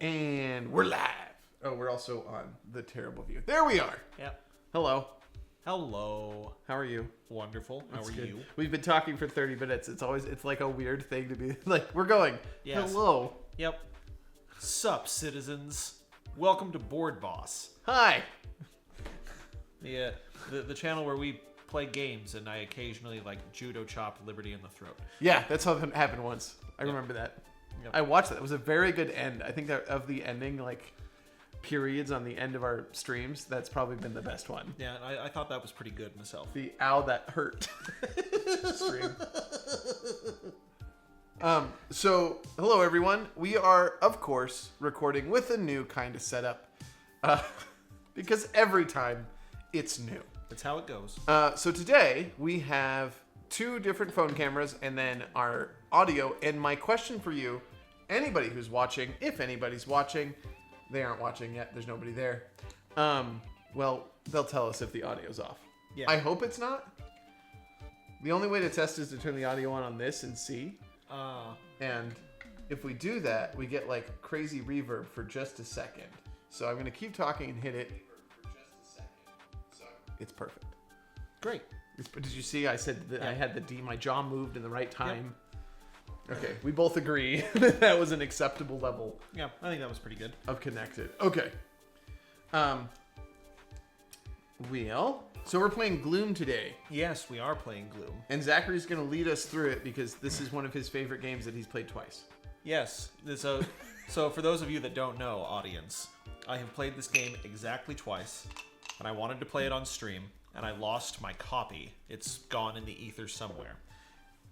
And we're live. Oh, we're also on the terrible view. There we are. Yep. Hello. Hello. How are you? Wonderful. How That's are good. you? We've been talking for 30 minutes. It's like a weird thing to be like, we're going. Yes. Hello. Yep. Sup, citizens. Welcome to Board Boss. Hi. The channel where we play games and I occasionally like judo chop Liberty in the throat. Yeah, that's how it happened once. I remember that. Yep. I watched that. It was a very good end. I think that of the ending, like, periods on the end of our streams, that's probably been the best one. Yeah, I thought that was pretty good myself. The ow that hurt stream. So, hello everyone. We are, of course, recording with a new kind of setup. Because every time, it's new. That's how it goes. So today, we have two different phone cameras and then our audio. And my question for you, anybody who's watching, if anybody's watching, they aren't watching yet, there's nobody there. Well, they'll tell us if the audio's off. Yeah. I hope it's not. The only way to test is to turn the audio on this and see. And if we do that, we get like crazy reverb for just a second. So I'm going to keep talking and hit it. So it's perfect. Great. Did you see? I said that I had the D. My jaw moved in the right time. Yep. Okay, we both agree that that was an acceptable level. Yeah, I think that was pretty good. Of connected. Okay. So we're playing Gloom today, Yes, we are playing Gloom. and Zachary's going to lead us through it because this is one of his favorite games that he's played twice. Yes. So for those of you that don't know, audience, I have played this game exactly twice, and I wanted to play it on stream, and I lost my copy. It's gone in the ether somewhere.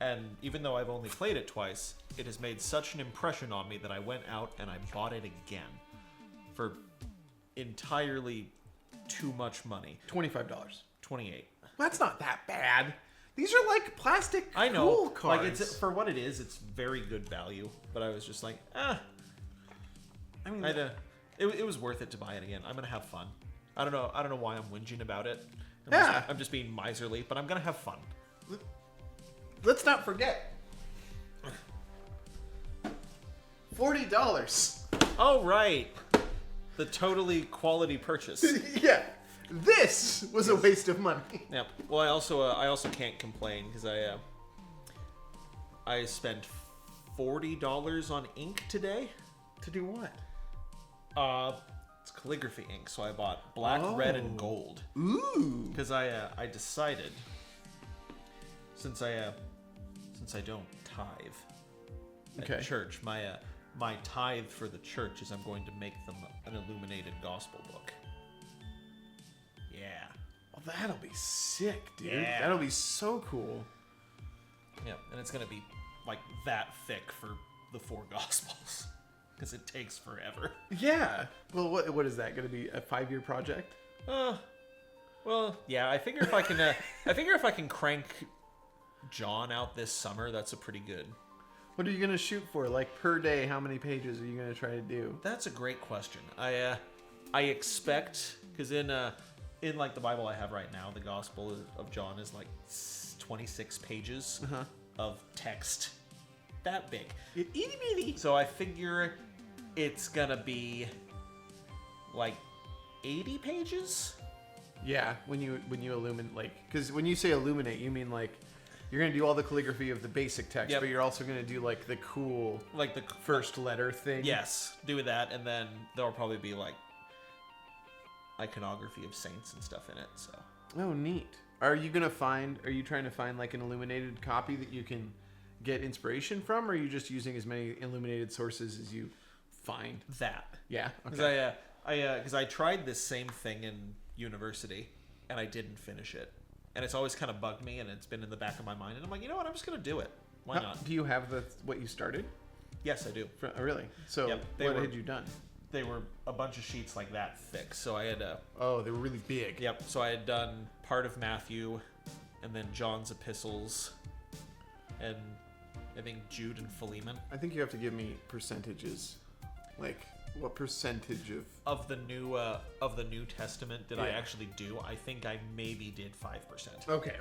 And even though I've only played it twice, it has made such an impression on me that I went out and I bought it again for entirely too much money. $25. $28. That's not that bad. These are like plastic I know. cool cards. Like it's for what it is, it's very good value. But I was just like, I mean, it was worth it to buy it again. I'm gonna have fun. I don't know why I'm whinging about it. I'm just being miserly, but I'm gonna have fun. Let's not forget. $40. Oh right, the totally quality purchase. Yeah. This was a waste of money. Yeah. Well, I also can't complain because I spent $40 on ink today. To do what? It's calligraphy ink, so I bought black, red, and gold. Ooh. Because I decided, since I don't tithe at church, my tithe for the church is I'm going to make them an illuminated gospel book. Yeah. Well, that'll be sick, dude. Yeah. That'll be so cool. Yeah, and it's gonna be like that thick for the 4 gospels because it takes forever. Yeah. Well, what is that going to be? A 5-year project? Well, yeah. I figure if I can crank John out this summer, that's a pretty good. What are you going to shoot for? Like per day, how many pages are you going to try to do? That's a great question. I expect, because in like the Bible I have right now, the Gospel of John is like 26 pages of text, that big, Itty bitty. So I figure it's gonna be like 80 pages. Yeah, when you illuminate, like, because when you say illuminate, you mean like you're gonna do all the calligraphy of the basic text, but you're also gonna do like the cool, like the first letter thing. Yes, do that, and then there'll probably be like iconography of saints and stuff in it. So. Oh, neat. Are you trying to find like an illuminated copy that you can get inspiration from, or are you just using as many illuminated sources as you find? That. Yeah. Okay. Because I tried this same thing in university, and I didn't finish it. And it's always kind of bugged me, and it's been in the back of my mind. And I'm like, you know what? I'm just going to do it. Why not? Do you have what you started? Yes, I do. Really? So what had you done? They were a bunch of sheets like that thick. So I had... oh, they were really big. Yep. So I had done part of Matthew, and then John's epistles, and I think Jude and Philemon. I think you have to give me percentages. Like, what percentage of the New Testament did I actually do? I think I maybe did 5%. Okay.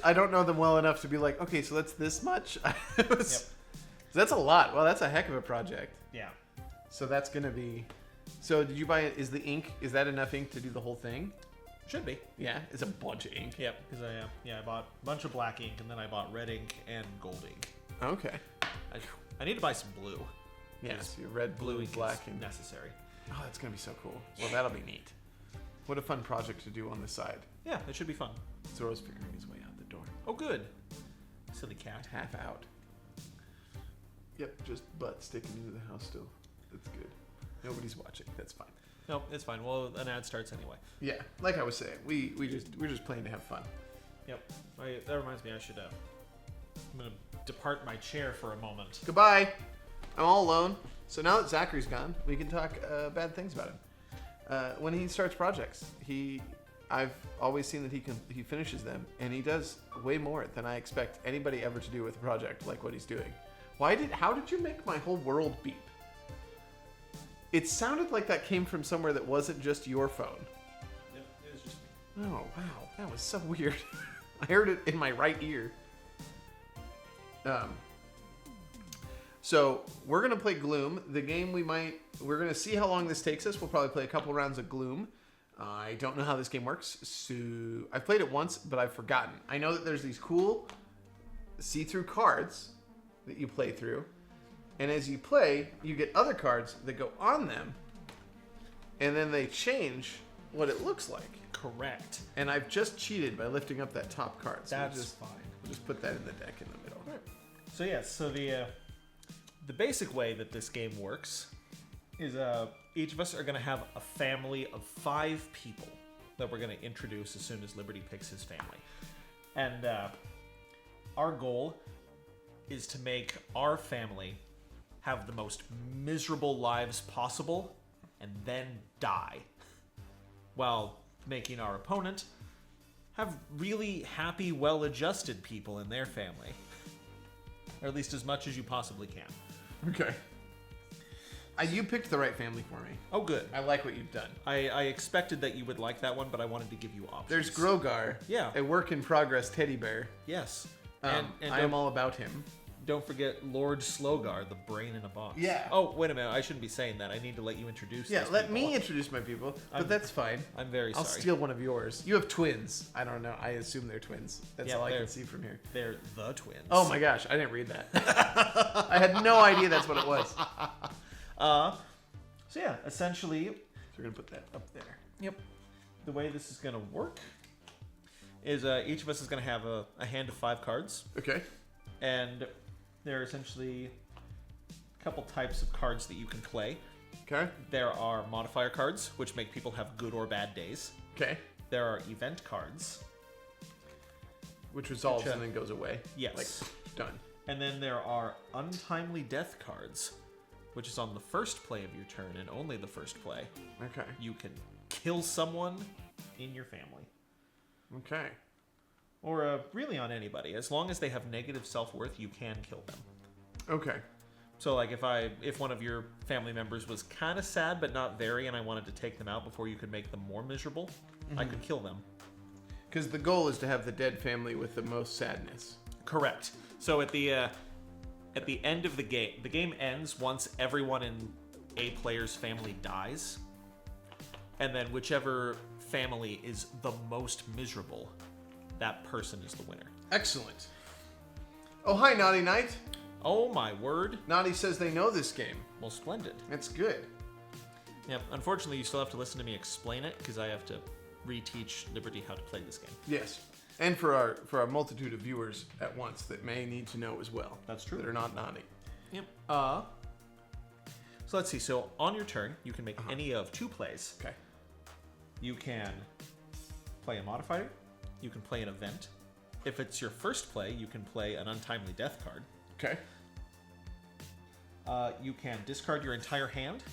I don't know them well enough to be like, okay, so that's this much. That's a lot. Well, that's a heck of a project. Yeah. So that's gonna be. So did you buy it? Is the ink? Is that enough ink to do the whole thing? Should be. Yeah, it's a bunch of ink. Yep. Because I bought a bunch of black ink and then I bought red ink and gold ink. Okay. I need to buy some blue. Yes, your red, blue, and black is necessary. Oh, that's gonna be so cool. Well, that'll be neat. What a fun project to do on the side. Yeah, it should be fun. Zoro's figuring his way out the door. Oh, good. Silly cat. Half out. Yep, just butt sticking into the house still. That's good. Nobody's watching. That's fine. No, it's fine. Well, an ad starts anyway. Yeah, like I was saying, we're just playing to have fun. Yep. That reminds me, I should. I'm gonna depart my chair for a moment. Goodbye. I'm all alone. So now that Zachary's gone, we can talk bad things about him. When he starts projects, I've always seen that he finishes them, and he does way more than I expect anybody ever to do with a project like what he's doing. How did you make my whole world beep? It sounded like that came from somewhere that wasn't just your phone. Yep, it was just me. Oh, wow. That was so weird. I heard it in my right ear. So we're going to play Gloom. The game we're going to see how long this takes us. We'll probably play a couple rounds of Gloom. I don't know how this game works. So I've played it once, but I've forgotten. I know that there's these cool see-through cards that you play through. And as you play, you get other cards that go on them. And then they change what it looks like. correct. And I've just cheated by lifting up that top card. So That's fine. We'll just put that in the deck in the middle. Right. So yeah, so the basic way that this game works is each of us are going to have a family of 5 people that we're going to introduce as soon as Liberty picks his family. And our goal is to make our family have the most miserable lives possible and then die, while making our opponent have really happy, well-adjusted people in their family. Or at least as much as you possibly can. Okay. You picked the right family for me. Oh, good. I like what you've done. I expected that you would like that one, but I wanted to give you options. There's Grogar. Yeah. A work-in-progress teddy bear. Yes. And I am all about him. Don't forget Lord Slogar, the brain in a box. Yeah. Oh, wait a minute. I shouldn't be saying that. I need to let you introduce Yeah, these let people. me introduce my people, but that's fine. I'm very I'll sorry. steal one of yours. You have twins. I don't know. I assume they're twins. That's Yeah, all I can see from here. They're the twins. Oh my gosh, I didn't read that. I had no idea that's what it was. So yeah, essentially, So we're going to put that up there. yep. The way this is going to work is each of us is going to have a hand of 5 cards. Okay. And there are essentially a couple types of cards that you can play. Okay. There are modifier cards, which make people have good or bad days. Okay. There are event cards. Which resolves Which, and then goes away. Yes. Like, done. And then there are untimely death cards, which is on the first play of your turn and only the first play. Okay. You can kill someone in your family. Okay. Or really on anybody. As long as they have negative self-worth, you can kill them. Okay. So like if one of your family members was kind of sad but not very, and I wanted to take them out before you could make them more miserable, I could kill them. Because the goal is to have the dead family with the most sadness. Correct. So at the end of the game ends once everyone in a player's family dies, and then whichever family is the most miserable, that person is the winner. Excellent. Oh, hi, Naughty Knight. Oh my word. Naughty says they know this game. Well, splendid. That's good. Yeah, unfortunately you still have to listen to me explain it, because I have to reteach Liberty how to play this game. Yes. And for our multitude of viewers at once that may need to know as well. That's true. That are not naughty. Yep. So let's see. So on your turn, you can make any of 2 plays. Okay. You can play a modifier. You can play an event. If it's your first play, you can play an untimely death card. Okay. You can discard your entire hand,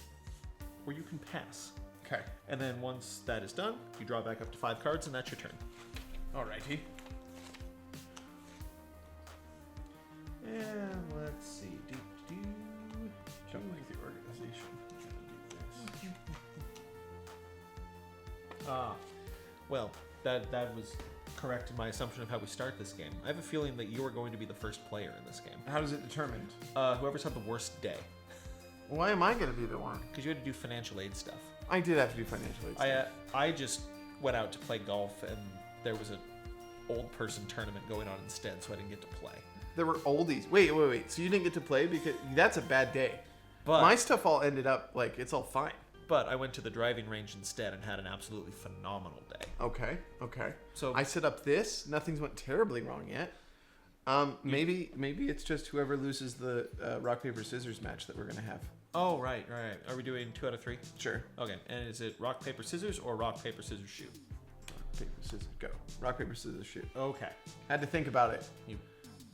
or you can pass. Okay. And then once that is done, you draw back up to 5 cards, and that's your turn. Alrighty. And let's see. Don't like the organization. Well, that was correct in my assumption of how we start this game. I have a feeling that you are going to be the first player in this game. How does it determined? Whoever's had the worst day. Why am I going to be the one? Because you had to do financial aid stuff. I did have to do financial aid stuff. I just went out to play golf, and there was an old person tournament going on instead, so I didn't get to play. There were oldies. Wait. So you didn't get to play? Because that's a bad day. But my stuff all ended up, like, it's all fine. But I went to the driving range instead and had an absolutely phenomenal day. Okay. So I set up this. Nothing's went terribly wrong yet. Maybe it's just whoever loses the rock, paper, scissors match that we're going to have. Oh, right. Are we doing 2 out of 3? Sure. Okay, and is it rock, paper, scissors or rock, paper, scissors, shoot? Rock, paper, scissors, go. Rock, paper, scissors, shoot. Okay. Had to think about it. You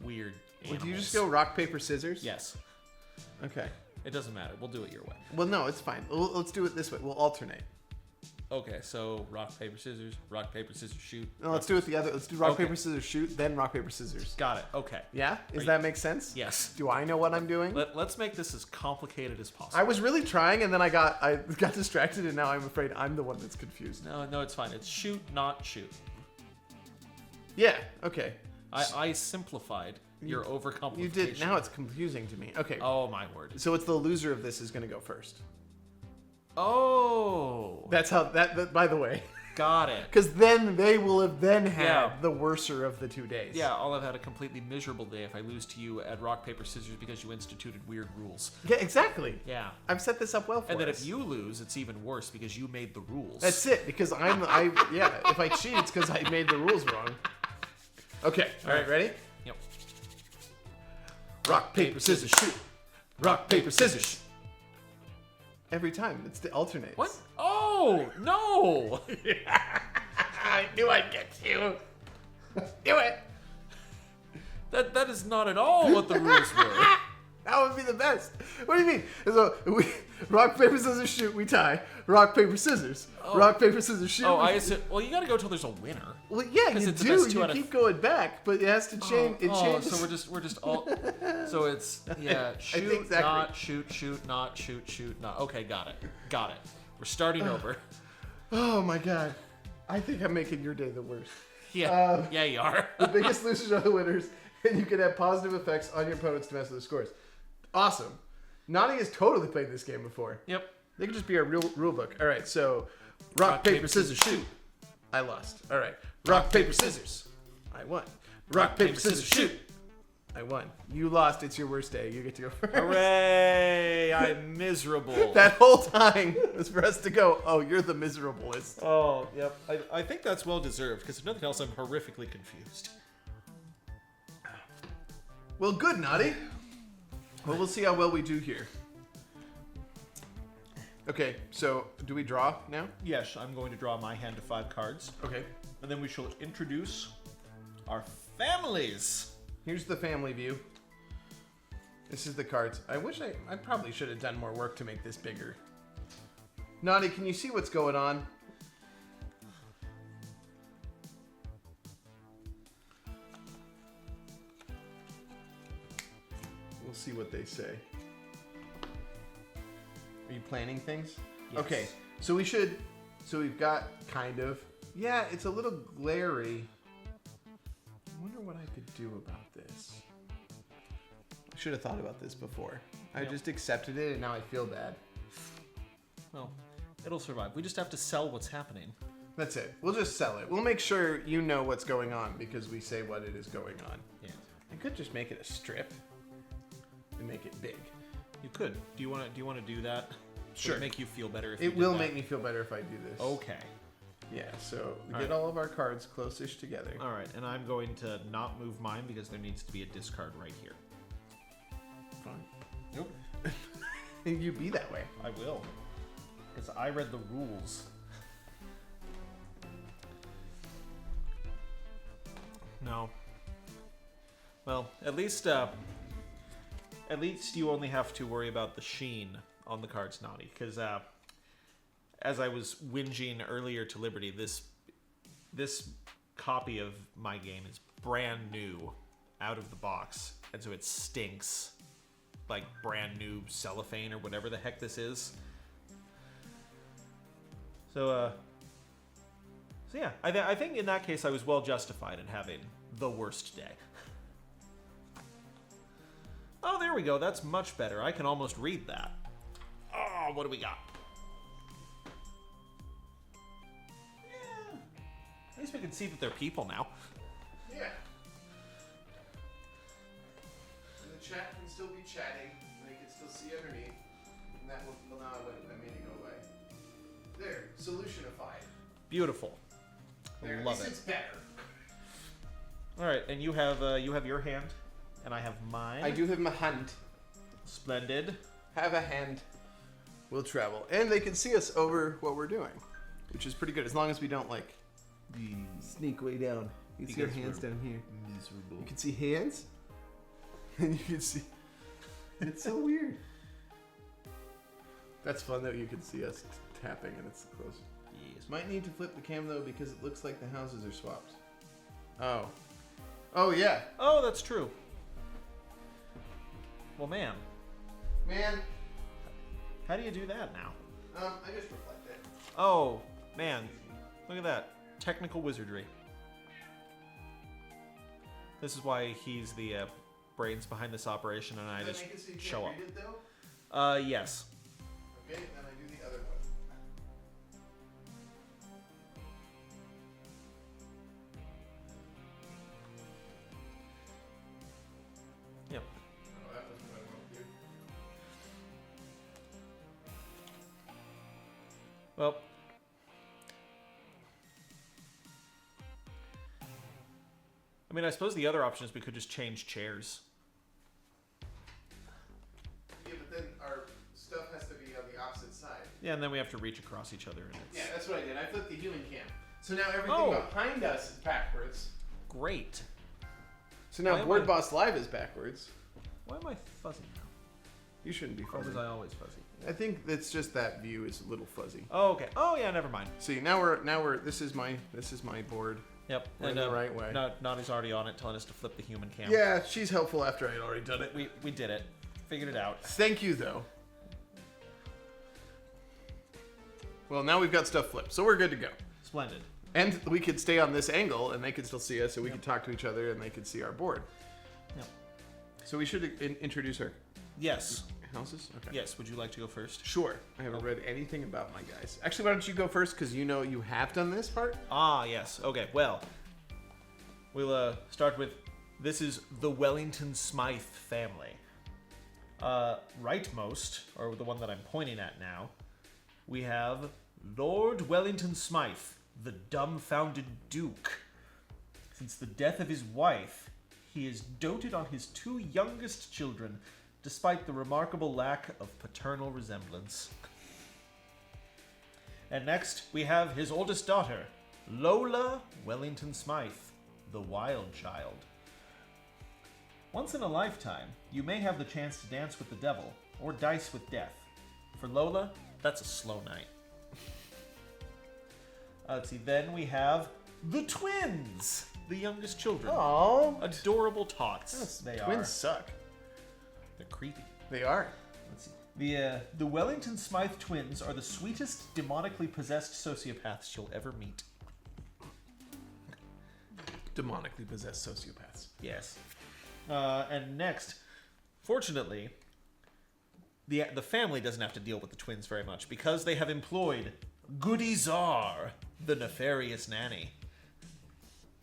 weird Would you animals. just go rock, paper, scissors? Yes. Okay. It doesn't matter. We'll do it your way. Well, no, it's fine. Let's do it this way. We'll alternate. Okay, so rock, paper, scissors, shoot. No, let's do it the other. Let's do rock, paper, scissors, shoot, then rock, paper, scissors. Got it. Okay. Yeah? Does that make sense? Yes. Do I know what I'm doing? Let's make this as complicated as possible. I was really trying, and then I got distracted, and now I'm afraid I'm the one that's confused. No, it's fine. It's shoot, not shoot. Yeah. Okay. I simplified your overcomplication. You did. Now it's confusing to me. Okay. Oh my word. So it's the loser of this is going to go first. Oh. That's how that by the way. Got it. Because then they will have then had the worser of the 2 days. Yeah, I'll have had a completely miserable day if I lose to you at rock, paper, scissors because you instituted weird rules. Yeah, exactly. Yeah. I've set this up well for us. And then if you lose, it's even worse because you made the rules. That's it, because if I cheat, it's because I made the rules wrong. Okay, all right, ready? Yep. Rock, paper, scissors, shoot. Rock, paper, scissors. Every time, it's the alternates. What? Oh, no! I knew I'd get you. Do it. That is not at all what the rules were. That would be the best. What do you mean? So rock, paper, scissors, shoot, we tie. Rock, paper, scissors. Oh. Rock, paper, scissors, shoot. Oh, I said, well, you gotta go till there's a winner. Well, yeah, 'Cause you it's the do. best 2 You out of keep going back, but it has to change. It changes. So we're just all. So it's shoot, think Zachary- not shoot, not shoot, not. Okay, got it. We're starting over. Oh my god, I think I'm making your day the worst. Yeah, yeah, you are. The biggest losers are the winners, and you can have positive effects on your opponents to mess with the scores. Awesome. Nani has totally played this game before. Yep. They could just be our real rule book. All right, so rock, paper, scissors, shoot. I lost. All right. Rock, paper, scissors. I won. Rock, paper, scissors, shoot. I won. You lost. It's your worst day. You get to go first. Hooray! I'm miserable. That whole time was for us to go, oh, you're the miserablest. Oh, yep. I think that's well deserved because if nothing else, I'm horrifically confused. Well, good, Naughty. Well, we'll see how well we do here. Okay, so do we draw now? Yes, I'm going to draw my hand of 5 cards, Okay. and then we shall introduce our families. Here's the family view. This is the cards. I wish I probably should have done more work to make this bigger. Naughty, can you see what's going on? We'll see what they say. Are you planning things? Yes. Okay, so we've got kind of, yeah, it's a little glary. I wonder what I could do about this. I should have thought about this before. I Yep. just accepted it and now I feel bad. Well, it'll survive. We just have to sell what's happening. That's it. We'll just sell it. We'll make sure you know what's going on because we say what it is going on. Yeah. I could just make it a strip and make it big. You could. Do you want to do that? Sure. Would it make you feel better if you It did will that? make me feel better if I do this. Okay. Yeah, so we All get right. all of our cards close-ish together. All right, and I'm going to not move mine because there needs to be a discard right here. Fine. Nope. You be that way. I will. Because I read the rules. No. Well, at least you only have to worry about the sheen on the cards, Naughty. Because as I was whinging earlier to Liberty, this copy of my game is brand new out of the box, and so it stinks like brand new cellophane or whatever the heck this is. So yeah, I think in that case I was well justified in having the worst day. Oh, there we go. That's much better. I can almost read that. What do we got? Yeah. At least we can see that they're people now. Yeah. And the chat can still be chatting. And they can still see underneath. And that will... Well, now I made it go away. There. Solutionified. Beautiful. There. Love At least it. it's better. All right, and you have your hand, and I have mine. I do have my hand. Splendid. Have a hand. We'll travel. And they can see us over what we're doing. Which is pretty good. As long as we don't, like, sneak way down. You can see our hands down here. Miserable. You can see hands. And you can see... It's so weird. That's fun that you can see us tapping and it's close. Yes. Might need to flip the cam, though, because it looks like the houses are swapped. Oh. Oh, yeah. Oh, that's true. Well, man. Man. How do you do that now? I just reflect it. Oh, man. Look at that. Technical wizardry. This is why he's the brains behind this operation, and I Does just that make it so you can't show up. read it, though? Yes. Okay, then I do the other one. Yep. Oh, that was what I wanted to do. Well. I mean, I suppose the other option is we could just change chairs. Yeah, but then our stuff has to be on the opposite side. Yeah, and then we have to reach across each other. And it's Yeah, that's what I did. I flipped the human cam. So now everything Oh. behind us is backwards. great. So Why now am Board I- Boss Live is backwards. Why am I fuzzy now? You shouldn't be Or fuzzy. was I always fuzzy? I think it's just that view is a little fuzzy. Oh, okay. Oh, yeah, never mind. See, now we're this is my board. Yep. We're in the right way. Nadi's already on it, telling us to flip the human cam. Yeah, she's helpful after I had already done it. We did it. Figured it out. Thank you, though. Well, now we've got stuff flipped, so we're good to go. Splendid. And we could stay on this angle, and they could still see us, so we could talk to each other, and they could see our board. Yep. So we should introduce our Yes. houses? Okay. Yes. Would you like to go first? Sure. I haven't read anything about my guys. Actually, why don't you go first, because you know you have done this part? Ah, yes. Okay, well, we'll start with, this is the Wellington Smythe family. Rightmost, or the one that I'm pointing at now, we have Lord Wellington Smythe, the dumbfounded Duke. Since the death of his wife, he has doted on his two youngest children, despite the remarkable lack of paternal resemblance. And next, we have his oldest daughter, Lola Wellington Smythe, the wild child. Once in a lifetime, you may have the chance to dance with the devil, or dice with death. For Lola, that's a slow night. Let's see, then we have the twins, the youngest children. Oh, Adorable tots. They twins are. suck. They're creepy. They are. Let's see. The Wellington Smythe twins are the sweetest demonically possessed sociopaths you'll ever meet. Demonically possessed sociopaths. Yes. And next, fortunately, the family doesn't have to deal with the twins very much because they have employed Goody Czar, the nefarious nanny.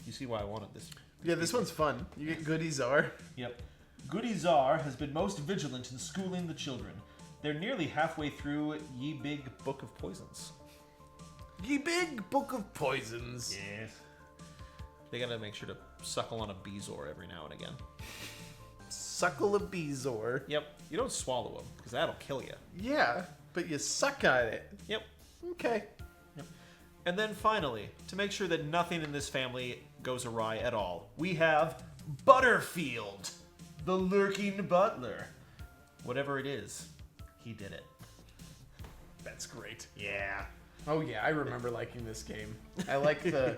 You see why I wanted this? Yeah, this one's fun. You get Goody Czar. Yep. Goody Czar has been most vigilant in schooling the children. They're nearly halfway through Ye Big Book of Poisons. Ye Big Book of Poisons. Yes. They gotta make sure to suckle on a bezoar every now and again. Suckle a Bezoar. Yep. You don't swallow them, because that'll kill you. Yeah, but you suck at it. Yep. Okay. And then finally, to make sure that nothing in this family goes awry at all, we have Butterfield, the lurking butler. Whatever it is, he did it. That's great. Yeah. Oh yeah, I remember liking this game. I like the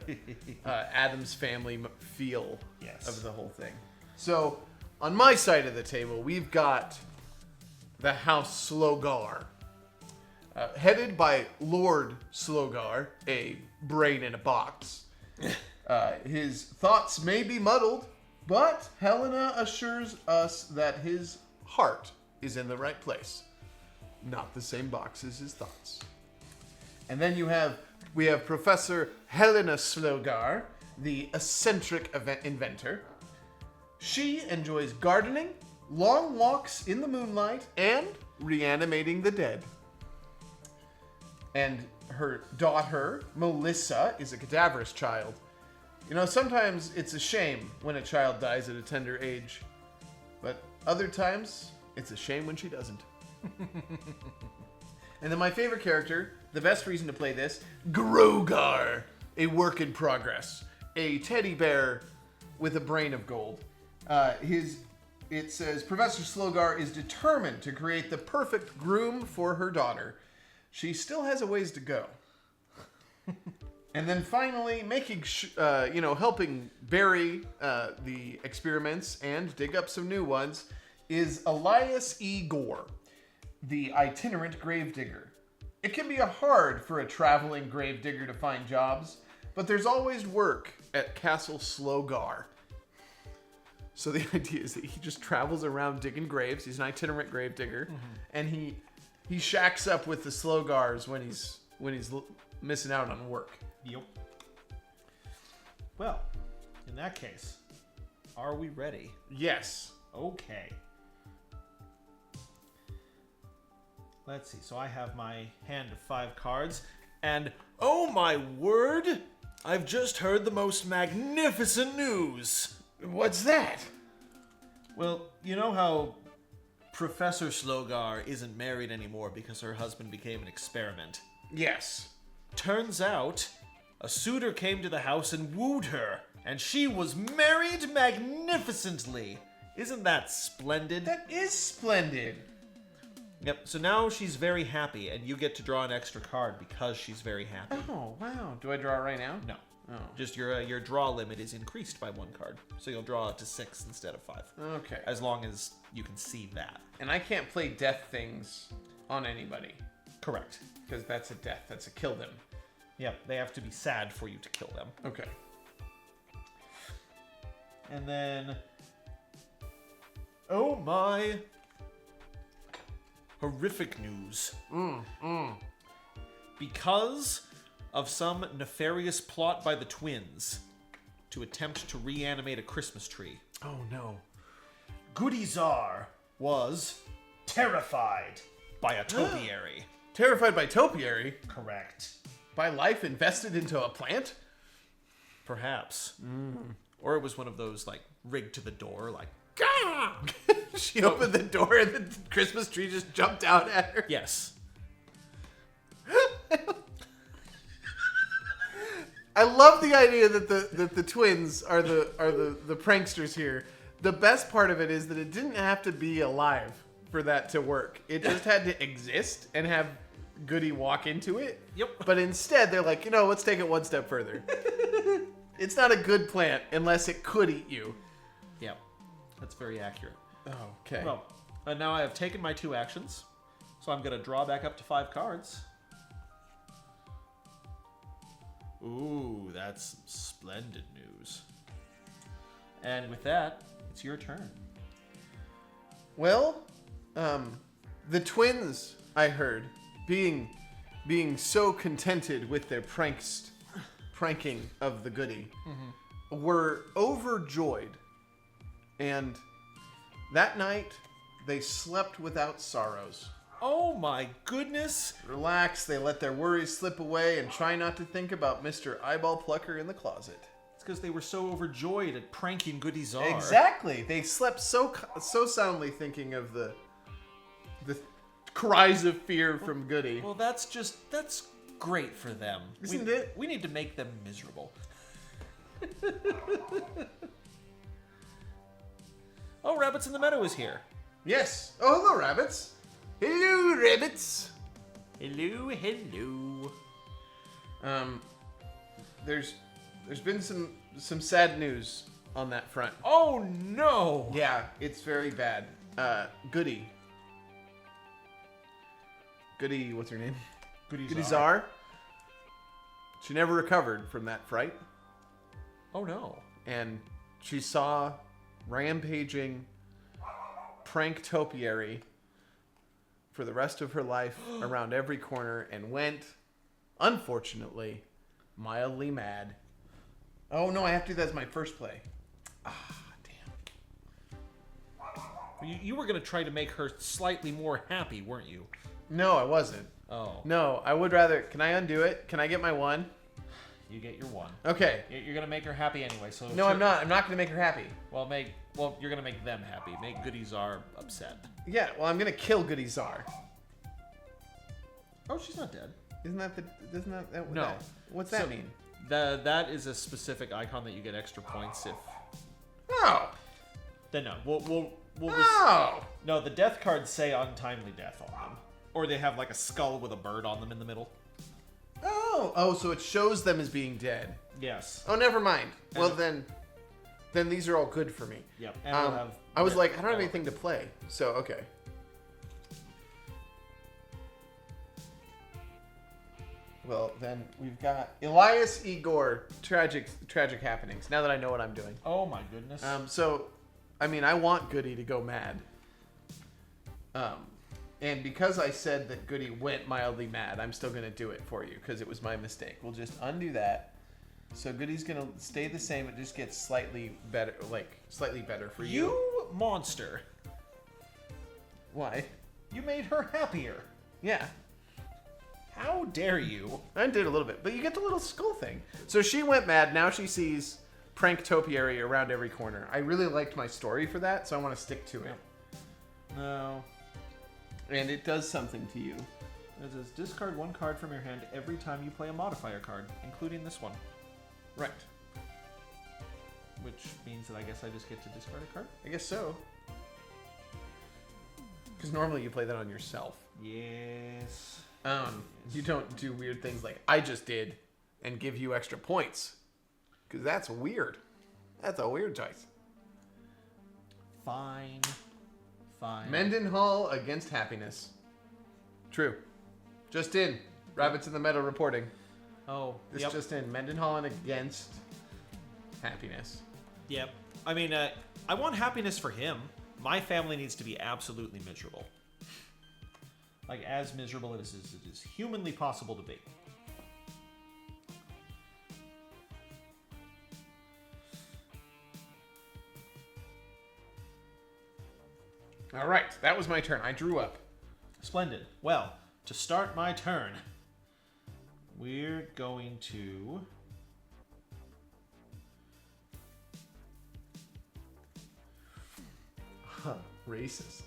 Addams Family feel Yes. of the whole thing. So, on my side of the table, we've got the House Slogar. Headed by Lord Slogar, a brain in a box. His thoughts may be muddled, but Helena assures us that his heart is in the right place. not the same box as his thoughts. And then we have Professor Helena Slogar, the eccentric inventor. She enjoys gardening, long walks in the moonlight, and reanimating the dead. And her daughter, Melissa, is a cadaverous child. You know, sometimes it's a shame when a child dies at a tender age, but other times it's a shame when she doesn't. And then my favorite character, the best reason to play this, Grogar, a work in progress, a teddy bear with a brain of gold. It says, Professor Slogar is determined to create the perfect groom for her daughter. She still has a ways to go. And then finally, helping bury the experiments and dig up some new ones is Elias E. Gore, the itinerant gravedigger. It can be hard for a traveling gravedigger to find jobs, but there's always work at Castle Slogar. So the idea is that he just travels around digging graves. He's an itinerant gravedigger, and he shacks up with the Slogars when he's missing out on work. Yep. Well, in that case, are we ready? Yes. Okay. Let's see. So I have my hand of 5 cards, and oh my word! I've just heard the most magnificent news. What's that? Well, you know how Professor Slogar isn't married anymore because her husband became an experiment? Yes. Turns out, a suitor came to the house and wooed her, and she was married magnificently. Isn't that splendid? That is splendid. Yep, so now she's very happy, and you get to draw an extra card because she's very happy. Oh, wow. Do I draw it right now? No. Oh. Just your draw limit is increased by 1 card, so you'll draw it to 6 instead of 5. Okay. As long as you can see that. And I can't play death things on anybody. Correct. Because that's a death. That's a kill them. Yep, they have to be sad for you to kill them. Okay. And then... oh my... horrific news. Because of some nefarious plot by the twins to attempt to reanimate a Christmas tree, Oh, no. Goody Czar was terrified by a topiary. Terrified by topiary? Correct. By life invested into a plant? Perhaps. Or it was one of those, like, rigged to the door, like... Gah! She opened the door and the Christmas tree just jumped out at her. Yes. I love the idea that the twins are the pranksters here. The best part of it is that it didn't have to be alive for that to work. It just had to exist and have Goody walk into it. Yep. But instead, they're like, let's take it one step further. It's not a good plant unless it could eat you. Yep. That's very accurate. Oh, okay. Well, now I have taken my 2 actions, so I'm going to draw back up to 5 cards. Ooh, that's splendid news. And with that, it's your turn. Well, the twins, I heard, being so contented with their pranking of the Goody, were overjoyed. And that night, they slept without sorrows. Oh my goodness! Relax, they let their worries slip away and try not to think about Mr. Eyeball Plucker in the closet. It's because they were so overjoyed at pranking Goody Czar. Exactly! They slept so soundly thinking of the cries of fear from Goody. Well, that's great for them. Isn't it? We need to make them miserable. Oh, Rabbits in the Meadow is here. Yes. Oh, hello, rabbits. Hello, rabbits. Hello, hello. There's been some sad news on that front. Oh no! Yeah, it's very bad. Goody, what's her name? Goody Czar. She never recovered from that fright, Oh no. and she saw rampaging prank topiary for the rest of her life around every corner and went, unfortunately, mildly mad. Oh, no, I have to do that as my first play. Ah, damn. You were going to try to make her slightly more happy, weren't you? No, I wasn't. Oh. No, I would rather... Can I undo it? Can I get my 1? You get your 1. Okay. You're going to make her happy anyway, so... No, I'm not. I'm not going to make her happy. Well, you're going to make them happy. Make Goody Czar upset. Yeah, well, I'm going to kill Goody Czar. Oh, she's not dead. Isn't that the... No. What's that mean? That is a specific icon that you get extra points if... Oh! Then no. We'll Oh! No, the death cards say untimely death on them. Or they have like a skull with a bird on them in the middle. Oh, so it shows them as being dead. Yes. Oh, never mind. Well, then these are all good for me. Yep. And we'll have I was like, I don't have anything to play. So, okay. Well, then we've got Elias Igor, tragic happenings. Now that I know what I'm doing. Oh my goodness. So, I mean, I want Goody to go mad. And because I said that Goody went mildly mad, I'm still going to do it for you because it was my mistake. We'll just undo that. So Goody's going to stay the same. It just gets slightly better, slightly better for you. You monster. Why? You made her happier. Yeah. How dare you? I did a little bit, but you get the little skull thing. So she went mad. Now she sees prank topiary around every corner. I really liked my story for that, so I want to stick to it. No. And it does something to you. It says discard 1 card from your hand every time you play a modifier card, including this one. Right. Which means that I guess I just get to discard a card? I guess so. Because normally you play that on yourself. Yes. You don't do weird things like I just did and give you extra points. Because that's weird. That's a weird choice. Fine. Mendenhall against happiness. True. Just in. Rabbits in the Meadow reporting. Oh, This just in. Mendenhall against happiness. Yep. I mean, I want happiness for him. My family needs to be absolutely miserable. Like, as miserable as it is humanly possible to be. All right. That was my turn. I drew up. Splendid. Well, to start my turn, we're going to... Racist.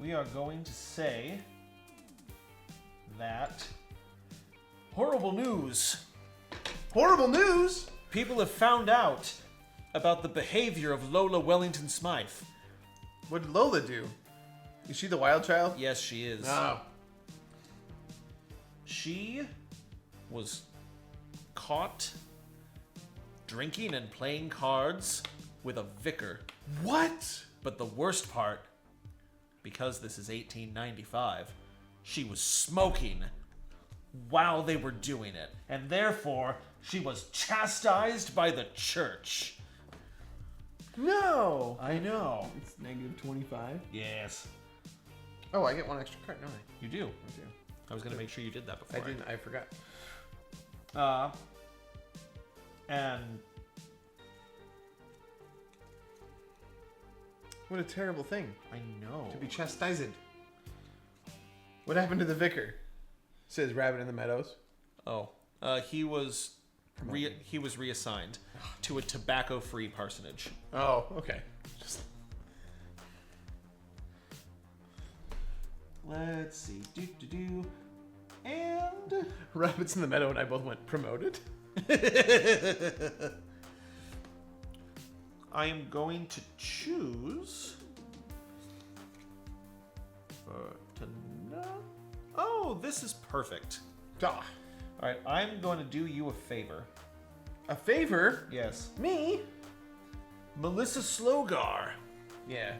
We are going to say that horrible news. Horrible news! People have found out about the behavior of Lola Wellington Smythe. What did Lola do? Is she the wild child? Yes, she is. Oh. She was caught drinking and playing cards with a vicar. What? But the worst part, because this is 1895, she was smoking while they were doing it. And therefore, she was chastised by the church. No. I know. It's negative 25. Yes. Oh, I get 1 extra card, don't I? You do. I do. I was going to make sure you did that before. I didn't. I forgot. And What a terrible thing. I know. To be chastised. What happened to the vicar? Says Rabbit in the Meadows. Oh, he was reassigned to a tobacco-free parsonage. Oh, okay. Let's see. And Rabbits in the Meadow and I both went promoted. I am going to choose. Oh, this is perfect. Ah. All right, I'm going to do you a favor. A favor? Yes. Me? Melissa Slogar. Yeah.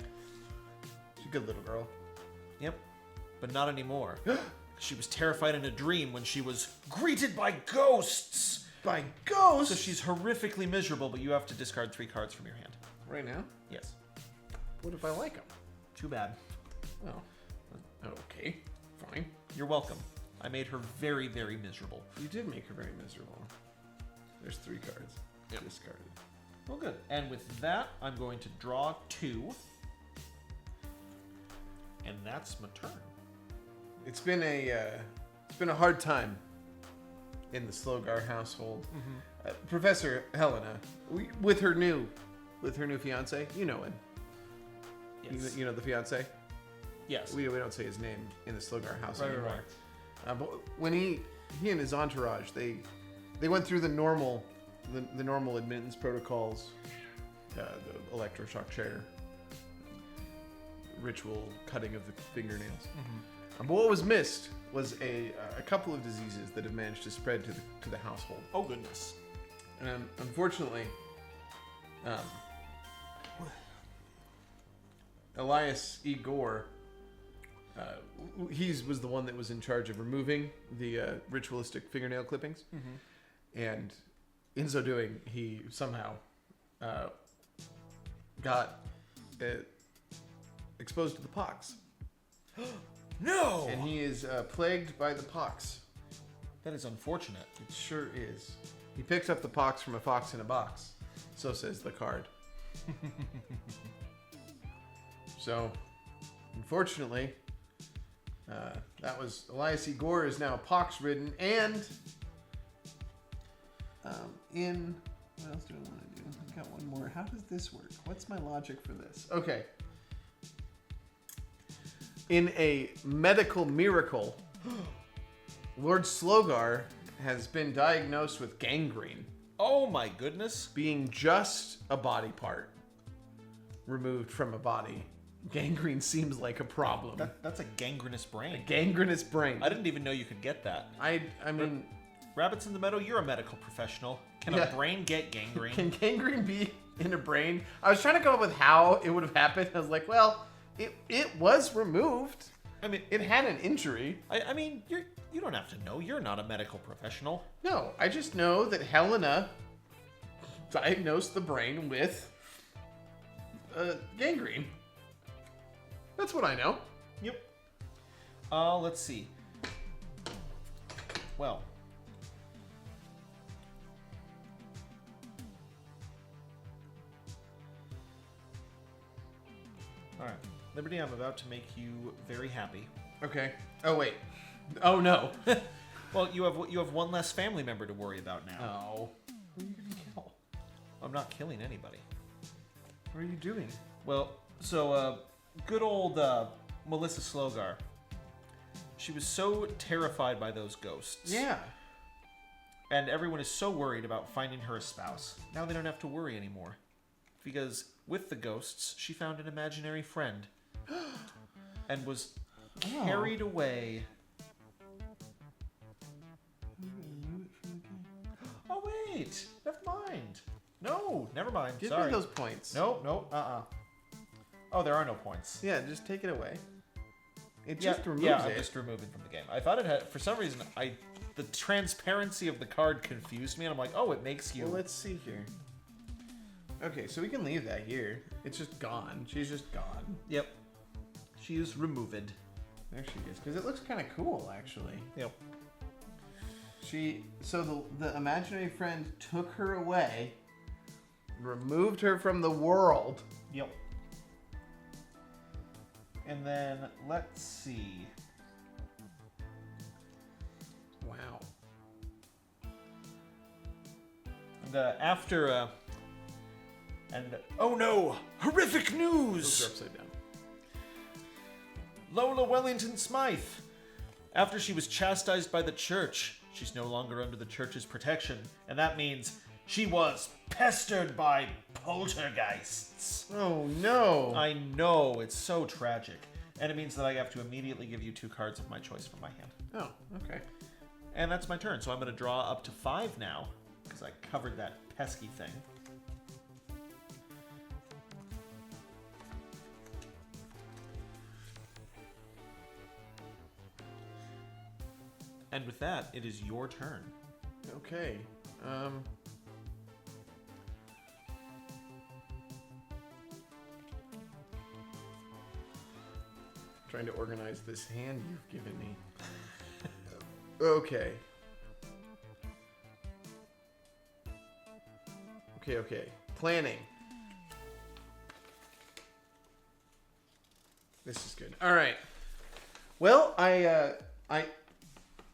She's a good little girl. Yep, but not anymore. She was terrified in a dream when she was greeted by ghosts. By ghosts? So she's horrifically miserable, but you have to discard 3 cards from your hand. Right now? Yes. What if I like them? Too bad. Oh. Okay. Fine. You're welcome. I made her very, very miserable. You did make her very miserable. There's 3 cards. Yep. Discarded. Well, good. And with that, I'm going to draw 2. And that's my turn. It's been a hard time in the Slogar household. Professor Helena, with her new fiance, you know him. Yes. You know the fiance. Yes. We don't say his name in the Slogar house Right, anymore. right. But when he and his entourage, they went through the normal admittance protocols, the electroshock chair, ritual cutting of the fingernails. But what was missed was a couple of diseases that have managed to spread to the household. Oh, goodness. And unfortunately, Elias E. Gore, he was the one that was in charge of removing the ritualistic fingernail clippings. And in so doing, he somehow got exposed to the pox. No! And he is plagued by the pox. That is unfortunate. It sure is. He picked up the pox from a fox in a box. So says the card. So, unfortunately, that was Elias E. Gore is now pox-ridden, and in what else do I want to do? I've got one more. How does this work? What's my logic for this? Okay. In a medical miracle, Lord Slogar has been diagnosed with gangrene, Oh, my goodness. being just a body part removed from a body. Gangrene seems like a problem. That's a gangrenous brain. Gangrenous brain. I didn't even know you could get that. I mean, Rabbits in the Meadow, you're a medical professional. Can Yeah. a brain get gangrene? can gangrene be in a brain? I was trying to come up with how it would have happened. I was like, well, it was removed. I mean, It had an injury. I mean, you don't have to know. You're not a medical professional. No, I just know that Helena diagnosed the brain with gangrene. That's what I know. Yep. Let's see. Well. All right, Liberty, I'm about to make you very happy. Okay. Oh wait. Oh no. Well, you have one less family member to worry about now. Oh. Who are you gonna kill? I'm not killing anybody. What are you doing? Well, so good old Melissa Slogar. She was so terrified by those ghosts. Yeah. And everyone is so worried about finding her a spouse. Now they don't have to worry anymore. Because with the ghosts, she found an imaginary friend. And was carried away. Oh, wait. Never mind. No, never mind. Give Sorry. me those points. No. Oh, there are no points. Yeah, just take it away. It just removes yeah, I'm it. just removing from the game. I thought it had, for some reason, the transparency of the card confused me, and I'm like, oh, it makes you. Well, let's see here. Okay, so we can leave that here. It's just gone. She's just gone. Yep. She is removed. There she is. Because it looks kind of cool, actually. Yep. So the imaginary friend took her away, removed her from the world. Yep. And then let's see. Wow. And after oh no, horrific Those are news! upside down. Lola Wellington Smythe. After she was chastised by the church, she's no longer under the church's protection, and that means she was pestered by poltergeists. Oh no. I know, it's so tragic. And it means that I have to immediately give you 2 cards of my choice from my hand. Oh, okay. And that's my turn, so I'm going to draw up to 5 now, because I covered that pesky thing. And with that, it is your turn. Okay. trying to organize this hand you've given me. Okay. Okay. Planning. This is good. All right. Well,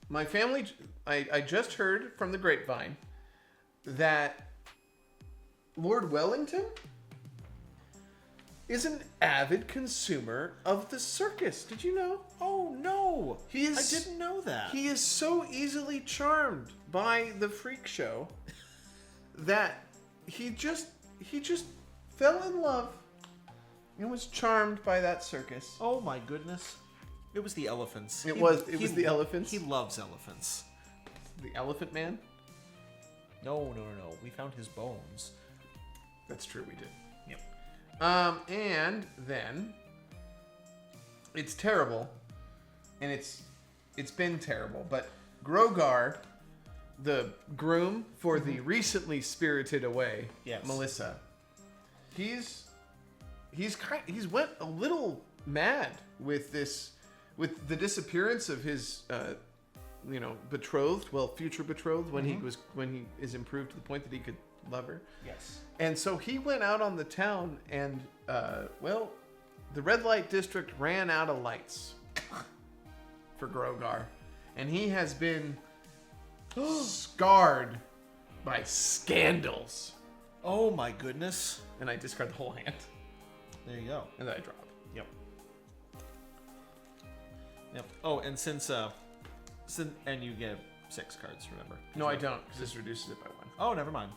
my family, I just heard from the grapevine that Lord Wellington is an avid consumer of the circus. Did you know? Oh no! I didn't know that. He is so easily charmed by the freak show that he just fell in love and was charmed by that circus. Oh my goodness! It was the elephants. It was the elephants. He loves elephants. The Elephant Man. No. We found his bones. That's true. We did. Yep. And then it's terrible, and it's been terrible. But Grogar, the groom for the recently spirited away, Yes. Melissa, he's went a little mad with the disappearance of his betrothed, future betrothed when he is improved to the point that he could love her. Yes. And so he went out on the town and, the red light district ran out of lights for Grogar. And he has been scarred by scandals. Oh my goodness. And I discard the whole hand. There you go. And then I drop. Yep. Oh, and since and you get 6 cards, remember? No, I don't, because this reduces it by 1. Oh, never mind.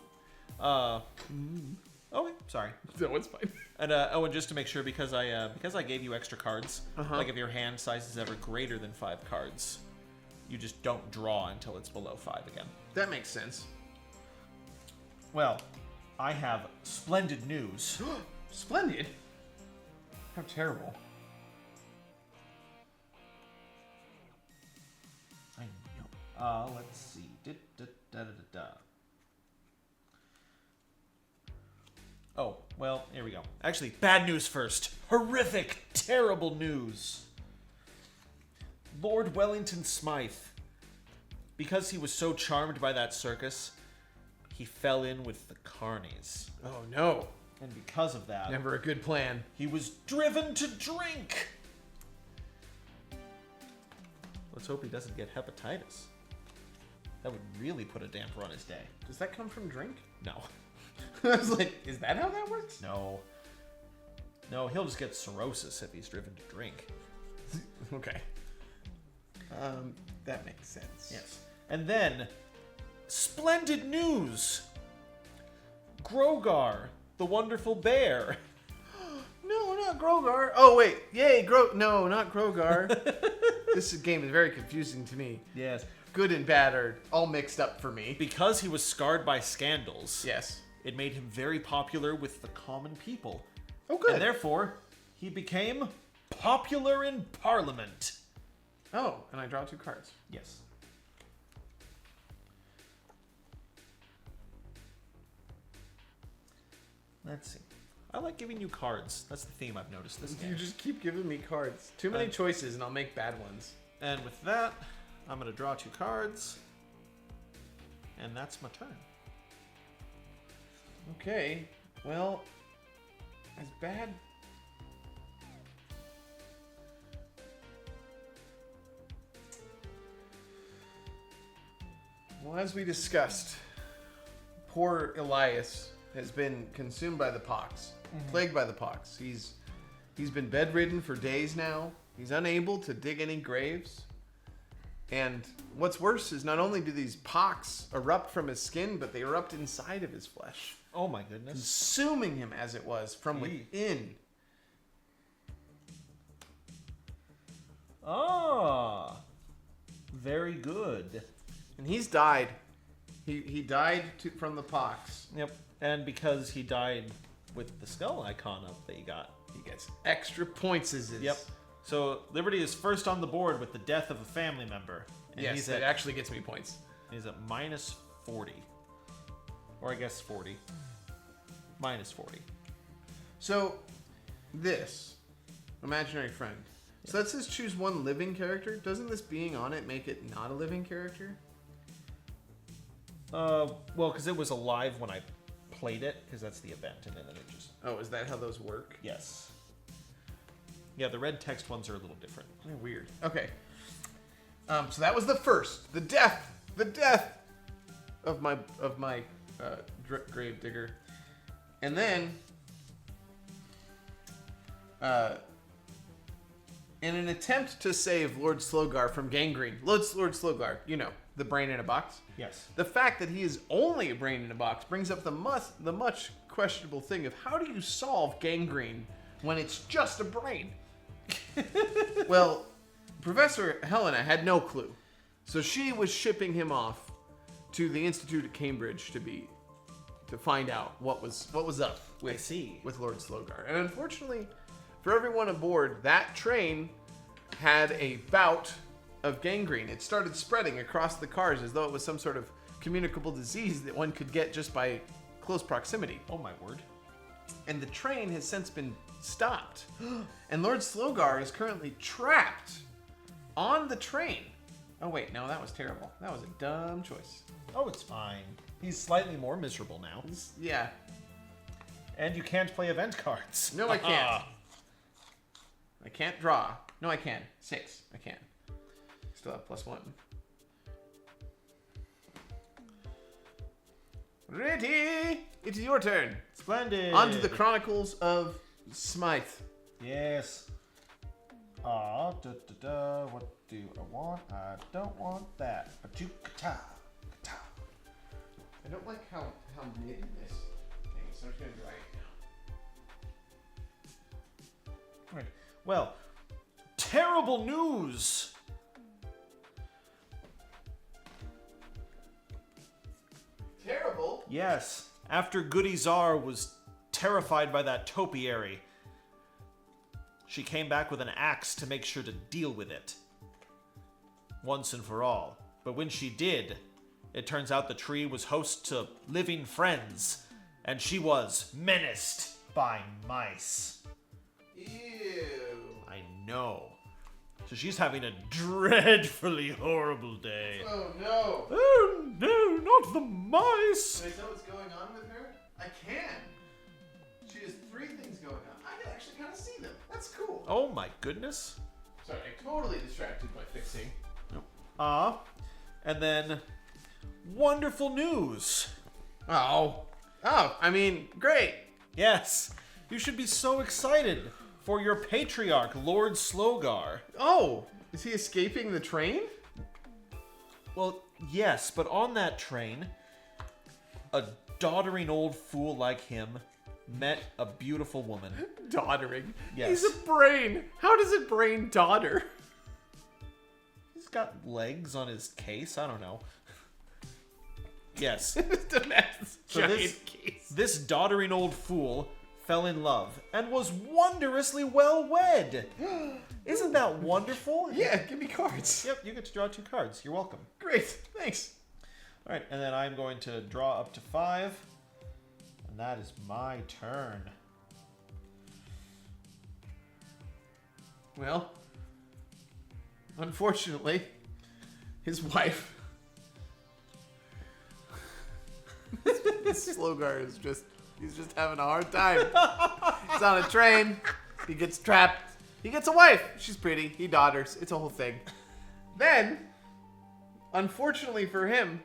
Okay, sorry. No, it's fine. And and just to make sure, because I gave you extra cards, like if your hand size is ever greater than 5 cards, you just don't draw until it's below 5 again. That makes sense. Well, I have splendid news. Splendid? How terrible. I know. Let's see. Oh, well, here we go. Actually, bad news first. Horrific, terrible news. Lord Wellington Smythe. Because he was so charmed by that circus, he fell in with the carnies. Oh, no. And because of that, Never a good plan. he was driven to drink. Let's hope he doesn't get hepatitis. That would really put a damper on his day. Does that come from drink? No. I was like, is that how that works? No. No, he'll just get cirrhosis if he's driven to drink. Okay. That makes sense. Yes. And then, splendid news! Grogar, the wonderful bear. No, not Grogar. Oh, wait. Yay, No, not Grogar. This game is very confusing to me. Yes. Good and bad are all mixed up for me. Because he was scarred by scandals, Yes. it made him very popular with the common people. Oh, good. And therefore, he became popular in Parliament. Oh, and I draw 2 cards. Yes. Let's see. I like giving you cards. That's the theme I've noticed this game. You just keep giving me cards. Too many choices, and I'll make bad ones. And with that, I'm going to draw 2 cards. And that's my turn. Okay. Well, as bad. Well, as we discussed, poor Elias has been consumed by the pox, plagued by the pox. He's been bedridden for days now. He's unable to dig any graves. And what's worse is not only do these pox erupt from his skin, but they erupt inside of his flesh, Oh my goodness. consuming him as it was from within. Ah. Very good. And he's died. He died from the pox. Yep. And because he died with the skull icon up that you got. He gets extra points as his. Yep. So Liberty is first on the board with the death of a family member. And Yes, that actually gets me points. he's at minus 40. Or I guess 40. Minus 40. So, this imaginary friend So that says choose one living character. Doesn't this being on it make it not a living character? Well, because it was alive when I played it, because that's the event, and then it just... Oh, is that how those work? Yes. Yeah, the red text ones are a little different. They're weird. Okay. So that was the first. The death of my grave digger. And then in an attempt to save Lord Slogar from gangrene, Lord Slogar, you know, the brain in a box. Yes. The fact that he is only a brain in a box brings up the much questionable thing of how do you solve gangrene when it's just a brain? Well, Professor Helena had no clue. So she was shipping him off to the Institute at Cambridge to find out what was up with Lord Slogar. And unfortunately, for everyone aboard, that train had a bout of gangrene. It started spreading across the cars as though it was some sort of communicable disease that one could get just by close proximity. Oh my word. And the train has since been stopped. And Lord Slogar is currently trapped on the train. Oh wait, no, that was terrible. That was a dumb choice. Oh, it's fine. He's slightly more miserable now. Yeah. And you can't play event cards. No, I can't. I can't draw. No, I can. 6. I can. Still have +1. Ready? It's your turn. Splendid. On to the Chronicles of Smythe. Yes. What do I want? I don't want that. But you kata. I don't like how mid this thing is, so I'm just going to drag it down. Right. Well, terrible news. Terrible? Yes. After Goody Czar was terrified by that topiary, she came back with an axe to make sure to deal with it. Once and for all. But when she did, it turns out the tree was host to living friends, and she was menaced by mice. Ew. I know. So she's having a dreadfully horrible day. Oh no. Oh no, not the mice! Can I tell what's going on with her? I can. She has 3 things going on. I can actually kind of see them. That's cool. Oh my goodness. Sorry, I'm totally distracted by fixing. And then wonderful news. Oh, I mean, great. Yes, you should be so excited for your patriarch, Lord Slogar. Oh, is he escaping the train? Well, yes, but on that train, a doddering old fool like him met a beautiful woman. Doddering? Yes. He's a brain. How does a brain dodder? He's got legs on his case. I don't know. Yes. So this doddering old fool fell in love and was wondrously well wed. Isn't that wonderful? Yeah, give me cards. Yep, you get to draw 2 cards. You're welcome. Great, thanks. All right, and then I'm going to draw up to 5, and that is my turn. Well, unfortunately, his wife, Slogar, he's just having a hard time. He's on a train. He gets trapped. He gets a wife. She's pretty. He daughters. It's a whole thing. Then, unfortunately for him,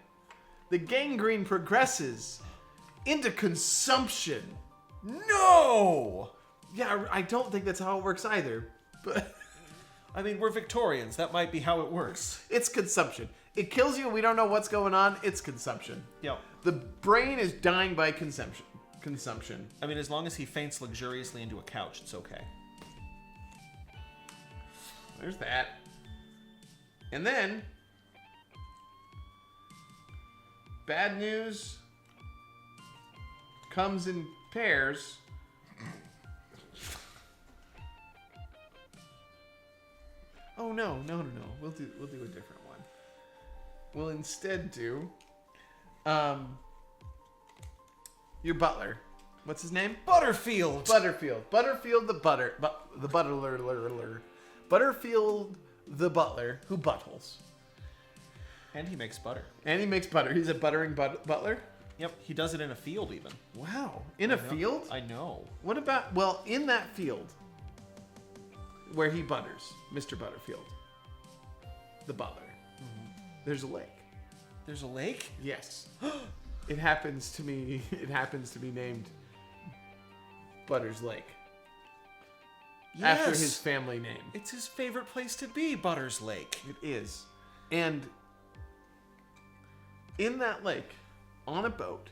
the gangrene progresses into consumption. No! Yeah, I don't think that's how it works either. But I mean, we're Victorians. That might be how it works. it's consumption. It kills you. We don't know what's going on. It's consumption. Yep. The brain is dying by consumption. I mean, as long as he faints luxuriously into a couch, it's okay. There's that. And then, bad news comes in pairs. Oh no. We'll do a different one. We'll instead do your butler. What's his name? Butterfield! Butterfield the butterler. Butterfield the butler, who buttholes. And he makes butter. And he makes butter. He's a buttering butler? Yep, he does it in a field even. Wow. In a field? I know. What about, well, in that field where he butters, Mr. Butterfield, the butler, there's a lake. There's a lake? Yes. It happens to be named Butters Lake. Yes. After his family name. It's his favorite place to be, Butters Lake. It is. And in that lake, on a boat,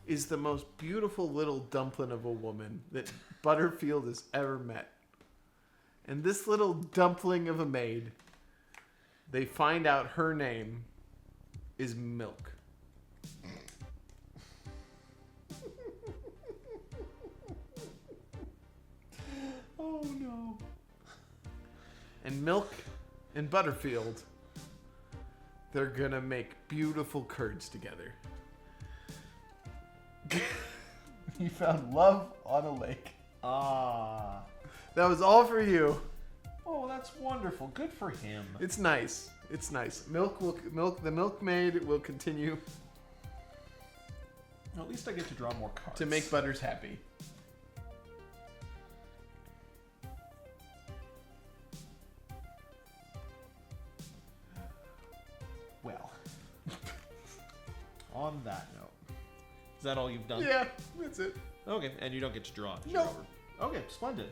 is the most beautiful little dumpling of a woman that Butterfield has ever met. And this little dumpling of a maid, they find out her name is Milk. Oh no. And Milk and Butterfield, they're gonna make beautiful curds together. You found love on a lake. Ah. That was all for you. Oh, that's wonderful. Good for him. It's nice. It's nice. The milkmaid will continue Well, at least I get to draw more cards. to make Butters happy. Well, on that note, is that all you've done? Yeah, that's it. Okay, and you don't get to draw. if No. you're over. Okay, splendid.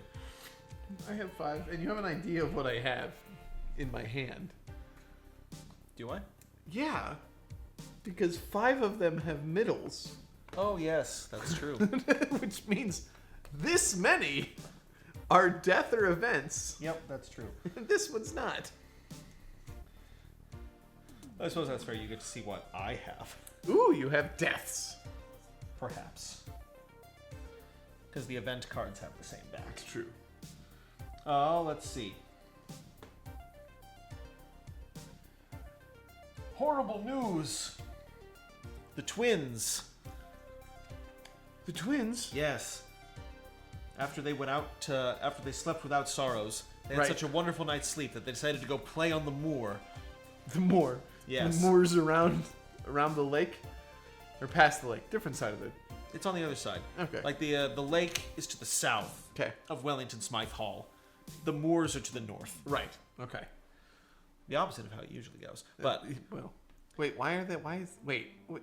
I have 5, and you have an idea of what I have in my hand. Do I? Yeah, because 5 of them have middles, Oh, yes, that's true. which means this many are death or events. Yep, that's true. This one's not. I suppose that's fair. You get to see what I have, Ooh, you have deaths. perhaps. Because the event cards have the same back. It's true. Let's see. Horrible news. The twins. The twins? Yes. After they slept without sorrows, they had Right. such a wonderful night's sleep that they decided to go play on the moor. The moor. Yes. The moors around the lake? Or past the lake? Different side of it. It's on the other side. Okay. Like the lake is to the south Okay. of Wellington Smythe Hall. The moors are to the north. Right. Okay. The opposite of how it usually goes. But Well, wait,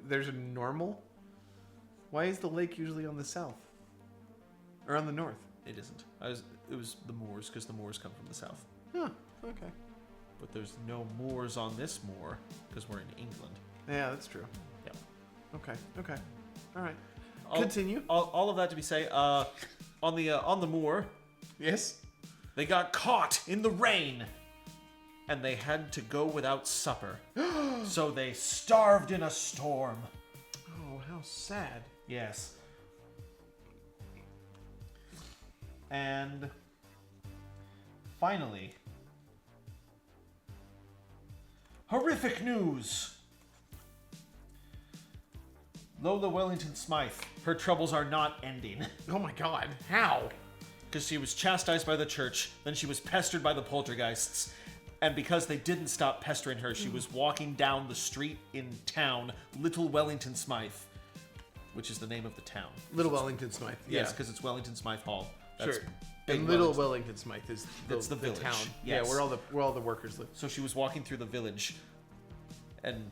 there's a normal? Why is the lake usually on the south? Or on the north? it isn't. It was the moors because the moors come from the south. Huh. Okay. But there's no moors on this moor because we're in England. Yeah, that's true. Yep. Okay. All right. All- Continue. All of that to be say, on the moor, Yes? they got caught in the rain, and they had to go without supper. So they starved in a storm. Oh, how sad. Yes. And finally, horrific news. Lola Wellington Smythe, her troubles are not ending. Oh my god. How? Because she was chastised by the church, then she was pestered by the poltergeists, and because they didn't stop pestering her, she was walking down the street in town, Little Wellington Smythe, which is the name of the town. Little Wellington Smythe. Yes, because it's Wellington Smythe Hall. That's Sure. big And Little Wellington. Wellington Smythe is It's the village. town. Yes. Yeah, where all the workers live. So she was walking through the village, and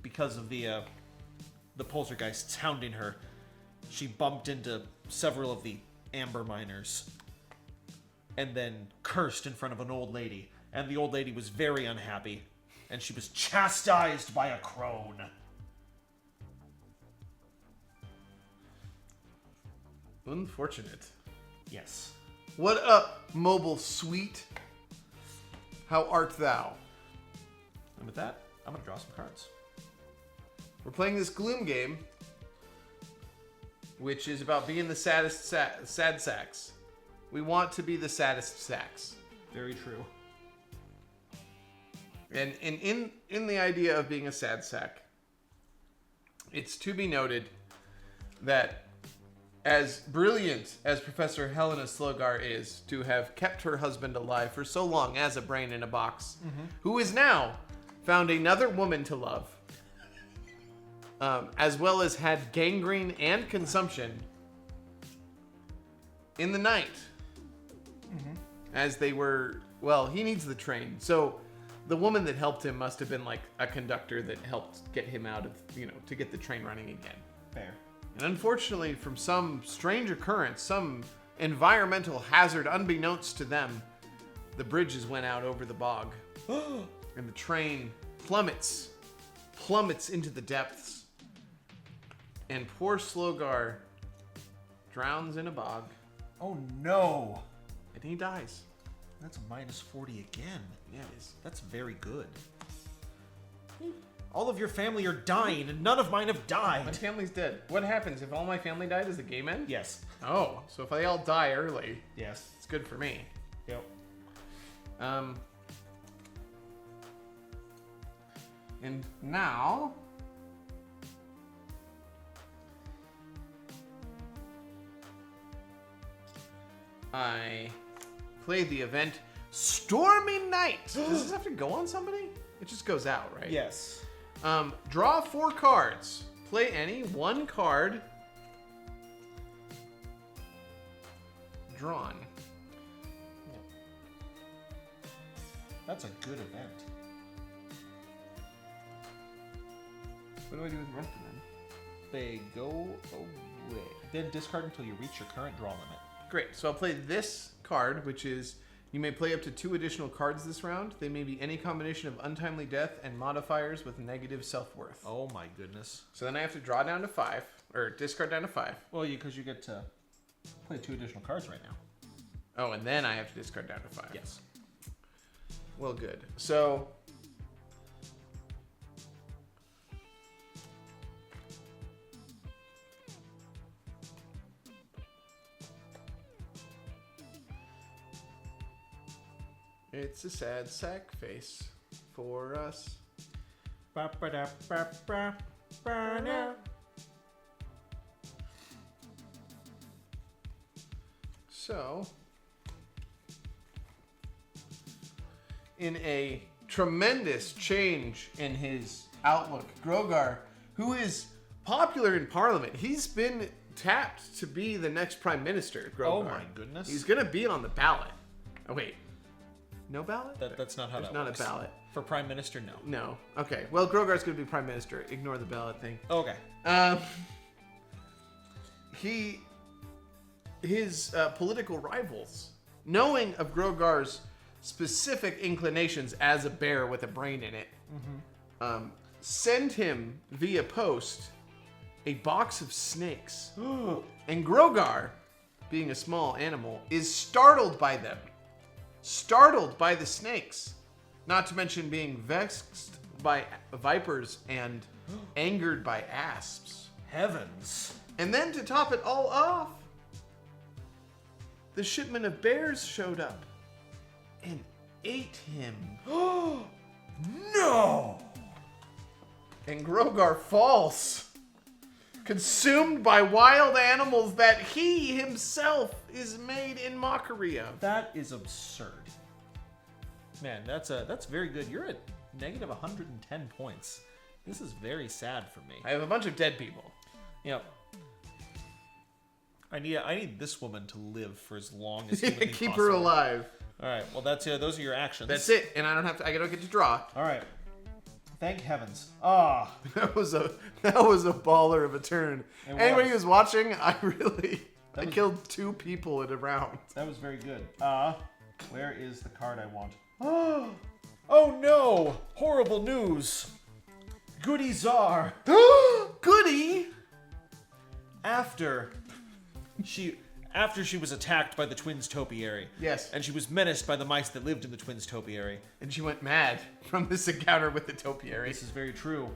because of the poltergeists hounding her, she bumped into several of the amber miners, and then cursed in front of an old lady. And the old lady was very unhappy, and she was chastised by a crone. Unfortunate. Yes. What up, mobile sweet? How art thou? And with that, I'm gonna draw some cards. We're playing this Gloom game, which is about being the saddest sad sacks. We want to be the saddest sacks. Very true. And in the idea of being a sad sack, it's to be noted that as brilliant as Professor Helena Slogar is to have kept her husband alive for so long as a brain in a box, who is now found another woman to love, as well as had gangrene and consumption in the night, as they were, well, he needs the train. So the woman that helped him must have been like a conductor that helped get him out of, to get the train running again. Fair. And unfortunately, from some strange occurrence, some environmental hazard unbeknownst to them, the bridges went out over the bog. And the train plummets into the depths. And poor Slogar drowns in a bog. Oh no! And he dies. That's a minus 40 again. Yeah, it is. That's very good. All of your family are dying, and none of mine have died. My family's dead. What happens if all my family died? Does the game end? Yes. Oh, so if they all die early, Yes. it's good for me. Yep. And now I play the event Stormy Night. Does this have to go on somebody? It just goes out, right? Yes. Draw 4 cards. Play any 1 card drawn. That's a good event. What do I do with the rest of them? They go away. Then discard until you reach your current draw limit. Great. So I'll play this card, which is you may play up to 2 additional cards this round. They may be any combination of untimely death and modifiers with negative self-worth. Oh my goodness. So then I have to draw down to 5, or discard down to 5. Well, because you get to play 2 additional cards right now. Oh, and then I have to discard down to 5. Yes. Well, good. So it's a sad sack face for us. So, in a tremendous change in his outlook, Grogar, who is popular in Parliament, he's been tapped to be the next Prime Minister, Grogar. Oh my goodness. He's going to be on the ballot. Oh, wait. No ballot? That's not how There's that not works. a ballot. For Prime Minister, no. No. Okay. Well, Grogar's going to be Prime Minister. Ignore the ballot thing. Okay. His political rivals, knowing of Grogar's specific inclinations as a bear with a brain in it, send him via post a box of snakes. And Grogar, being a small animal, is startled by them. Startled by the snakes. Not to mention being vexed by vipers and angered by asps. Heavens. And then to top it all off, the shipment of bears showed up and ate him. No! And Grogar falls, consumed by wild animals that he himself is made in mockery of. That is absurd. Man, that's very good. You're at negative 110 points. This is very sad for me. I have a bunch of dead people. Yep. I need this woman to live for as long as humanly Keep possible. her alive. All right. Well, those are your actions. That's it, and I don't get to draw. All right. Thank heavens. Ah. That was a baller of a turn. Anybody who's watching, I killed 2 people in a round. That was very good. Where is the card I want? Oh no! Horrible news. Goody Czar. Goody. After she was attacked by the Twins Topiary. Yes. And she was menaced by the mice that lived in the Twins Topiary. And she went mad from this encounter with the topiary. This is very true.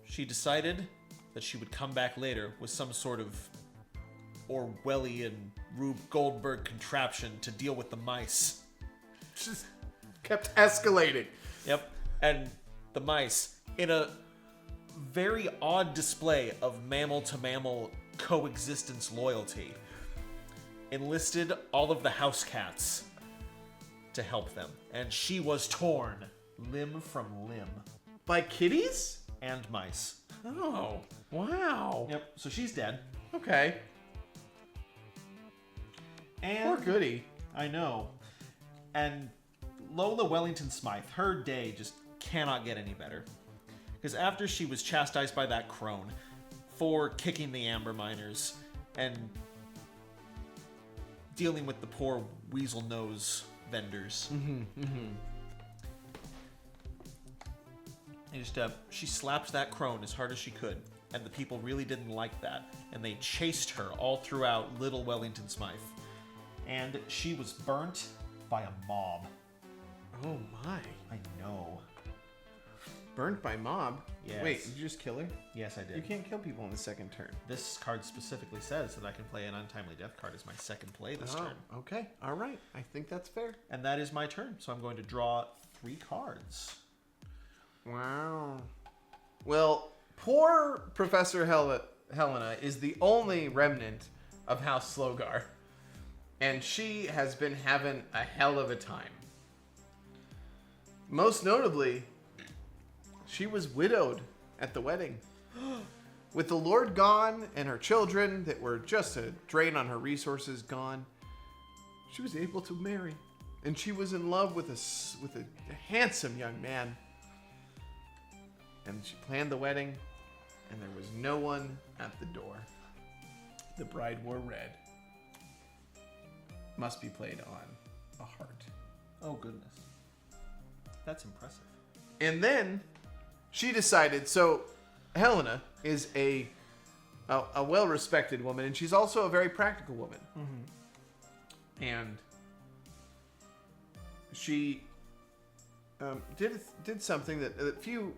She decided that she would come back later with some sort of Orwellian Rube Goldberg contraption to deal with the mice. Just kept escalating. Yep. And the mice, in a very odd display of mammal-to-mammal coexistence loyalty, enlisted all of the house cats to help them. And she was torn limb from limb. By kitties? And mice. Oh, wow. Yep, so she's dead. Okay. And Poor goody. I know. And Lola Wellington Smythe, her day just cannot get any better. Because after she was chastised by that crone for kicking the amber miners and dealing with the poor weasel nose vendors, she slapped that crone as hard as she could, and the people really didn't like that, and they chased her all throughout Little Wellington Smythe. And she was burnt by a mob. Oh my. I know. Burnt by mob? Yes. Wait, did you just kill her? Yes, I did. You can't kill people in the second turn. This card specifically says that I can play an untimely death card as my second play this turn. Okay. All right. I think that's fair. And that is my turn, so I'm going to draw 3 cards. Wow. Well, poor Professor Helena is the only remnant of House Slogar. And she has been having a hell of a time. Most notably, she was widowed at the wedding. With the Lord gone and her children that were just a drain on her resources gone, she was able to marry. And she was in love with a handsome young man. And she planned the wedding, and there was no one at the door. The bride wore red. Must be played on a heart. Oh, goodness. That's impressive. And then she decided, so Helena is a well-respected woman, and she's also a very practical woman. Mm-hmm. And she did something that few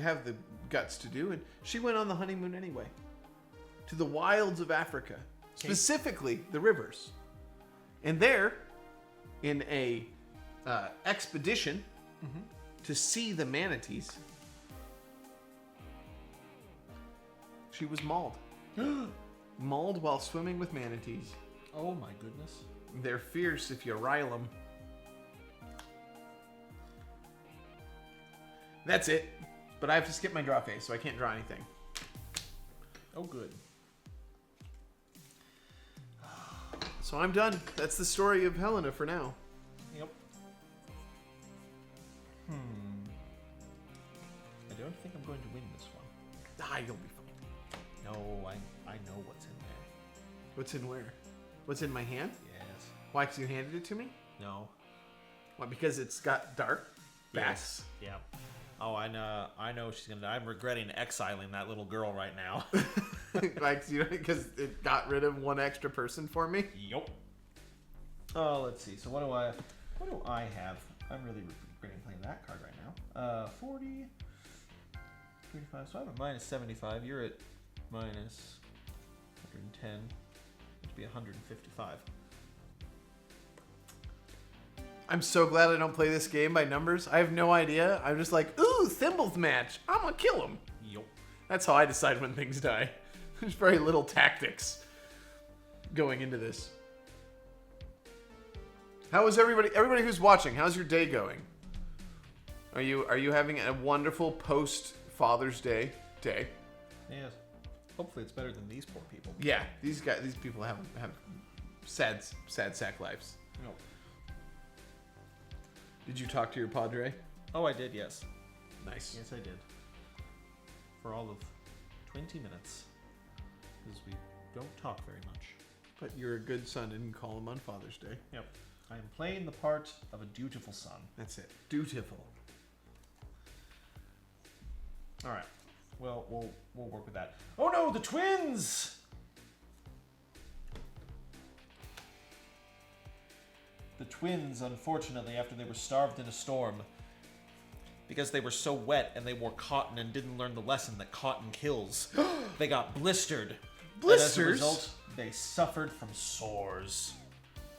have the guts to do, and she went on the honeymoon anyway. To the wilds of Africa. Specifically, the rivers. And there, in a expedition to see the manatees, she was mauled. Mauled while swimming with manatees. Oh my goodness. They're fierce if you rile them. That's it. But I have to skip my draw phase, so I can't draw anything. Oh, good. So I'm done. That's the story of Helena for now. Yep. I don't think I'm going to win this one. Ah, you'll be fine. No, I know what's in there. What's in where? What's in my hand? Yes. Why? Because you handed it to me? No. Why? Because it's got dark backs. Yes. Yeah. Oh, I know she's gonna die. I'm regretting exiling that little girl right now. Like, you know, because it got rid of one extra person for me. Yup. Oh, let's see. So what do I have? I'm really regretting playing that card right now. 40, 35. So I'm at minus 75. You're at minus 110. Which would be 155. I'm so glad I don't play this game by numbers. I have no idea. I'm just like, ooh, Thimbles match. I'm gonna kill him. Yup. That's how I decide when things die. There's very little tactics going into this. How is everybody who's watching, how's your day going? Are you having a wonderful post Father's Day? Yes. Hopefully it's better than these poor people. Yeah, these people have sad sack lives. No. Did you talk to your padre? Oh, I did, yes. Nice. Yes, I did. For all of 20 minutes. Because we don't talk very much. But you're a good son and call him on Father's Day. Yep. I am playing the part of a dutiful son. That's it. Dutiful. All right. Well, we'll work with that. Oh no, the twins! The twins, unfortunately, after they were starved in a storm, because they were so wet and they wore cotton and didn't learn the lesson that cotton kills, they got blistered. Blisters? And as a result, they suffered from sores.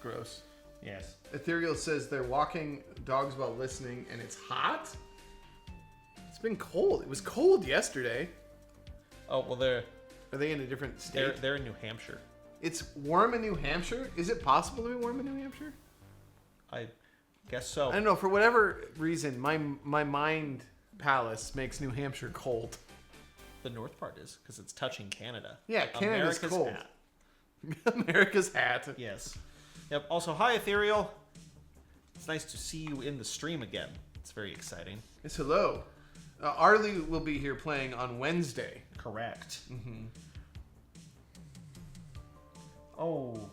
Gross. Yes. Ethereal says they're walking dogs while listening and it's hot? It's It's been cold. It was cold yesterday. Oh, well, they're Are they in a different state? they're in New Hampshire. It's warm in New Hampshire? Is it possible to be warm in New Hampshire? I guess so. I don't know. For whatever reason, my mind palace makes New Hampshire cold. The north part is, because it's touching Canada. Yeah, Canada's America's cold. hat. America's hat. Yes. Yep. Also, hi, Ethereal. It's nice to see you in the stream again. It's very exciting. Yes, hello. Arlie will be here playing on Wednesday. Correct. Mm-hmm. Oh,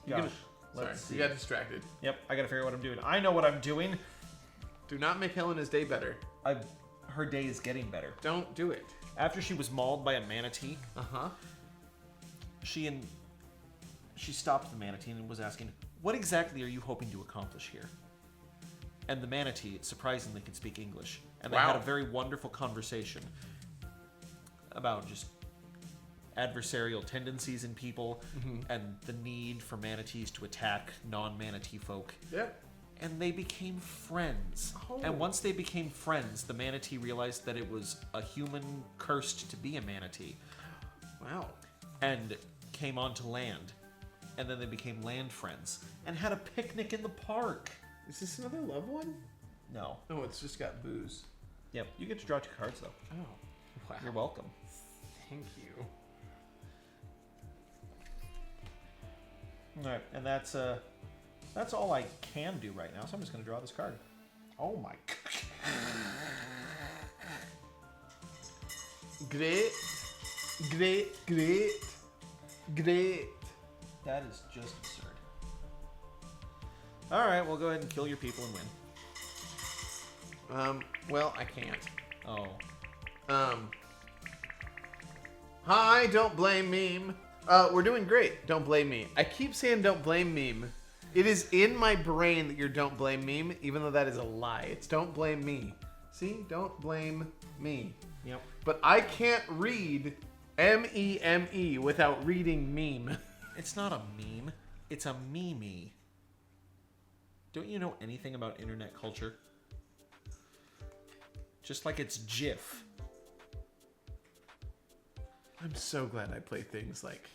gosh. Sorry, Let's see. you got distracted. Yep, I gotta figure out what I'm doing. I know what I'm doing. Do not make Helena's day better. Her day is getting better. Don't do it. After she was mauled by a manatee, Uh-huh. she stopped the manatee and was asking, "What exactly are you hoping to accomplish here?" And the manatee surprisingly could speak English, and they had a very wonderful conversation about just adversarial tendencies in people and the need for manatees to attack non-manatee folk. Yep. And they became friends. Oh. And once they became friends, the manatee realized that it was a human cursed to be a manatee Wow. and came onto land. And then they became land friends and had a picnic in the park. Is this another love one? No. No, it's just got booze. Yep. You get to draw 2 cards, though. Oh. Wow. You're welcome. Thank you. All right. And that's all I can do right now. So I'm just going to draw this card. Oh, my God. Great. Great. Great. Great. That is just absurd. All right. Well, go ahead and kill your people and win. Well, I can't. Oh. Hi, don't blame meme. We're doing great. Don't blame me. I keep saying don't blame meme. It is in my brain that you're don't blame meme, even though that is a lie. It's don't blame me. See? Don't blame me. Yep. But I can't read M-E-M-E without reading meme. It's not a meme. It's a meme. Don't you know anything about internet culture? Just like it's GIF. I'm so glad I play things like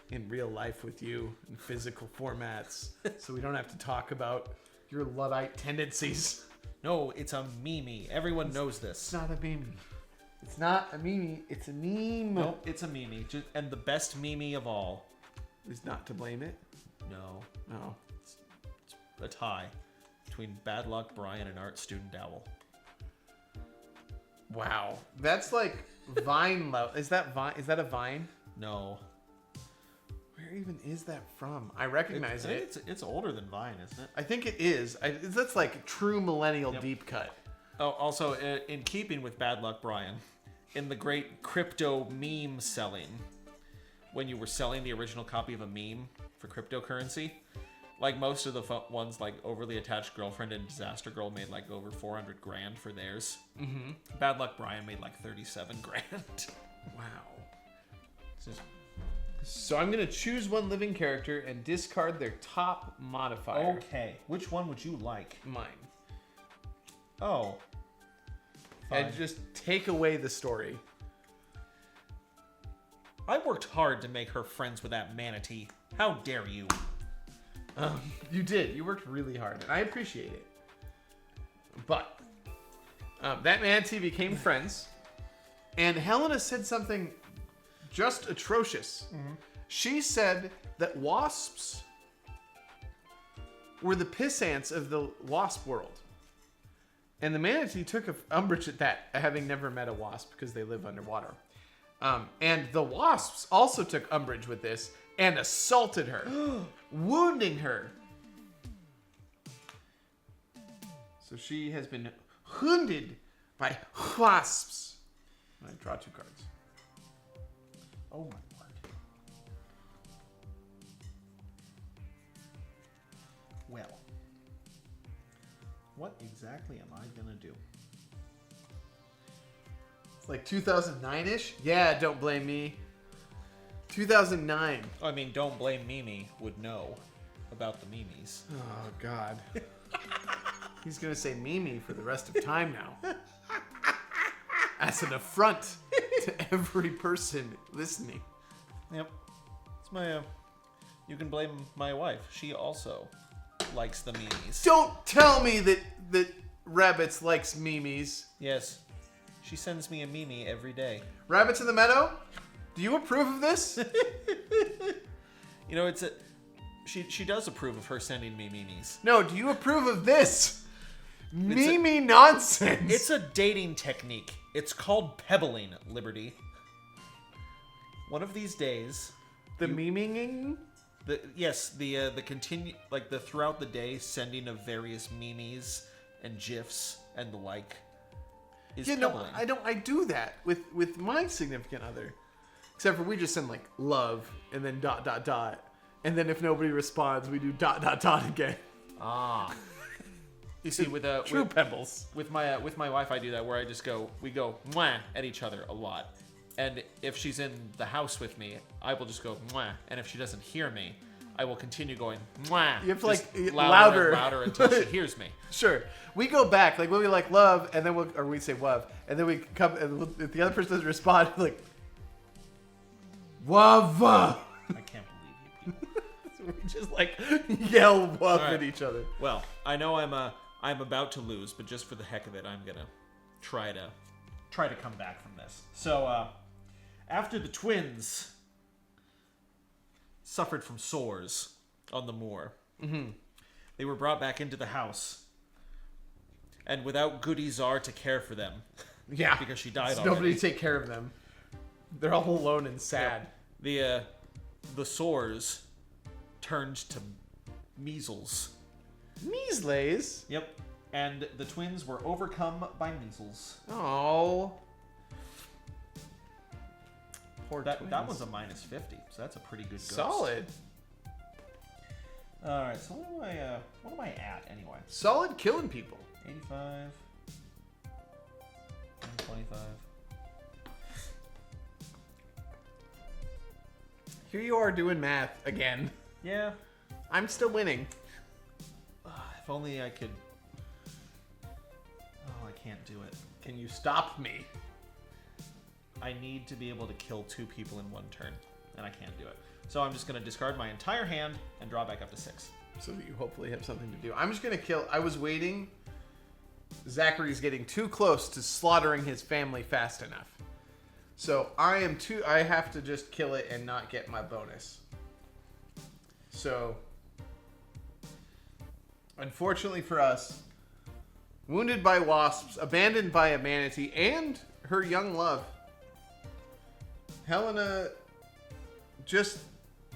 in real life with you in physical formats, so we don't have to talk about your Luddite tendencies. No, it's a meme. Everyone knows this. It's not a meme. It's not a meme. It's a meme. Nope, it's a meme. And the best meme of all. Is not to blame it. No. No. It's a tie between Bad Luck Brian and Art Student Owl. Wow, that's like Vine level. Is that Vine? Is that a Vine? No. Where even is that from? I recognize it. It's older than Vine, isn't it? I think it is. That's like true millennial deep cut. Oh, also, in keeping with Bad Luck Brian, in the great crypto meme selling, when you were selling the original copy of a meme for cryptocurrency, like most of the ones, like Overly Attached Girlfriend and Disaster Girl made like over $400 grand for theirs. Mm-hmm. Bad Luck Brian made like 37 grand. Wow. So I'm gonna choose one living character and discard their top modifier. Okay, which one would you like? Mine. Oh. Fine. And just take away the story. I worked hard to make her friends with that manatee. How dare you? You did. You worked really hard, and I appreciate it. But that manatee became friends, and Helena said something just atrocious. Mm-hmm. She said that wasps were the pissants of the wasp world. And the manatee took umbrage at that, having never met a wasp because they live underwater. And the wasps also took umbrage with this and assaulted her, wounding her. So she has been wounded by wasps. I draw 2 cards. Oh my word. Well, what exactly am I gonna do? It's like 2009-ish? Yeah, don't blame me. 2009. I mean, don't blame Mimi would know about the memes. Oh, God. He's going to say Mimi for the rest of time now. as an affront to every person listening. Yep. It's my. You can blame my wife. She also likes the memes. Don't tell me that Rabbits likes memes. Yes. She sends me a meme every day. Rabbits in the Meadow? Do you approve of this? You know, she does approve of her sending me memes. No, do you approve of this? Meme nonsense. It's a dating technique. It's called pebbling, Liberty. One of these days, the meming? The continue, like the throughout the day sending of various memes and gifs and the like is pebbling. No, I do that with my significant other. Except for we just send like love and then ... And then if nobody responds, we do ... again. Ah. You see, with pebbles. With my wife, I do that where we go mwah at each other a lot, and if she's in the house with me, I will just go mwah, and if she doesn't hear me, I will continue going mwah. You have to like louder and louder until she hears me. Sure, we go back like when we like love, and then we say love, and then we come, and if the other person doesn't respond, like wava. I can't believe you people. So we just like yell woof Right. at each other. Well, I know I'm about to lose, but just for the heck of it, I'm gonna try to come back from this. So, after the twins suffered from sores on the moor, they were brought back into the house, and without Goody Czar to care for them, Yeah, because she died there's already. nobody to take care of them. They're all alone and sad. The sores turned to measles. Measles. Yep. And the twins were overcome by measles. Oh. Poor twins. That was a minus 50, so that's a pretty good ghost. Solid. All right, so what am I at anyway? Solid killing people. 85, 125. Here you are doing math again. Yeah. I'm still winning. If only I could. Oh, I can't do it. Can you stop me? I need to be able to kill 2 people in one turn, and I can't do it. So I'm just going to discard my entire hand and draw back up to 6. So that you hopefully have something to do. I'm just going to kill... I was waiting. Zachary's getting too close to slaughtering his family fast enough. So I have to just kill it and not get my bonus. So... Unfortunately for us, wounded by wasps, abandoned by a manatee, and her young love, Helena just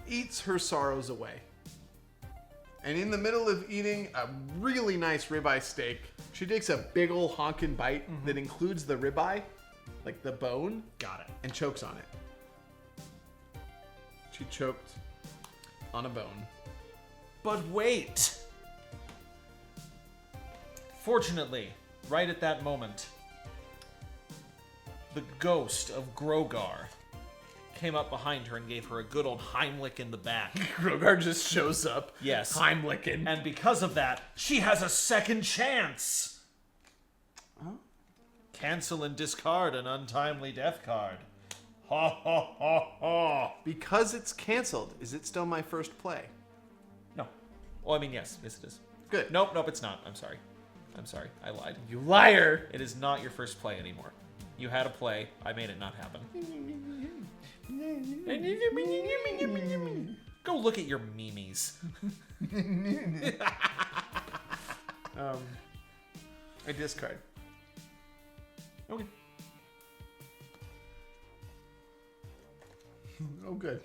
eats her sorrows away. And in the middle of eating a really nice ribeye steak, she takes a big ol' honkin' bite that includes the ribeye, like the bone. Got it. And chokes on it. She choked on a bone. But wait! Fortunately, right at that moment, the ghost of Grogar came up behind her and gave her a good old Heimlich in the back. Grogar just shows up. Yes. Heimlichen. And because of that, she has a second chance! Huh? Cancel and discard an untimely death card. Ha ha ha ha! Because it's canceled, is it still my first play? No. Well, I mean, yes. Yes, it is. Good. Nope, it's not. I'm sorry. I lied. You liar! It is not your first play anymore. You had a play. I made it not happen. Go look at your memes. I discard. Okay. Oh, good.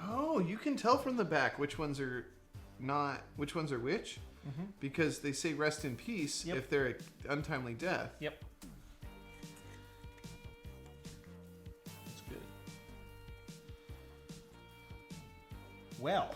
Oh, you can tell from the back which ones are not, which ones are which? Because they say rest in peace if they're an untimely death. Yep. That's good. Well.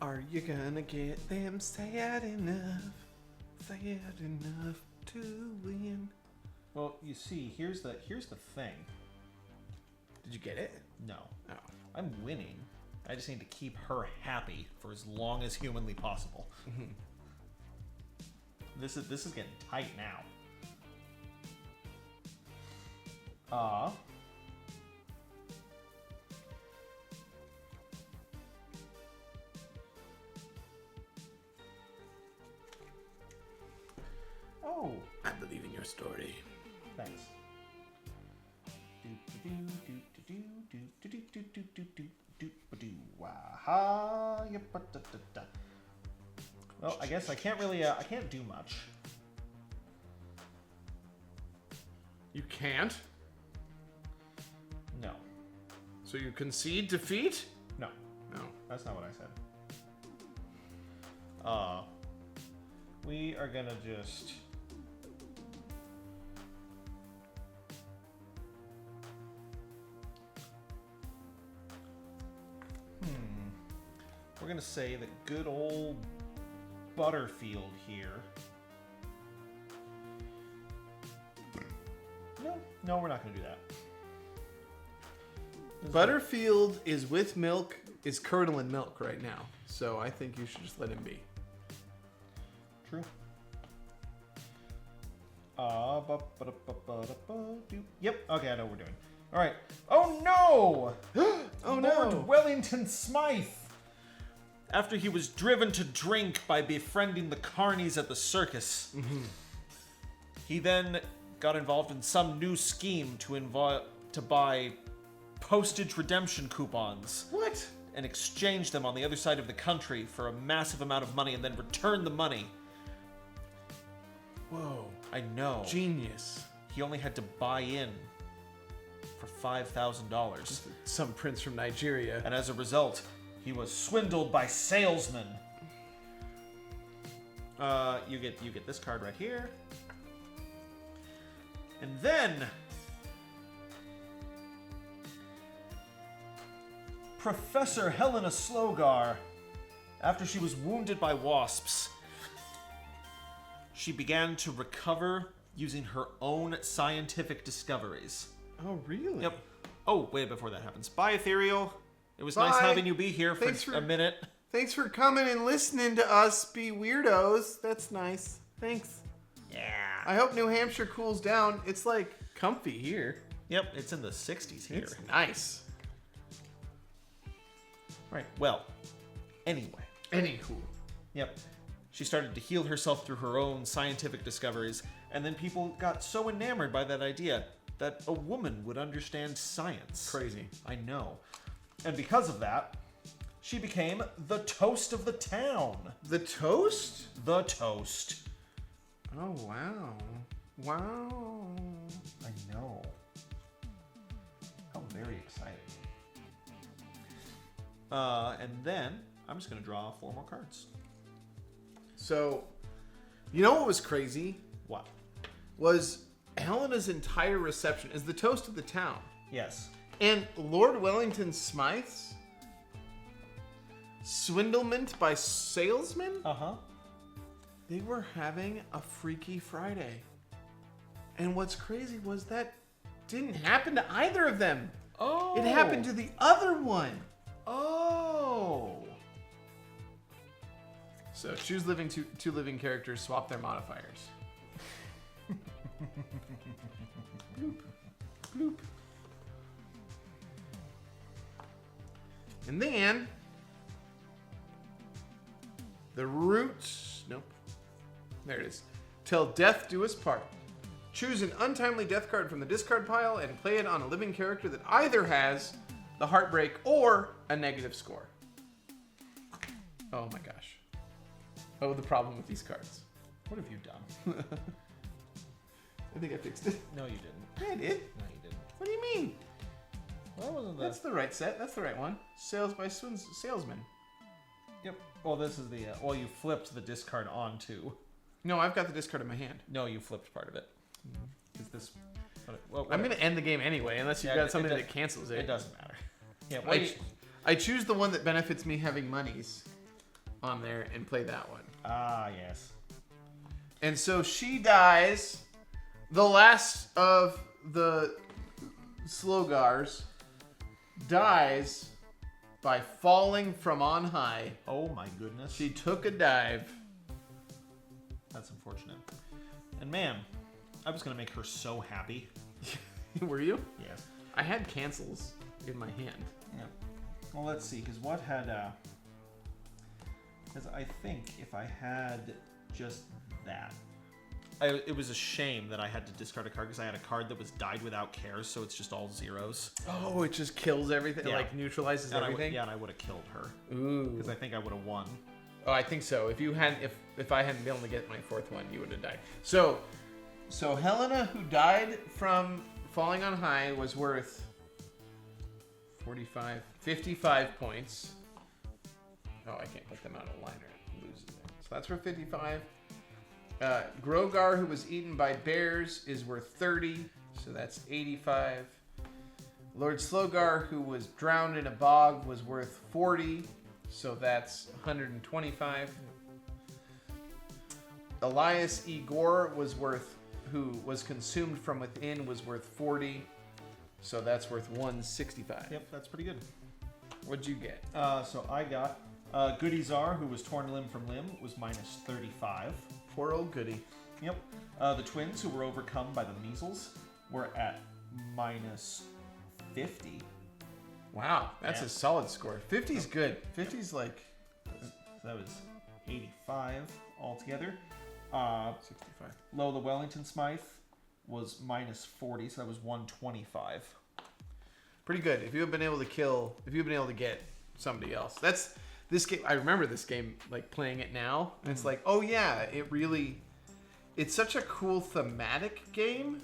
Are you gonna get them sad enough to win? Well, you see, here's the thing. Did you get it? No. Oh. I'm winning. I just need to keep her happy for as long as humanly possible. Mm-hmm. This is getting tight now. Oh, I believe in your story. thanks. Well, I guess I can't really, I can't do much. You can't? No. So you concede defeat? No. No. That's not what I said. We are gonna just... We're gonna say that good old Butterfield here. No, we're not gonna do that. Butterfield is with milk, is curdling milk right now. So I think you should just let him be. True. Yep, okay, I know what we're doing. Alright. Oh no! Oh Lord no! Wellington Smythe! After he was driven to drink by befriending the carnies at the circus, he then got involved in some new scheme to buy postage redemption coupons. What? And exchange them on the other side of the country for a massive amount of money and then return the money. Whoa. I know. Genius. He only had to buy in for $5,000. Some prince from Nigeria. And as a result, he was swindled by salesmen. You get this card right here. And then Professor Helena Slogar, after she was wounded by wasps, she began to recover using her own scientific discoveries. Oh, really? Yep. Oh, wait, before that happens. Bye, Ethereal. It was Bye. nice having you be here for a minute. Thanks for coming and listening to us be weirdos. That's nice. Thanks. Yeah. I hope New Hampshire cools down. It's like comfy here. Yep, it's in the 60s here. It's nice. Right, well, anyway. Anywho. Yep. She started to heal herself through her own scientific discoveries, and then people got so enamored by that idea that a woman would understand science. Crazy. I know. And because of that, she became the toast of the town. The toast? The toast. Oh, wow. Wow. I know. How very exciting. And then I'm just going to draw 4 more cards. So, you know what was crazy? What? Was Helena's entire reception as the toast of the town. Yes. And Lord Wellington Smythe's swindlement by salesmen? Uh-huh. They were having a Freaky Friday. And what's crazy was that didn't happen to either of them. Oh. It happened to the other one. Oh. So choose two living characters, swap their modifiers. Bloop. Bloop. And then the roots. Nope. There it is. Till death do us part. Choose an untimely death card from the discard pile and play it on a living character that either has the heartbreak or a negative score. Oh my gosh. Oh, the problem with these cards. What have you done? I think I fixed it. No, you didn't. Yeah, I did. No, you didn't. What do you mean? Why wasn't that? That's the right set. That's the right one. Sales by salesman. Yep. Well, this is the. Well, you flipped the discard onto. No, I've got the discard in my hand. No, you flipped part of it. Is this? Well, I'm going to end the game anyway, unless you've got something that cancels it. It doesn't matter. Yeah. I choose the one that benefits me having monies. on there and play that one. Ah, yes. And so she dies. The last of the Slogars dies by falling from on high. Oh my goodness. She took a dive. That's unfortunate. And man, I was going to make her so happy. Were you? Yes. I had cancels in my hand. Yeah. Well, let's see, because what had... Because I think if I had just that... it was a shame that I had to discard a card because I had a card that was died without cares, so it's just all zeros. Oh, it just kills everything? Yeah. Like neutralizes And everything? and I would have killed her. Ooh. Because I think I would have won. Oh, I think so. If I hadn't been able to get my fourth one, you would have died. So Helena, who died from falling on high, was worth 55 points. Oh, I can't put them out of line or lose there. So that's worth 55. Grogar, who was eaten by bears, is worth 30. So that's 85. Lord Slogar, who was drowned in a bog, was worth 40. So that's 125. Elias Igor who was consumed from within, was worth 40. So that's worth 165. Yep, that's pretty good. What'd you get? So I got Goody Czar, who was torn limb from limb, was minus 35. Poor old Goody. Yep. The twins, who were overcome by the measles, were at minus 50. Wow, that's Yeah. a solid score. 50's good. 50's like So that was 85 altogether. 65. Lola Wellington Smythe was minus 40, so that was 125. Pretty good. If you've been able to get somebody else. That's this game. I remember this game, like playing it now. And it's like, oh yeah, it's such a cool thematic game.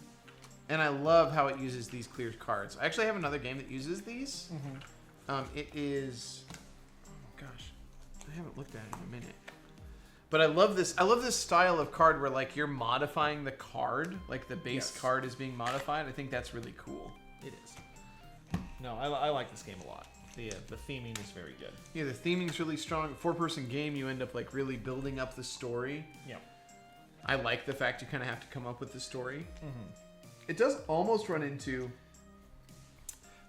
And I love how it uses these clear cards. I actually have another game that uses these. It is, oh gosh, I haven't looked at it in a minute. But I love this style of card where like you're modifying the card, like the base card is being modified. I think that's really cool. It is. No, I like this game a lot. The theming is very good. Yeah, the theming's really strong. 4-person game, you end up like really building up the story. Yeah. I like the fact you kind of have to come up with the story. It does almost run into...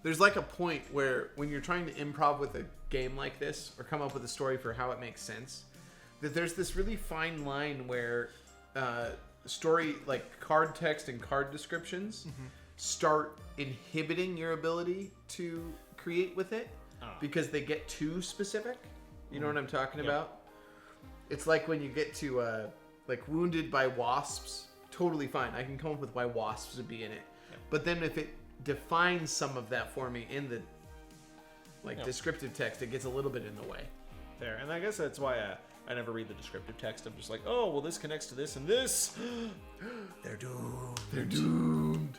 There's like a point where when you're trying to improv with a game like this, or come up with a story for how it makes sense, that there's this really fine line where story, like card text and card descriptions, start inhibiting your ability to create with it because they get too specific. You know what I'm talking about? It's like when you get to like wounded by wasps. Totally fine. I can come up with why wasps would be in it. But then if it defines some of that for me in the descriptive text, it gets a little bit in the way. There, and I guess that's why I never read the descriptive text. I'm just like, oh, well, this connects to this and this. They're doomed. They're doomed.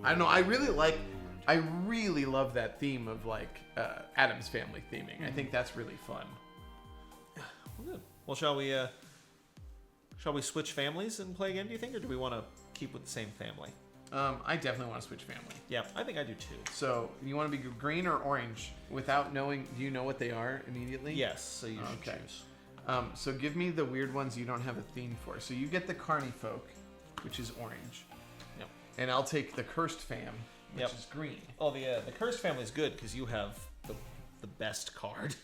I don't know. I really love that theme of like Addams Family theming. I think that's really fun. Well, good. Well, shall we switch families and play again, do you think? Or do we want to keep with the same family? I definitely want to switch family. Yeah, I think I do too. So, you want to be green or orange without knowing... Do you know what they are immediately? Yes, so you should choose. So give me the weird ones you don't have a theme for. So you get the Carny Folk, which is orange. Yep. And I'll take the Cursed Fam, which is green. Oh, the Cursed family is good because you have the best card.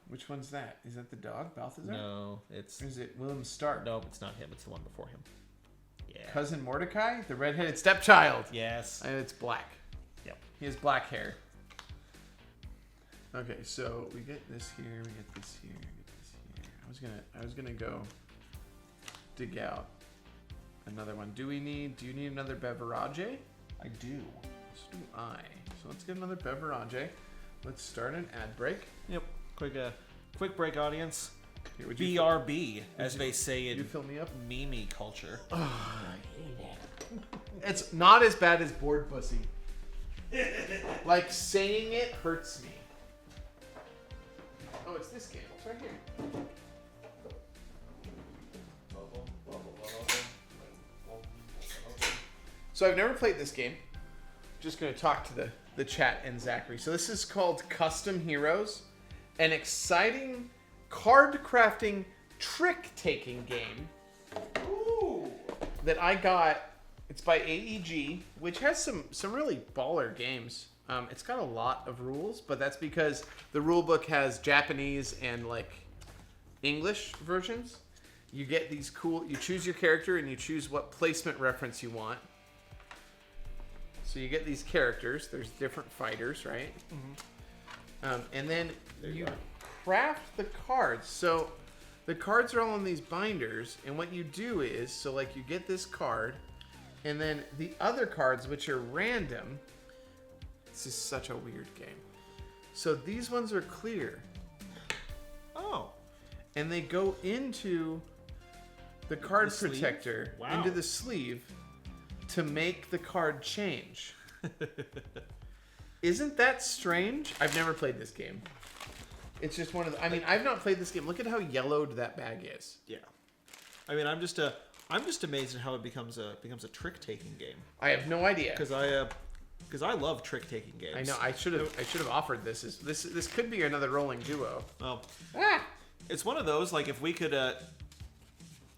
Which one's that? Is that the dog, Balthazar? No, it's... Or is it Willem Stark? No, it's not him. It's the one before him. Yeah. Cousin Mordecai? The redheaded stepchild? Yes. And it's black. Yep. He has black hair. Okay, so we get this here, we get this here, we get this here. I was gonna go dig out another one. Do you need another beverage? I do. So do I. So let's get another beverage. Let's start an ad break. Yep. Quick break, audience. Here, BRB, as they say in you fill me up? meme culture. It's not as bad as board pussy. Like saying it hurts me. Oh, it's this game. It's right here. So I've never played this game. Just going to talk to the chat and Zachary. So this is called Custom Heroes. An exciting card crafting trick-taking game that I got. It's by AEG, which has some really baller games. It's got a lot of rules, but that's because the rule book has Japanese and like English versions. You get these cool. You choose your character and you choose what placement reference you want. So you get these characters. There's different fighters, right? Mm-hmm. And then you craft the cards. So the cards are all in these binders, and what you do is, so like you get this card. And then the other cards, which are random, this is such a weird game. So these ones are clear. Oh. And they go into the card protector, wow. into the sleeve, to make the card change. Isn't that strange? I've never played this game. It's just one of the... I mean, I've not played this game. Look at how yellowed that bag is. Yeah. I mean, I'm just amazed at how it becomes a trick-taking game. I have no idea. Because I love trick-taking games. I know. I should have offered this. This could be another rolling duo. Well, it's one of those, like, if we could,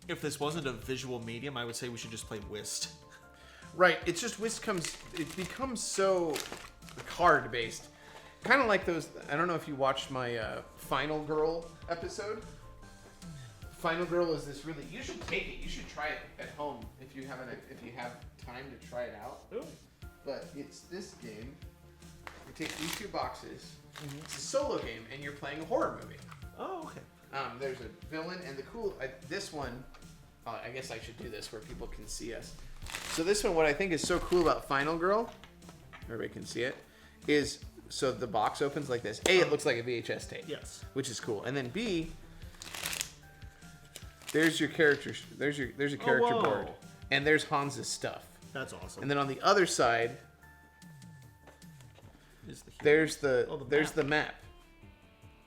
if this wasn't a visual medium, I would say we should just play Whist. Right. It's just Whist becomes so card-based. Kind of like those... I don't know if you watched my Final Girl episode. Final Girl is this really... You should take it. You should try it at home if you have time to try it out. Ooh. But it's this game. You take these two boxes. Mm-hmm. It's a solo game, and you're playing a horror movie. Oh, okay. There's a villain, and this one... I guess I should do this where people can see us. So this one, what I think is so cool about Final Girl, everybody can see it, is... So the box opens like this. A, it looks like a VHS tape. Yes. Which is cool. And then B... There's your character. There's your character board, and there's Hans's stuff. That's awesome. And then on the other side, there's the map.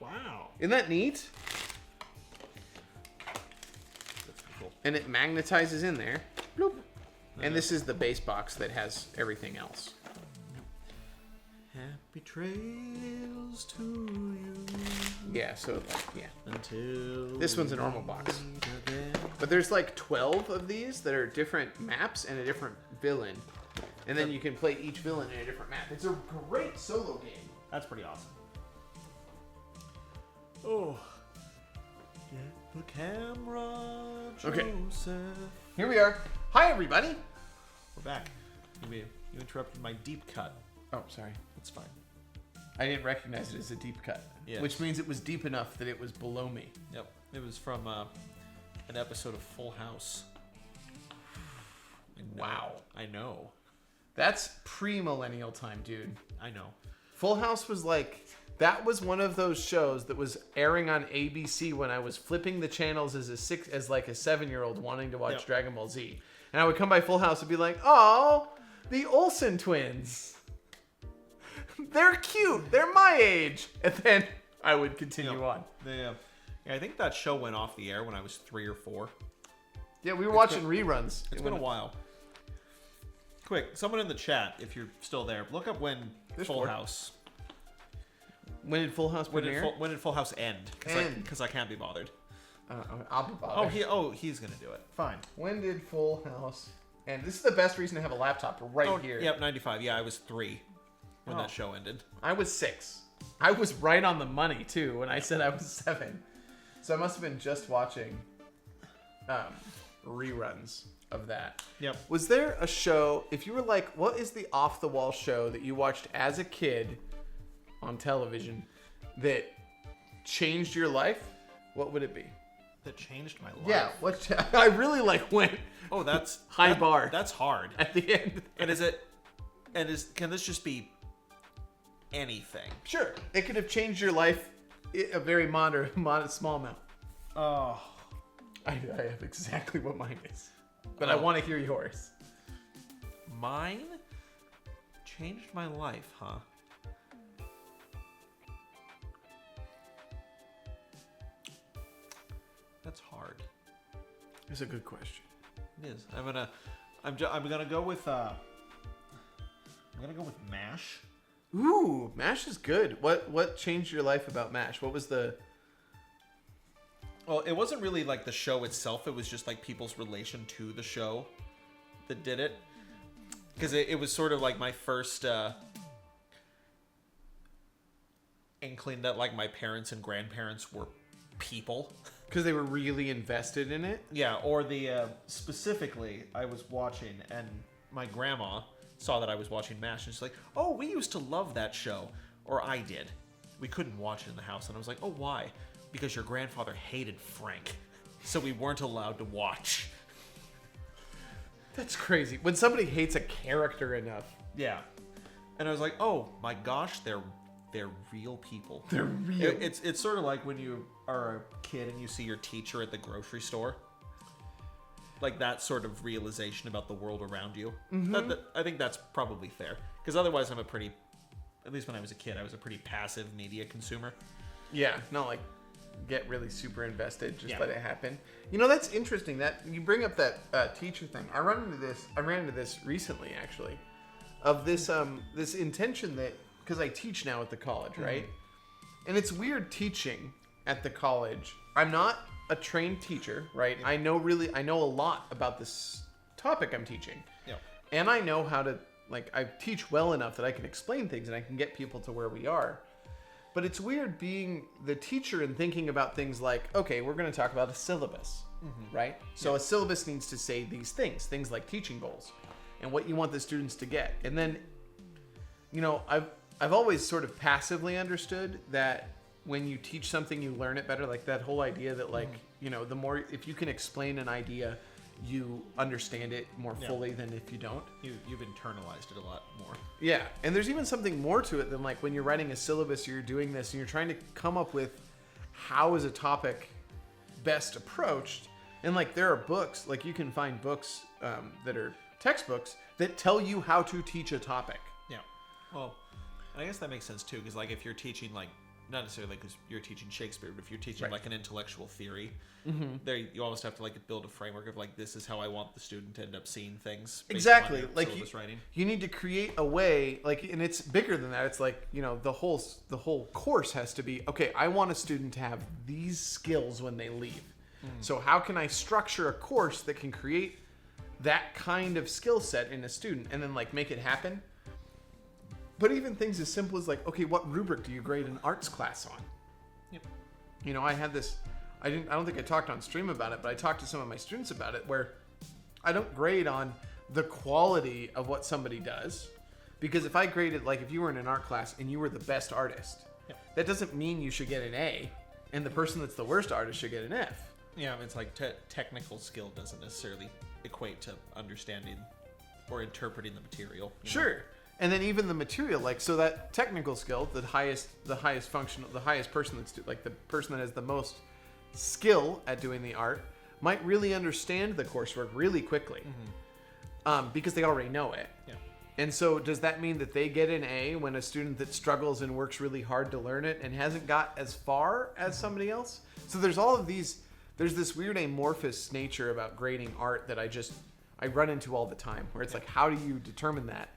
Wow. Isn't that neat? That's cool. And it magnetizes in there. Bloop. And this is the base box that has everything else. Happy trails to you. Yeah. So yeah. Until this one's a normal box. But there's like 12 of these that are different maps and a different villain. And then you can play each villain in a different map. It's a great solo game. That's pretty awesome. Oh. Get the camera, Joseph. Okay. Here we are. Hi, everybody. We're back. You interrupted my deep cut. Oh, sorry. That's fine. I didn't recognize it as a deep cut. Yes. Which means it was deep enough that it was below me. Yep. It was from an episode of Full House. Wow. I know. That's pre-millennial time, dude. I know. Full House was like... That was one of those shows that was airing on ABC when I was flipping the channels as a 7-year-old wanting to watch Dragon Ball Z. And I would come by Full House and be like, "Oh, the Olsen twins. They're cute. They're my age." And then I would continue on. Yeah, I think that show went off the air when I was 3 or 4. Yeah, we were watching reruns. It's been a while. Quick, someone in the chat, if you're still there, look up when Full House. When did Full House premiere? When did Full House end? Because I can't be bothered. I'll be bothered. He's gonna do it. Fine. When did Full House end? This is the best reason to have a laptop right here. Yep, 95. Yeah, I was 3 when that show ended. I was 6. I was right on the money too when I said I was 7. So I must have been just watching reruns of that. Yep. Was there a show, if you were like, what is the off-the-wall show that you watched as a kid on television that changed your life? What would it be? That changed my life. Yeah, I really went. Oh, that's high bar. That's hard. At the end. Can this just be anything? Sure. It could have changed your life a very modest small amount. Oh. I have exactly what mine is. But I want to hear yours. Mine changed my life, huh? That's hard. It's a good question. It is. I'm gonna go with MASH. Ooh, MASH is good. What changed your life about MASH? What was the Well, it wasn't really like the show itself. It was just like people's relation to the show that did it. Because it was sort of like my first inkling that like my parents and grandparents were people. Because they were really invested in it? Yeah, or the specifically, I was watching and my grandma saw that I was watching MASH and she's like, oh, we used to love that show. Or I did. We couldn't watch it in the house. And I was like, oh, why? Because your grandfather hated Frank. So we weren't allowed to watch. That's crazy. When somebody hates a character enough. Yeah. And I was like, oh my gosh, they're real people. They're real. It's sort of like when you are a kid and you see your teacher at the grocery store. Like that sort of realization about the world around you. Mm-hmm. I think that's probably fair. Because otherwise I'm at least when I was a kid, I was a pretty passive media consumer. Yeah, not like get really super invested, just let it happen. You know, that's interesting that you bring up that teacher thing. I ran into this recently actually, of this this intention that, because I teach now at the college, right? And it's weird teaching at the college. I'm not a trained teacher, right? I know a lot about this topic I'm teaching. Yeah. And I know how to, like, I teach well enough that I can explain things and I can get people to where we are. But it's weird being the teacher and thinking about things like, okay, we're going to talk about a syllabus, right? So a syllabus needs to say these things like teaching goals and what you want the students to get. And then, you know, I've always sort of passively understood that when you teach something, you learn it better. Like that whole idea that, like, you know, the more, if you can explain an idea, you understand it more fully than if you don't. You've internalized it a lot more. Yeah, and there's even something more to it than like when you're writing a syllabus or you're doing this and you're trying to come up with how is a topic best approached. And like there are books, like you can find books that are textbooks that tell you how to teach a topic. Yeah. Well, I guess that makes sense too, because like if you're teaching like, not necessarily because you're teaching Shakespeare, but if you're teaching like an intellectual theory, there you almost have to like build a framework of like, this is how I want the student to end up seeing things. Exactly. Like writing. You need to create a way, like, and it's bigger than that. It's like, you know, the whole course has to be, okay, I want a student to have these skills when they leave. So how can I structure a course that can create that kind of skill set in a student and then like make it happen? But even things as simple as like, okay, what rubric do you grade an arts class on? Yep. You know, I had this, I don't think I talked on stream about it, but I talked to some of my students about it, where I don't grade on the quality of what somebody does. Because if I graded, like if you were in an art class and you were the best artist, that doesn't mean you should get an A, and the person that's the worst artist should get an F. Yeah, it's like technical skill doesn't necessarily equate to understanding or interpreting the material. Sure. And then even the material, like, so that technical skill, the highest functional, the highest person that's like the person that has the most skill at doing the art might really understand the coursework really quickly, because they already know it. Yeah. And so does that mean that they get an A when a student that struggles and works really hard to learn it and hasn't got as far as somebody else? So there's all of these, there's this weird amorphous nature about grading art that I run into all the time, where it's like, how do you determine that?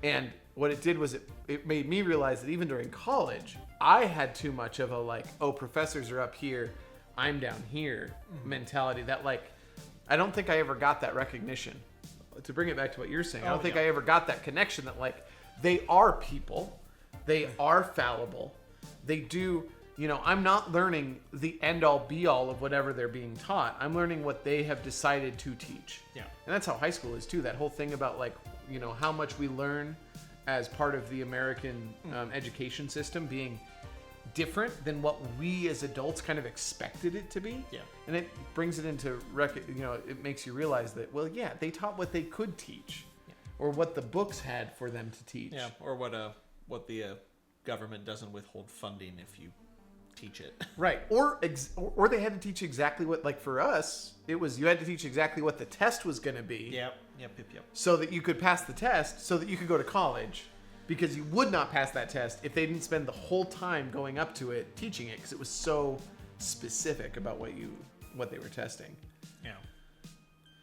And what it did was it made me realize that even during college, I had too much of a like, oh, professors are up here, I'm down here mentality that like, I don't think I ever got that recognition. To bring it back to what you're saying, I don't think I ever got that connection that like, they are people, they are fallible, they do, you know, I'm not learning the end all be all of whatever they're being taught. I'm learning what they have decided to teach. Yeah. And that's how high school is too. That whole thing about like, you know, how much we learn as part of the American education system being different than what we as adults kind of expected it to be. Yeah. And it brings it into, you know, it makes you realize that, well, yeah, they taught what they could teach, or what the books had for them to teach. Yeah. Or what the government doesn't withhold funding if you teach it. Right. Or they had to teach exactly what, like for us, it was, you had to teach exactly what the test was going to be. Yep. So that you could pass the test, so that you could go to college, because you would not pass that test if they didn't spend the whole time going up to it teaching it, because it was so specific about what they were testing. Yeah.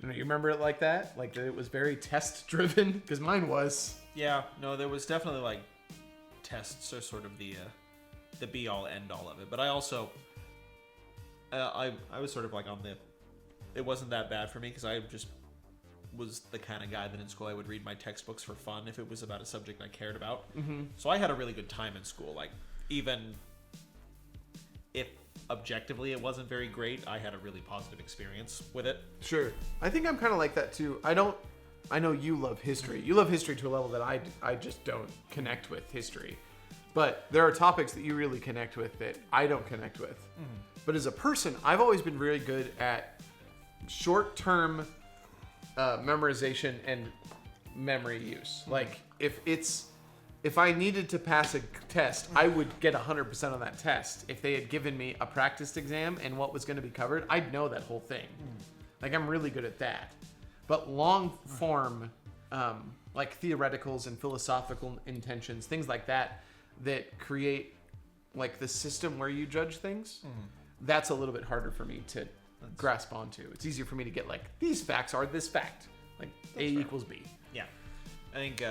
You remember it like that? Like that it was very test driven? Because mine was. Yeah. No, there was definitely like tests are sort of the be all end all of it. But I I was sort of like on the. It wasn't that bad for me because I just was the kind of guy that in school I would read my textbooks for fun if it was about a subject I cared about. Mm-hmm. So I had a really good time in school. Like, even if objectively it wasn't very great, I had a really positive experience with it. Sure. I think I'm kind of like that too. I know you love history. You love history to a level that I just don't connect with history. But there are topics that you really connect with that I don't connect with. Mm-hmm. But as a person, I've always been very good at short-term memorization and memory use. Like, if I needed to pass a test, I would get 100% on that test. If they had given me a practice exam and what was going to be covered, I'd know that whole thing. Like, I'm really good at that. But long form, like theoreticals and philosophical intentions, things like that create like the system where you judge things, that's a little bit harder for me to grasp onto. It's easier for me to get like, these facts are this fact. Like, A equals B. Yeah. I think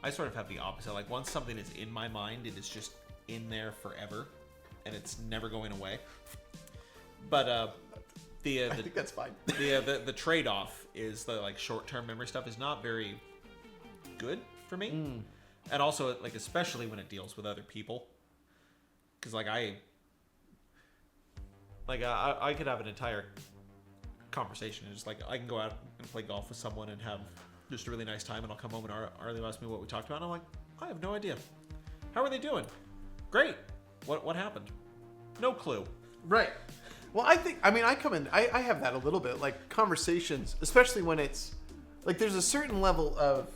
I sort of have the opposite. Like, once something is in my mind, it is just in there forever, and it's never going away. But I think that's fine. The trade-off is the like short-term memory stuff is not very good for me, and also like especially when it deals with other people, because like I could have an entire conversation and just like I can go out and play golf with someone and have just a really nice time, and I'll come home and Arlie will ask me what we talked about, and I'm like, I have no idea. How are they doing? Great. What happened? No clue. Right. Well, I have that a little bit, like conversations, especially when it's like there's a certain level of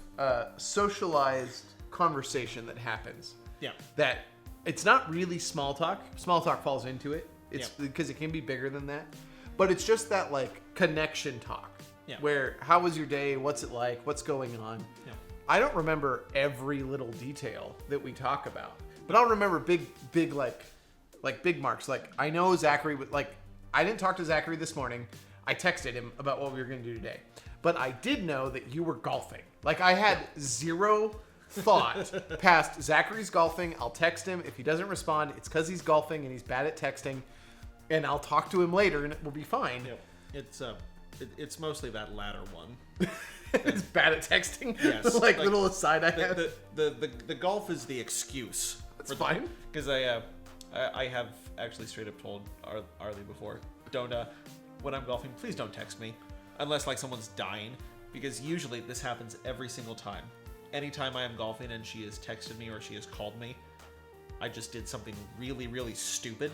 socialized conversation that happens. Yeah. That it's not really small talk. Small talk falls into it. It's because it can be bigger than that. But it's just that like connection talk. Yeah. Where, how was your day? What's it like? What's going on? Yeah. I don't remember every little detail that we talk about, but I'll remember big like big marks. Like, I know Zachary would like. I didn't talk to Zachary this morning. I texted him about what we were going to do today. But I did know that you were golfing. Like, I had zero thought past Zachary's golfing. I'll text him. If he doesn't respond, it's because he's golfing and he's bad at texting. And I'll talk to him later and it will be fine. Yep. It's mostly that latter one. It's bad at texting? Yes. like little aside I had. The golf is the excuse. That's fine. Because I have actually straight up told Arlie before, don't, when I'm golfing, please don't text me. Unless, like, someone's dying. Because usually this happens every single time. Anytime I am golfing and she has texted me or she has called me, I just did something really, really stupid.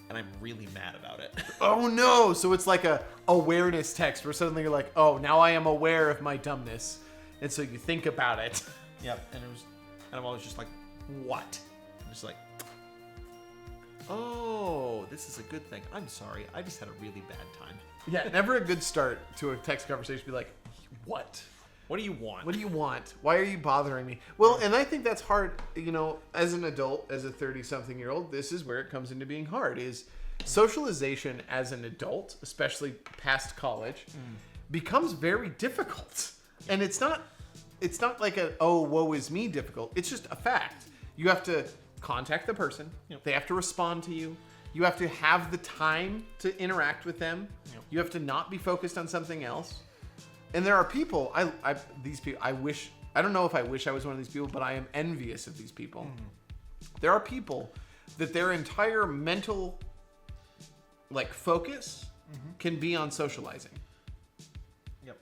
And I'm really mad about it. Oh, no! So it's like a awareness text where suddenly you're like, oh, now I am aware of my dumbness. And so you think about it. Yep. And I'm always just like, what? I'm just like, oh, this is a good thing. I'm sorry. I just had a really bad time. Yeah, never a good start to a text conversation. Be like, what? What do you want? What do you want? Why are you bothering me? Well, and I think that's hard, as an adult, as a 30-something-year-old, this is where it comes into being hard, is socialization as an adult, especially past college, becomes very difficult. And it's not like woe is me difficult. It's just a fact. You have to contact the person. Yep. They have to respond to you. You have to have the time to interact with them. Yep. You have to not be focused on something else. And there are people, these people, I don't know if I wish I was one of these people, but I am envious of these people. There are people that their entire mental, like, focus can be on socializing. Yep.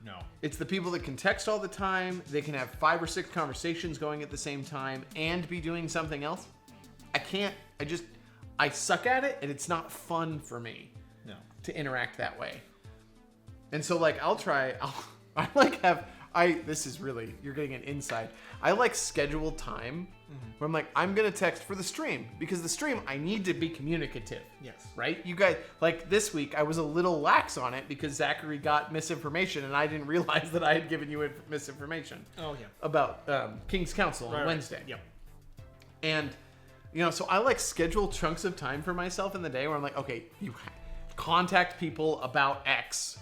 No. It's the people that can text all the time. They can have 5 or 6 conversations going at the same time and be doing something else. I suck at it, and it's not fun for me to interact that way. And so, like, this is really, you're getting an insight. I like scheduled time where I'm like, I'm going to text for the stream, because the stream, I need to be communicative. Yes. Right? You guys, like this week, I was a little lax on it because Zachary got misinformation and I didn't realize that I had given you misinformation. Oh, yeah. About King's Council on Wednesday. Right. Yep. And, so I like schedule chunks of time for myself in the day where I'm like, okay, you contact people about X.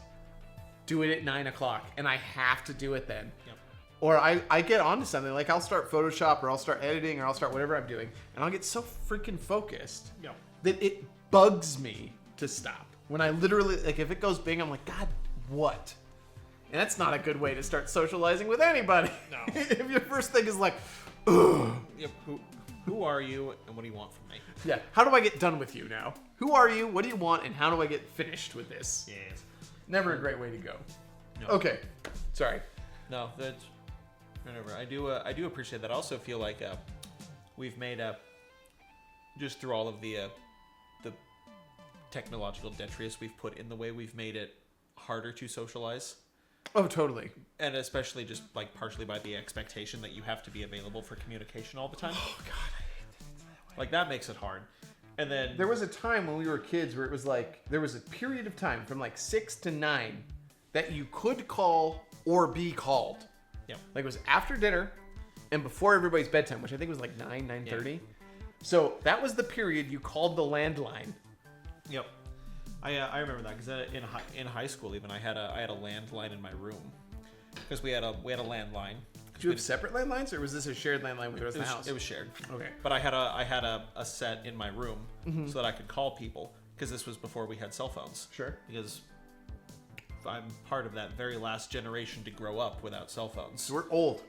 Do it at 9 o'clock, and I have to do it then. Yep. Or I get onto something, like I'll start Photoshop, or I'll start editing, or I'll start whatever I'm doing, and I'll get so freaking focused that bugs me to stop. When I literally, like, if it goes bing, I'm like, God, what? And that's not a good way to start socializing with anybody. No. If your first thing is like, ugh. Yep. Who are you, and what do you want from me? Yeah, how do I get done with you now? Who are you, what do you want, and how do I get finished with this? Yes. Never a great way to go. No. Okay, sorry. No, that's whatever. I do appreciate that. I also feel like we've made just through all of the technological detritus we've put in the way, we've made it harder to socialize. Oh, totally. And especially just like partially by the expectation that you have to be available for communication all the time. Oh, God, I hate that. Like that makes it hard. And then There was a time when we were kids where it was like, there was a period of time from like 6 to 9 that you could call or be called. yeah. Like it was after dinner and before everybody's bedtime, which I think was like 9:30. So that was the period you called the landline. Yep. I remember that because in high school even I had a landline in my room because we had a landline. Did you have separate landlines, or was this a shared landline when you were in the house? It was shared. Okay. But I had a set in my room so that I could call people because this was before we had cell phones. Sure. Because I'm part of that very last generation to grow up without cell phones. So we're old.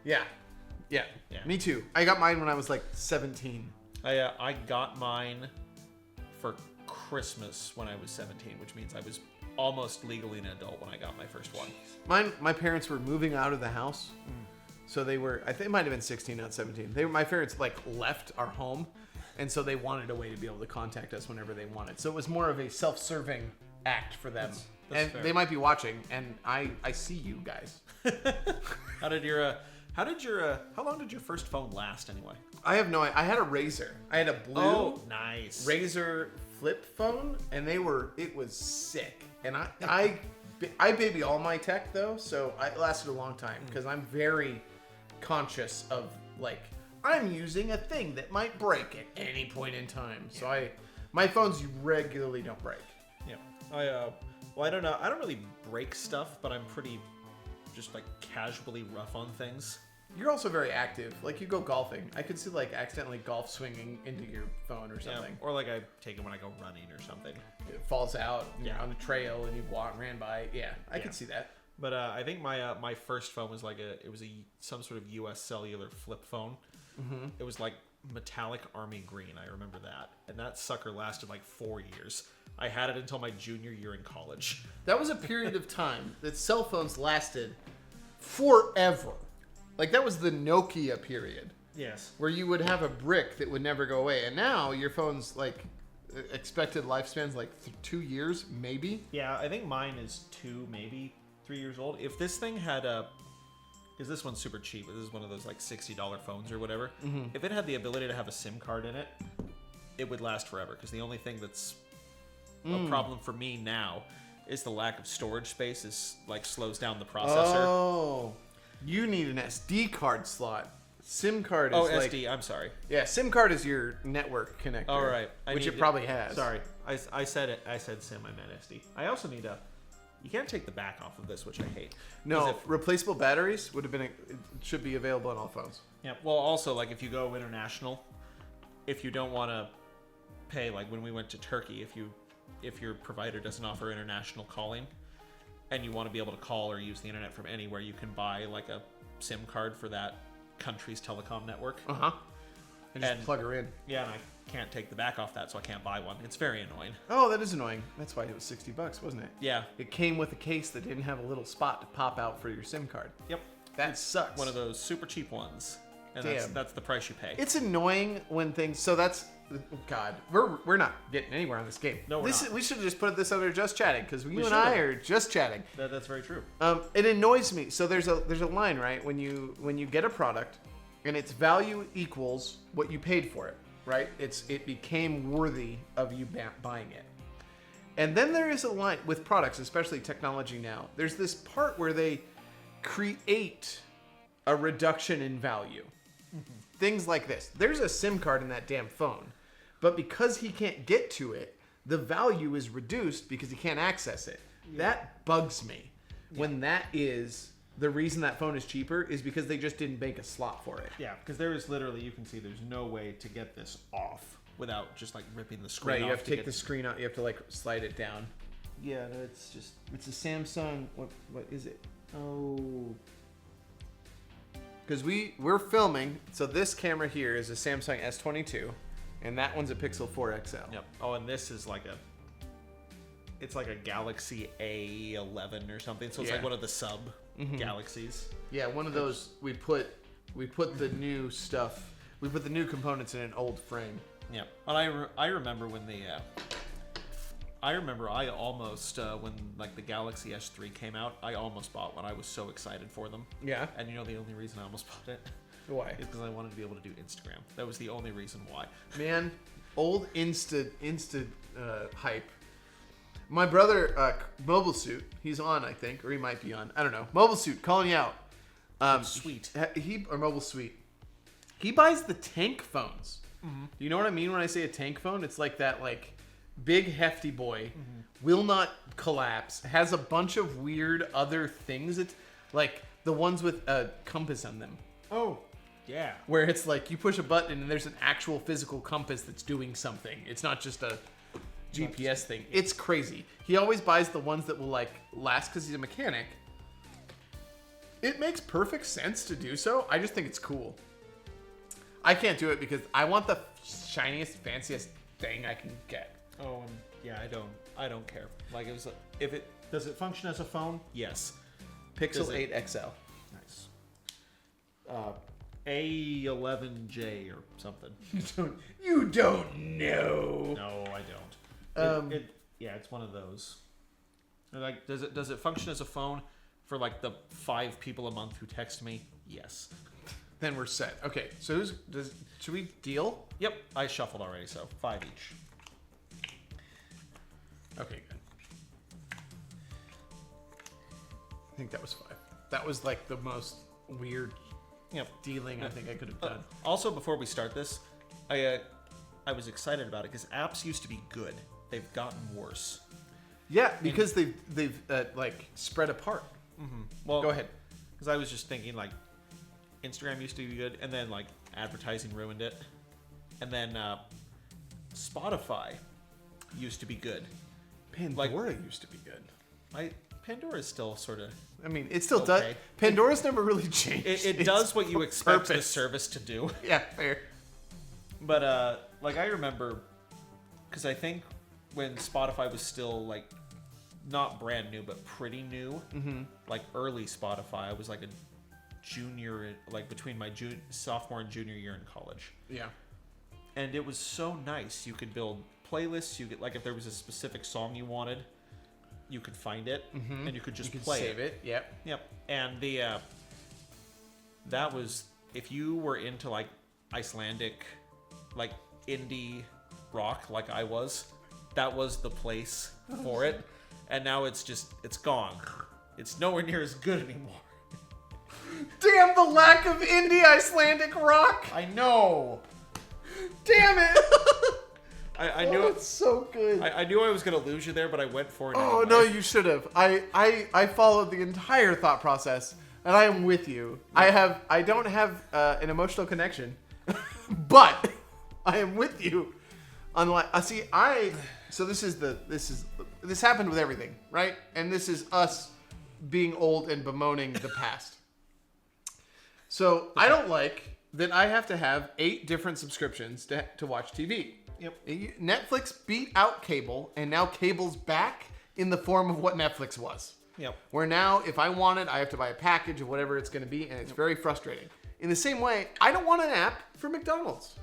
Yeah. Yeah. Me too. I got mine when I was like 17. I got mine for Christmas when I was 17, which means I was almost legally an adult when I got my first one. My parents were moving out of the house. So they were, I think it might have been 16, not 17. My parents like left our home. And so they wanted a way to be able to contact us whenever they wanted. So it was more of a self-serving act for them. That's and fair. they might be watching, and I see you guys. How long did your first phone last anyway? I have I had a Razor. I had a blue nice. Razor flip phone, and it was sick. And I baby all my tech though, so it lasted a long time because I'm very conscious of like I'm using a thing that might break at any point in time. So my phones regularly don't break. Yeah. I don't know. I don't really break stuff, but I'm pretty just like casually rough on things. You're also very active. Like you go golfing. I could see like accidentally golf swinging into your phone or something. Or like I take it when I go running or something. It falls out Yeah. on the trail and you ran by. Yeah, I could see that. But I think my first phone was like some sort of U.S. cellular flip phone. Mm-hmm. It was like metallic army green. I remember that, and that sucker lasted like 4 years. I had it until my junior year in college. That was a period of time that cell phones lasted forever. Like that was the Nokia period. Yes. Where you would have a brick that would never go away, and now your phone's like expected lifespan's like 2 years, maybe. Yeah, I think mine is 2, maybe 3 years old. If this thing had because this one's super cheap. This is one of those like $60 phones or whatever. Mm-hmm. If it had the ability to have a SIM card in it, it would last forever. Because the only thing that's a problem for me now is the lack of storage space slows down the processor. Oh, you need an SD card slot. SIM card is SD. I'm sorry. Yeah, SIM card is your network connector. All right, which it probably has. Sorry, I said it. I said SIM. I meant SD. I also need you can't take the back off of this, which I hate. No, replaceable batteries should be available on all phones. Yeah. Well, also like if you go international, if you don't want to pay, like when we went to Turkey, if your provider doesn't offer international calling, and you want to be able to call or use the internet from anywhere, you can buy like a SIM card for that country's telecom network. And just plug her in. Yeah, and I can't take the back off that, so I can't buy one. It's very annoying. Oh, that is annoying. That's why it was $60, wasn't it? Yeah. It came with a case that didn't have a little spot to pop out for your SIM card. Yep. That sucks. One of those super cheap ones. And Damn. that's the price you pay. It's annoying when things. So that's. God, we're not getting anywhere on this game. No, we're not. We should have just put this under just chatting because you and should I have. are just chatting. That's very true. It annoys me. So there's a line, right? When you get a product, and its value equals what you paid for it, right? It became worthy of you buying it. And then there is a line with products, especially technology now. There's this part where they create a reduction in value. Mm-hmm. Things like this. There's a SIM card in that damn phone, but because he can't get to it, the value is reduced because he can't access it. Yeah. That bugs me. Yeah. When that is the reason that phone is cheaper is because they just didn't make a slot for it. Yeah, because there is literally, you can see there's no way to get this off. without just like ripping the screen Right, off. you have to take the screen out. You have to like slide it down. Yeah, no, it's just... It's a Samsung. What is it? Oh. Because we're filming. So this camera here is a Samsung S22. And that one's a Pixel 4 XL. Yep. Oh, and this is like a... It's like a Galaxy A11 or something. So it's like one of the sub Galaxies. Yeah, one of those. We put the new stuff. We put the new components in an old frame. Yeah. And I remember when the... I almost, when like the Galaxy S3 came out, I almost bought one. I was so excited for them. Yeah. And you know the only reason I almost bought it? Why? Is because I wanted to be able to do Instagram. That was the only reason why. Man, old Insta hype. My brother, Mobile Suit, he's on, I think, or he might be on. I don't know. Mobile Suit, calling you out. Sweet. Or Mobile Suite. He buys the tank phones. Mm-hmm. Do you know what I mean when I say a tank phone? It's like that, like, big hefty boy, will not collapse, has a bunch of weird other things. It's like the ones with a compass on them. Oh, yeah. Where it's like you push a button and there's an actual physical compass that's doing something. It's not just a GPS thing. It's crazy. He always buys the ones that will like last because he's a mechanic. It makes perfect sense to do so. I just think it's cool. I can't do it because I want the shiniest, fanciest thing I can get. Oh, and yeah, I don't care. Like, it was, if it does it function as a phone? Yes. Pixel 8 XL. Nice. A11J or something. You don't know. No, I don't. Yeah, it's one of those. Like, does it function as a phone for like the 5 people a month who text me? Yes. Then we're set. Okay, so should we deal? Yep, I shuffled already, so 5 each. Okay, good. I think that was 5. That was like the most weird dealing I think I could have done. Also, before we start this, I was excited about it because apps used to be good. They've gotten worse. Yeah, because they've like spread apart. Mm-hmm. Well, go ahead. Because I was just thinking like Instagram used to be good, and then like advertising ruined it, and then Spotify used to be good. Pandora used to be good. Pandora is still sort of... I mean, it still does. Pandora's never really changed. It does what you expect the service to do. Yeah, fair. But, like, I remember... Because I think when Spotify was still, like, not brand new, but pretty new, like, early Spotify, I was, like, a junior... Like, between my sophomore and junior year in college. Yeah. And it was so nice. You could build playlists. You could, like, if there was a specific song you wanted, you could find it, and you could just play save it. Yep. And that was, if you were into like Icelandic, like indie rock, like I was, that was the place for it. And now it's gone. It's nowhere near as good anymore. Damn the lack of indie Icelandic rock! I know. Damn it! I knew it's so good. I knew I was gonna lose you there, but I went for it. Oh anyway. no, you should have. I followed the entire thought process, and I am with you. I don't have an emotional connection, but I am with you. Unlike so this happened with everything, right? And this is us being old and bemoaning the past. So I don't like that I have to have 8 different subscriptions to watch TV. Yep. Netflix beat out cable, and now cable's back in the form of what Netflix was. Yep. Where now, if I want it, I have to buy a package of whatever it's going to be, and it's very frustrating. In the same way, I don't want an app for McDonald's.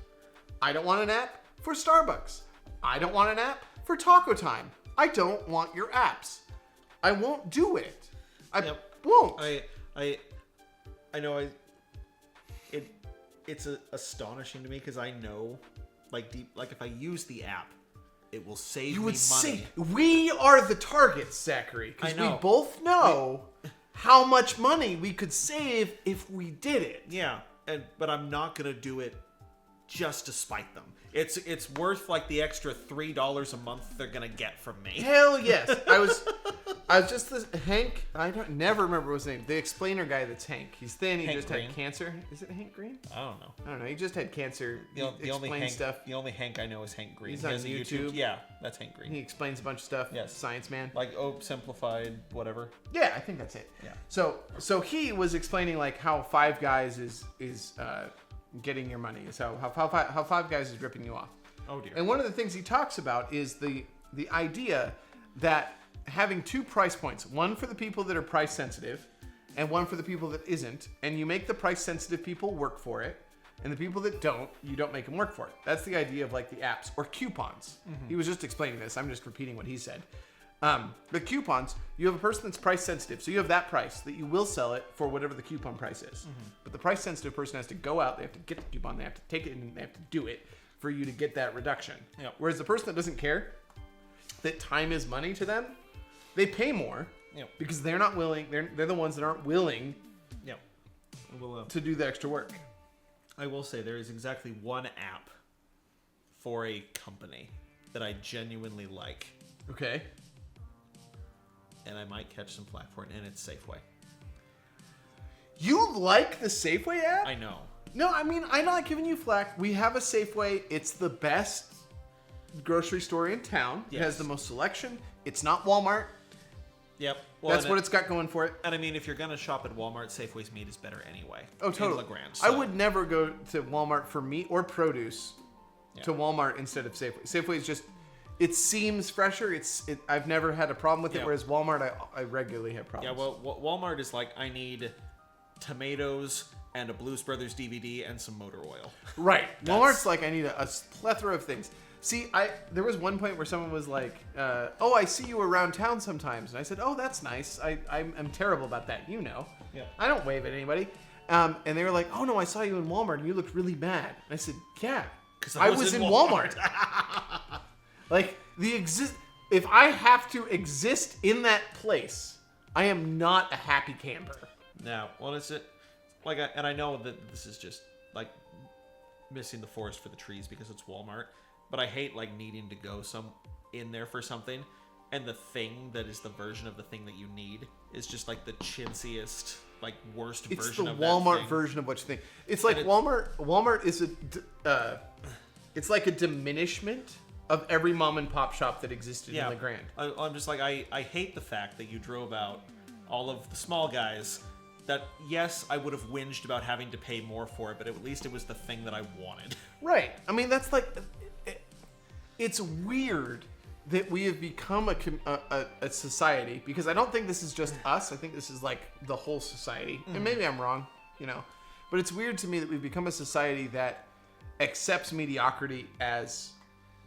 I don't want an app for Starbucks. I don't want an app for Taco Time. I don't want your apps. I won't do it. I won't. I know. It's astonishing to me because I know. Like if I use the app, it will save me money. We are the targets, Zachary, because we both know how much money we could save if we did it. Yeah, but I'm not gonna do it just to spite them. It's worth like the extra $3 a month they're gonna get from me. Hell yes. I was just Hank. I don't never remember his name. The explainer guy that's Hank. He's thin. He Hank just Green. had cancer. Is it Hank Green? I don't know. I don't know. He just had cancer. The only explains Hank, stuff. the only Hank I know is Hank Green. He's He on has a YouTube. Yeah, that's Hank Green. He explains a bunch of stuff. Yes. Science man. Like simplified, whatever. Yeah, I think that's it. Yeah. So he was explaining like how Five Guys is getting your money. Is how Five Guys is ripping you off. Oh dear. And one of the things he talks about is the idea that having two price points, one for the people that are price sensitive and one for the people that isn't, and you make the price sensitive people work for it, and the people that don't, you don't make them work for it. That's the idea of like the apps or coupons. Mm-hmm. He was just explaining this. I'm just repeating what he said. The coupons, you have a person that's price sensitive, so you have that price that you will sell it for whatever the coupon price is. Mm-hmm. But the price sensitive person has to go out, they have to get the coupon, they have to take it, and they have to do it for you to get that reduction. Yep. Whereas the person that doesn't care, that time is money to them, they pay more because they're not willing. They're the ones that aren't willing to do the extra work. I will say there is exactly one app for a company that I genuinely like, Okay. and I might catch some flack for it, and it's Safeway. You like the Safeway app? I know. No, I mean, I'm not giving you flack. We have a Safeway. It's the best grocery store in town. It has the most selection. It's not Walmart. Yep. That's what it's got going for it. And I mean, if you're gonna shop at Walmart, Safeway's meat is better anyway. Oh, totally. In LeGrand, I so- would never go to Walmart for meat or produce to Walmart instead of Safeway. Safeway is just, it seems fresher. I've never had a problem with it, whereas Walmart, I regularly have problems. Yeah, well, Walmart is like, I need tomatoes and a Blues Brothers DVD and some motor oil. Right. Walmart's like, I need a plethora of things. See, there was one point where someone was like, oh, I see you around town sometimes. And I said, oh, that's nice. I'm terrible about that, you know. Yeah. I don't wave at anybody. And they were like, oh, no, I saw you in Walmart and you looked really mad. And I said, yeah, because I was in Walmart. Like, if I have to exist in that place, I am not a happy camper. Now, well, it's like, and I know that this is just like missing the forest for the trees because it's Walmart, but I hate like needing to go in there for something, and the thing that is the version of the thing that you need is just like the chintziest, like worst version of that thing. It's the Walmart version of what you think. It's like Walmart is it's like a diminishment of every mom and pop shop that existed in LeGrand. I'm just like, I hate the fact that you drove out all of the small guys that, yes, I would have whinged about having to pay more for it, but at least it was the thing that I wanted. Right. I mean, that's like, it's weird that we have become a society, because I don't think this is just us. I think this is like the whole society. And maybe I'm wrong, you know. But it's weird to me that we've become a society that accepts mediocrity as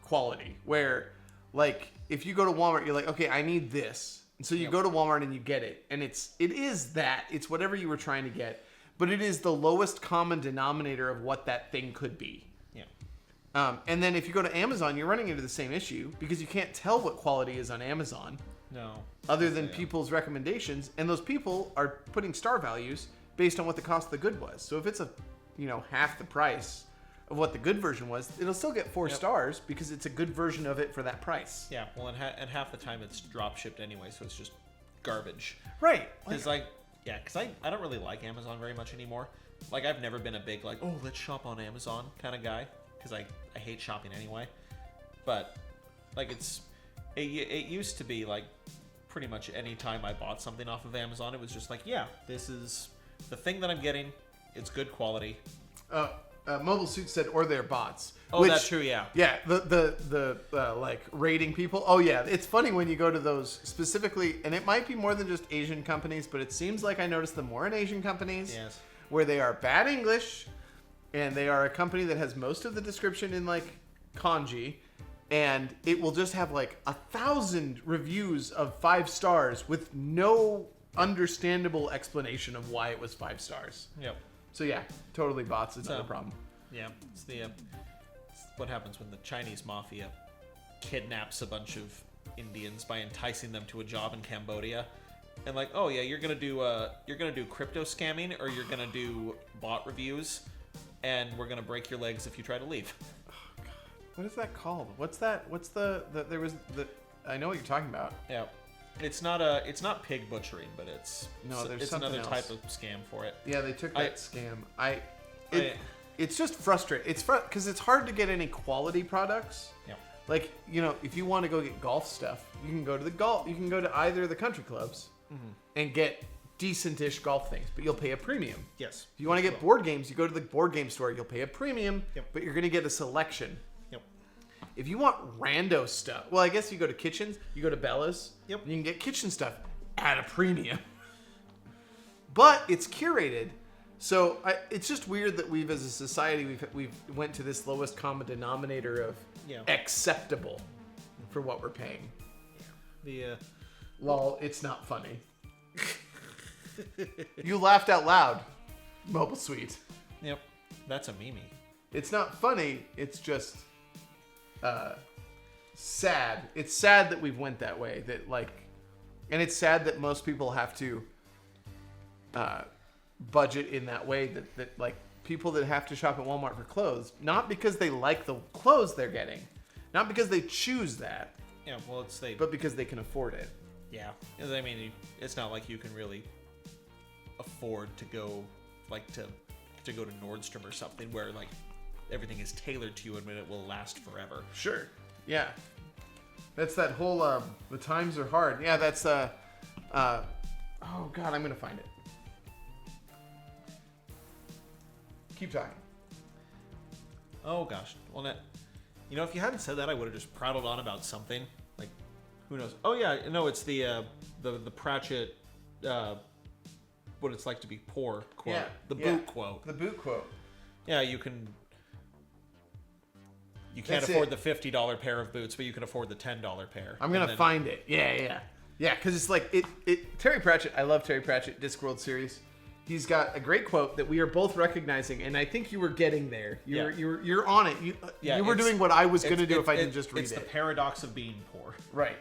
quality. Where, like, if you go to Walmart, you're like, okay, I need this. And so you go to Walmart and you get it. And it is that. It's whatever you were trying to get. But it is the lowest common denominator of what that thing could be. Yeah. And then if you go to Amazon, you're running into the same issue because you can't tell what quality is on Amazon. No. Other than people's recommendations. And those people are putting star values based on what the cost of the good was. So if it's half the price of what the good version was, it'll still get 4 stars because it's a good version of it for that price. Yeah, well, and half the time it's drop shipped anyway, so it's just garbage. Right. Because I don't really like Amazon very much anymore. Like, I've never been a big, like, oh, let's shop on Amazon kind of guy, because I hate shopping anyway. But, like, it used to be, like, pretty much any time I bought something off of Amazon, it was just like, yeah, this is the thing that I'm getting. It's good quality. Mobile Suit said, or they're bots. Oh, that's true, yeah. Yeah, the like rating people. Oh yeah, it's funny when you go to those specifically, and it might be more than just Asian companies, but it seems like I noticed them more in Asian companies. Yes. Where they are bad English, and they are a company that has most of the description in like kanji, and it will just have like 1,000 reviews of 5 stars with no understandable explanation of why it was 5 stars. Yep. So yeah, totally bots is not a problem. Yeah, it's what happens when the Chinese mafia kidnaps a bunch of Indians by enticing them to a job in Cambodia, and like, oh yeah, you're gonna do crypto scamming, or you're gonna do bot reviews, and we're gonna break your legs if you try to leave. Oh God, what is that called? What's that? What's there was the? I know what you're talking about. Yeah. It's not pig butchering, but it's another else. type of scam for it. Yeah, they took that scam. It's just frustrating. It's because it's hard to get any quality products. Yeah. Like, if you want to go get golf stuff, you can go to either of the country clubs and get decent-ish golf things, but you'll pay a premium. Yes. If you want to get board games, you go to the board game store, you'll pay a premium, but you're going to get a selection. Yep. If you want rando stuff, well, I guess you go to Kitchens, you go to Bella's, Yep. and you can get kitchen stuff at a premium. But it's curated. So it's just weird that we've, as a society, we've went to this lowest common denominator of acceptable for what we're paying. Lol, it's not funny. You laughed out loud. Mobile Suite. Yep. That's a meme. It's not funny. It's just sad. It's sad that we've went that way. And it's sad that most people have to budget in that way. That like people that have to shop at Walmart for clothes, not because they like the clothes they're getting, not because they choose that. Yeah. Well, but because they can afford it. Yeah. I mean, it's not like you can really afford to go to go to Nordstrom or something where like everything is tailored to you and it will last forever. Sure. Yeah. That's that whole the times are hard. Yeah, that's oh god, I'm gonna find it. Keep talking. Oh gosh. Well, if you hadn't said that, I would have just prattled on about something. Like, who knows? Oh yeah, no, it's the Pratchett what it's like to be poor quote. Yeah, the boot quote. The boot quote. Yeah, you can't afford the $50 pair of boots, but you can afford the $10 pair. I'm gonna find it. Yeah, because it's like it. Terry Pratchett. I love Terry Pratchett. Discworld series. He's got a great quote that we are both recognizing, and I think you were getting there. You're on it. You were doing what I was gonna do if I didn't just read it. It's the paradox of being poor. Right.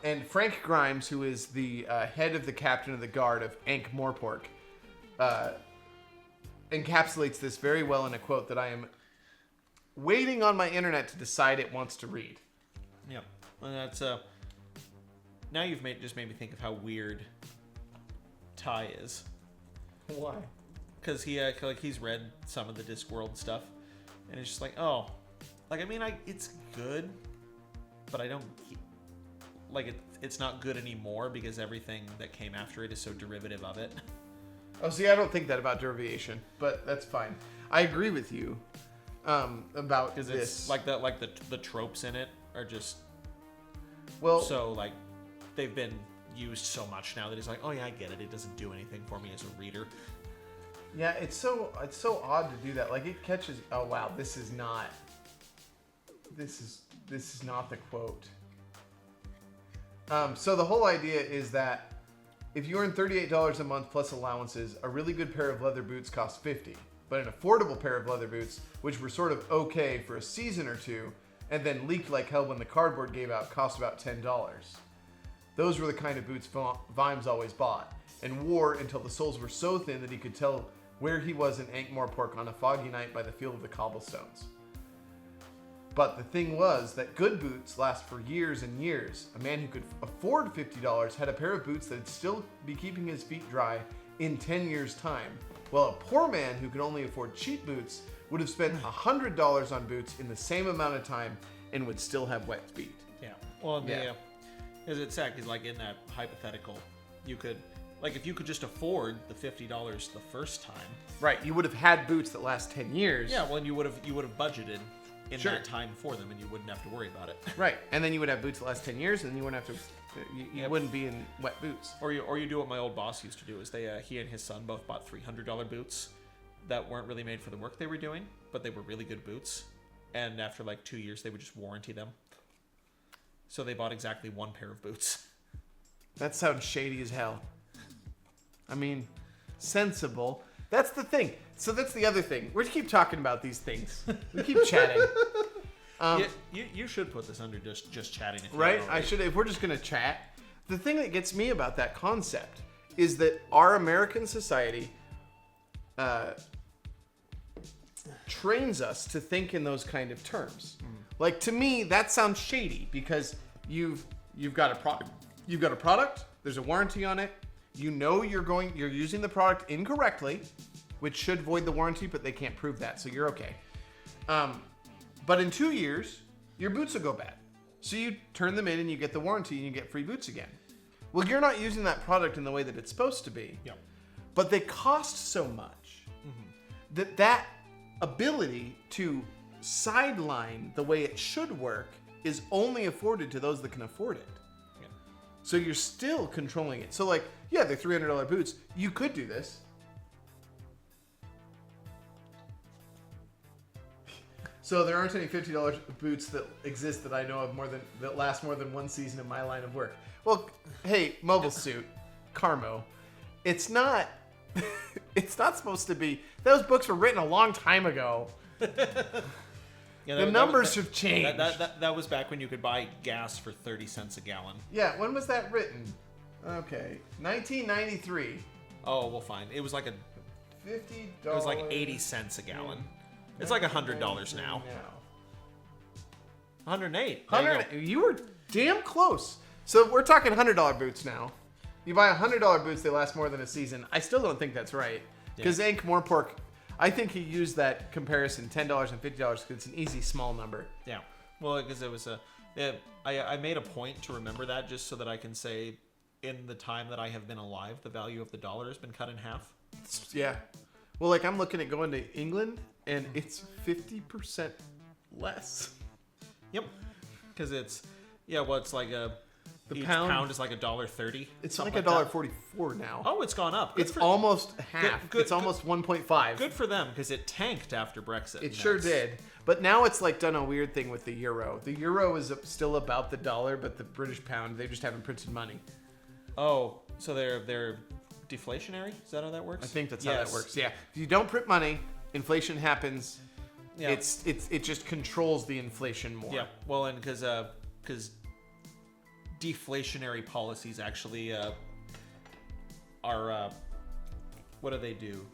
And Frank Grimes, who is the head of the captain of the guard of Ankh-Morpork, encapsulates this very well in a quote that I am waiting on my internet to decide it wants to read. Yeah, and that's now you've just made me think of how weird Ty is. Why? Because he's read some of the Discworld stuff, and it's just like, it's good, but I don't it's not good anymore because everything that came after it is so derivative of it. Oh, see, I don't think that about derivation, but that's fine. I agree with you about this. It's the tropes in it are just so they've been used so much now that he's like, oh yeah, I get it. It doesn't do anything for me as a reader. Yeah, it's so odd to do that. Like it catches. Oh wow, this is not the quote. So the whole idea is that if you earn $38 a month plus allowances, a really good pair of leather boots costs $50. But an affordable pair of leather boots, which were sort of okay for a season or two, and then leaked like hell when the cardboard gave out, cost about $10. Those were the kind of boots Vimes always bought, and wore until the soles were so thin that he could tell where he was in Ankh-Morpork on a foggy night by the feel of the cobblestones. But the thing was that good boots last for years and years. A man who could afford $50 had a pair of boots that would still be keeping his feet dry in 10 years' time, while a poor man who could only afford cheap boots would have spent $100 on boots in the same amount of time and would still have wet feet. Yeah. Well, because it's sad, because like in that hypothetical, you could, like if you could just afford the $50 the first time. Right. You would have had boots that last 10 years. Yeah. Well, and you would have budgeted in that time for them, and you wouldn't have to worry about it. Right. And then you would have boots that last 10 years, and you wouldn't have to. You wouldn't be in wet boots. Or you do what my old boss used to do, is he and his son both bought $300 boots that weren't really made for the work they were doing, but they were really good boots. And after like 2 years, they would just warranty them. So they bought exactly one pair of boots. That sounds shady as hell. I mean, sensible. That's the thing. So that's the other thing. We keep talking about these things. We keep chatting. You should put this under just chatting. If right? I should. If we're just going to chat. The thing that gets me about that concept is that our American society trains us to think in those kind of terms. Like, to me, that sounds shady because you've got a product. you've got a product, there's a warranty on it, you know you're using the product incorrectly, which should void the warranty, but they can't prove that, so you're okay. But in 2 years, your boots will go bad. So you turn them in and you get the warranty and you get free boots again. Well, you're not using that product in the way that it's supposed to be. Yep. But they cost so much that ability to sideline the way it should work is only afforded to those that can afford it. Yeah. So you're still controlling it. So like, yeah, they're $300 boots. You could do this. So there aren't any $50 boots that exist that I know of that last more than one season in my line of work. Well, hey, Mobile Suit, Carmo, it's not supposed to be. Those books were written a long time ago. Yeah, the numbers have changed. That was back when you could buy gas for 30 cents a gallon. Yeah, when was that written? Okay, 1993. Oh, well, fine. It was like $50. It was like 80 cents a gallon. It's like $100 now. 108. You were damn close. So we're talking $100 boots now. You buy $100 boots, they last more than a season. I still don't think that's right. Because Ankh Morpork, I think he used that comparison, $10 and $50, because it's an easy small number. Yeah. Well, because it was I made a point to remember that just so that I can say, in the time that I have been alive, the value of the dollar has been cut in half. Yeah. Well, like I'm looking at going to England, and it's 50% less. Yep. Because it's like each pound is like $1.30. It's like $1.44 now. Oh, it's gone up. It's almost half. It's almost 1.5. Good for them, because it tanked after Brexit. It sure did. But now it's like done a weird thing with the euro. The euro is still about the dollar, but the British pound, they just haven't printed money. Oh, so they're deflationary? Is that how that works? I think that's how that works. Yeah. If you don't print money, inflation happens. Yeah. It just controls the inflation more. Yeah. Well, and because deflationary policies actually are what do they do?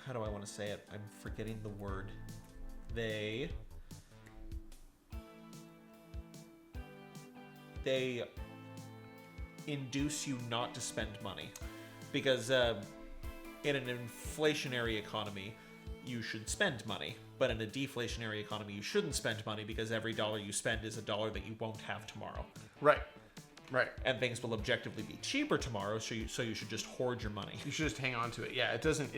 How do I want to say it? I'm forgetting the word. They induce you not to spend money, because in an inflationary economy you should spend money, but in a deflationary economy you shouldn't spend money, because every dollar you spend is a dollar that you won't have tomorrow. Right. And things will objectively be cheaper tomorrow, so you should just hoard your money. You should just hang on to it. Yeah, it doesn't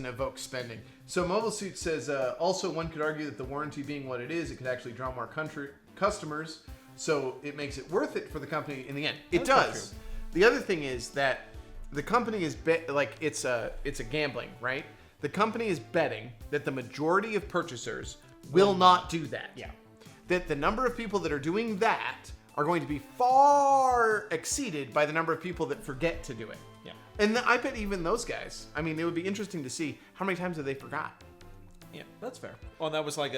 evoke spending. So Mobile Suit says, also one could argue that the warranty being what it is, it could actually draw more customers, so it makes it worth it for the company in the end. It does. The other thing is that the company is it's a gambling, right? The company is betting that the majority of purchasers will not do that. Yeah. That the number of people that are doing that are going to be far exceeded by the number of people that forget to do it. Yeah. And I bet even those guys, I mean, it would be interesting to see how many times have they forgot. Yeah, that's fair. Well, and that was like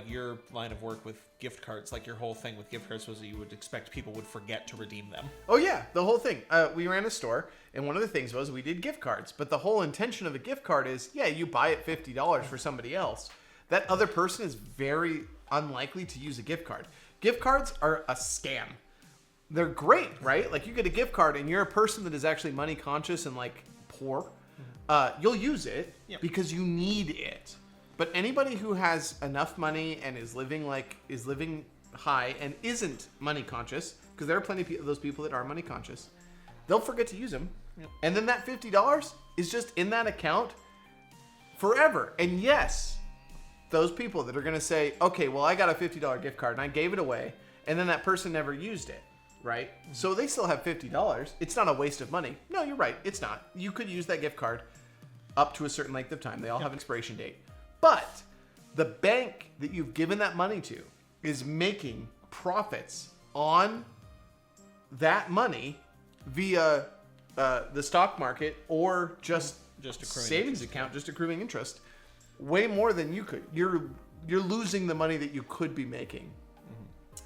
your line of work with gift cards. Like your whole thing with gift cards was that you would expect people would forget to redeem them. Oh yeah, the whole thing. We ran a store, and one of the things was we did gift cards. But the whole intention of a gift card is, yeah, you buy it $50 for somebody else. That other person is very unlikely to use a gift card. Gift cards are a scam. They're great, right? Like you get a gift card and you're a person that is actually money conscious and like poor. You'll use it because you need it. But anybody who has enough money and is living high and isn't money conscious, because there are plenty of those people that are money conscious, they'll forget to use them. Yep. And then that $50 is just in that account forever. And yes, those people that are going to say, okay, well, I got a $50 gift card and I gave it away, and then that person never used it, right? Mm-hmm. So they still have $50. It's not a waste of money. No, you're right. It's not. You could use that gift card up to a certain length of time. They all have an expiration date. But the bank that you've given that money to is making profits on that money via the stock market or just savings account, just accruing interest. Way more than you could. You're losing the money that you could be making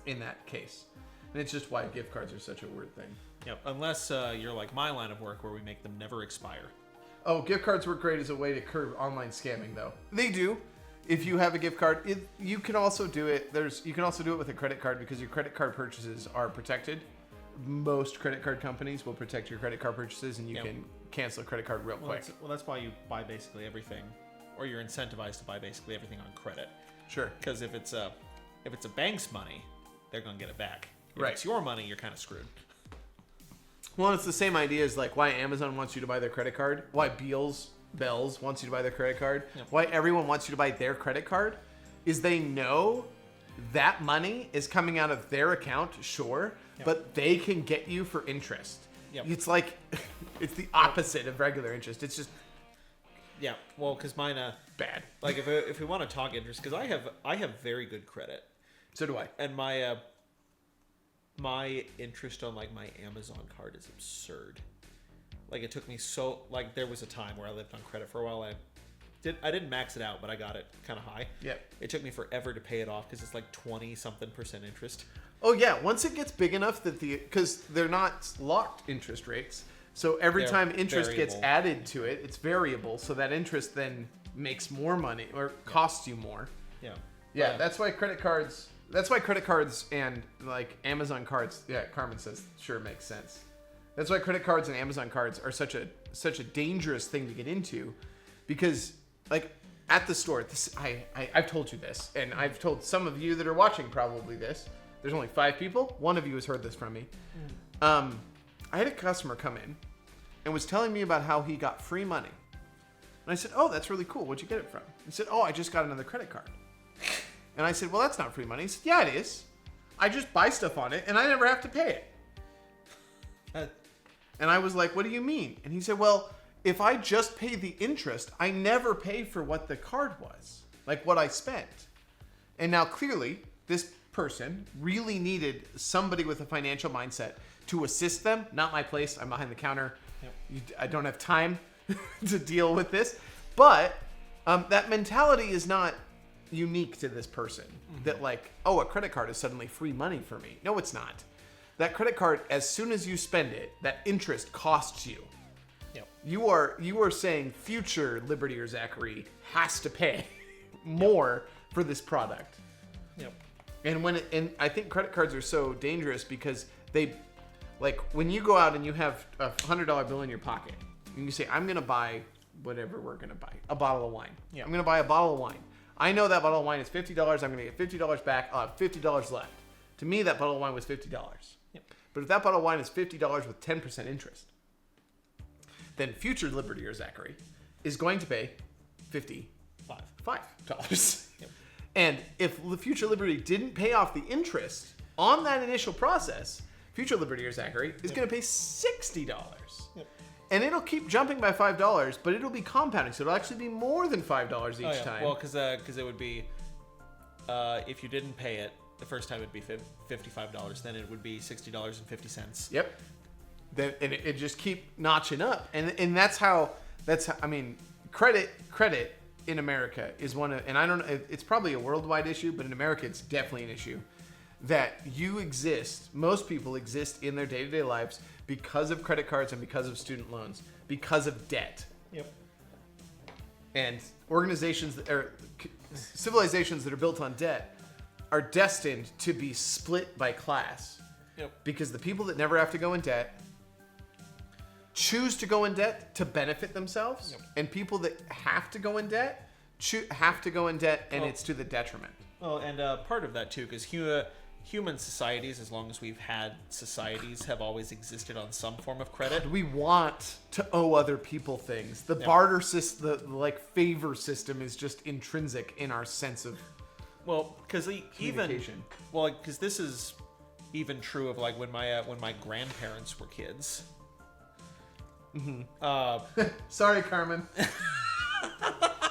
in that case. And it's just why gift cards are such a weird thing. Yep. Unless you're like my line of work where we make them never expire. Oh, gift cards work great as a way to curb online scamming, though. They do. If you have a gift card, you can also do it. You can also do it with a credit card because your credit card purchases are protected. most credit card companies will protect your credit card purchases, and you can cancel a credit card real quick. That's why you buy basically everything, or you're incentivized to buy basically everything on credit. Sure. Because if it's a bank's money, they're gonna get it back. If Right. it's your money, you're kind of screwed. Well, it's the same idea as like why Amazon wants you to buy their credit card, why Bells wants you to buy their credit card, why everyone wants you to buy their credit card, is they know that money is coming out of their account, sure, but they can get you for interest. Yep. It's like, it's the opposite of regular interest. It's just Yeah, well, because mine, bad. like if we want to talk interest, because I have very good credit, So do I. and my interest on like my Amazon card is absurd. Like it took me like there was a time where I lived on credit for a while. I didn't max it out, but I got it kind of high. Yeah. It took me forever to pay it off because it's like 20-something% interest. Oh yeah, once it gets big enough that because they're not locked interest rates, so every They're time interest gets variable. added to it, it's variable. So that interest then makes more money or costs you more. Yeah. Yeah, that's why credit cards. That's why credit cards and like Amazon cards. Yeah, Carmen says sure makes sense. That's why credit cards and Amazon cards are such a dangerous thing to get into, because like at the store, I've told you this, and I've told some of you that are watching probably this. There's only 5 people. One of you has heard this from me. I had a customer come in and was telling me about how he got free money. And I said, oh, that's really cool. Where'd you get it from? He said, oh, I just got another credit card. And I said, well, that's not free money. He said, yeah, it is. I just buy stuff on it and I never have to pay it. And I was like, what do you mean? And he said, well, if I just pay the interest, I never pay for what the card was, like what I spent. And now clearly this person really needed somebody with a financial mindset to assist them. Not my place. I'm behind the counter. Yep. I don't have time to deal with this. But that mentality is not unique to this person. That like, oh, a credit card is suddenly free money for me. No, it's not. That credit card, as soon as you spend it, that interest costs you. Yep. You are saying future Liberty or Zachary has to pay more for this product. Yep. And I think credit cards are so dangerous because they, like when you go out and you have a $100 bill in your pocket and you say, I'm going to buy whatever we're going to buy, a bottle of wine. Yeah. I'm going to buy a bottle of wine. I know that bottle of wine is $50. I'm going to get $50 back. I'll have $50 left. To me, that bottle of wine was $50. Yep. But if that bottle of wine is $50 with 10% interest, then future Liberty or Zachary is going to pay $55. Yep. And if the future Liberty didn't pay off the interest on that initial process, future Liberty or Zachary is going to pay $60. Yep. And it'll keep jumping by $5, but it'll be compounding, so it'll actually be more than $5 each time. Well, because it would be, if you didn't pay it the first time, it'd be $55. Then it would be $60.50. Yep. Then and it just keep notching up, and that's how I mean, credit in America is one of, and I don't know, it's probably a worldwide issue, but in America it's definitely an issue that most people exist in their day-to-day lives because of credit cards and because of student loans, because of debt. Yep. And civilizations that are built on debt are destined to be split by class. Yep. Because the people that never have to go in debt choose to go in debt to benefit themselves, Yep. and people that have to go in debt and it's to the detriment. Well, and part of that too, because human societies, as long as we've had societies, have always existed on some form of credit. We want to owe other people things. The barter system, the like favor system, is just intrinsic in our sense of because because this is even true of like when my grandparents were kids. Sorry, Carmen.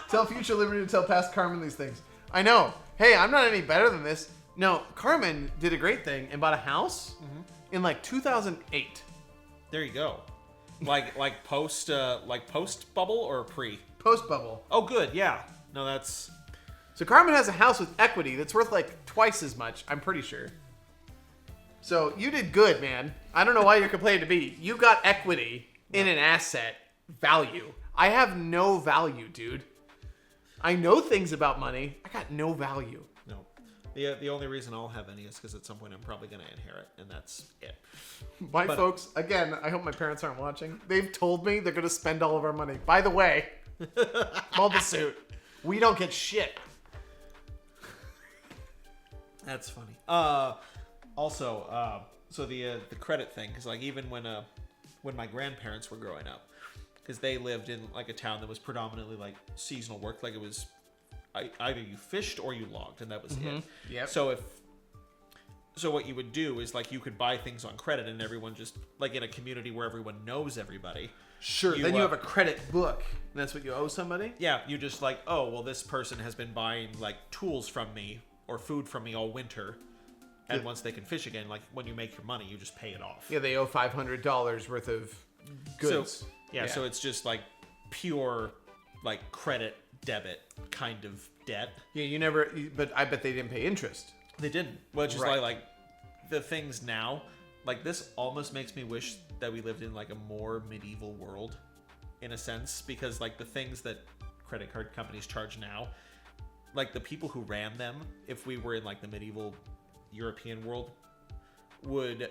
Tell future Liberty to tell past Carmen these things. I know. Hey, I'm not any better than this. No, Carmen did a great thing and bought a house in like 2008. There you go. Like post bubble or pre? Post bubble. Oh, good. Yeah. No, that's. So Carmen has a house with equity that's worth like twice as much, I'm pretty sure. So you did good, man. I don't know why you're complaining to me. You got equity in an asset value. I have no value, dude. I know things about money. I got no value. No. The only reason I'll have any is because at some point I'm probably going to inherit, and that's it. Folks, again, I hope my parents aren't watching. They've told me they're going to spend all of our money. By the way, Mobile Suit, we don't get shit. That's funny. Also, so the credit thing, because like even when my grandparents were growing up, because they lived in like a town that was predominantly like seasonal work, like it was either you fished or you logged, and that was it. Yep. So what you would do is like you could buy things on credit, and everyone just like in a community where everyone knows everybody. Sure. Then you have a credit book, and that's what you owe somebody. Yeah, you just like, oh well, this person has been buying like tools from me or food from me all winter. And once they can fish again, like when you make your money, you just pay it off. Yeah, they owe $500 worth of goods. So, so it's just like pure, like credit debit kind of debt. Yeah, but I bet they didn't pay interest. They didn't. Which is like the things now, like this almost makes me wish that we lived in like a more medieval world, in a sense, because like the things that credit card companies charge now, like the people who ran them, if we were in like the medieval European world, would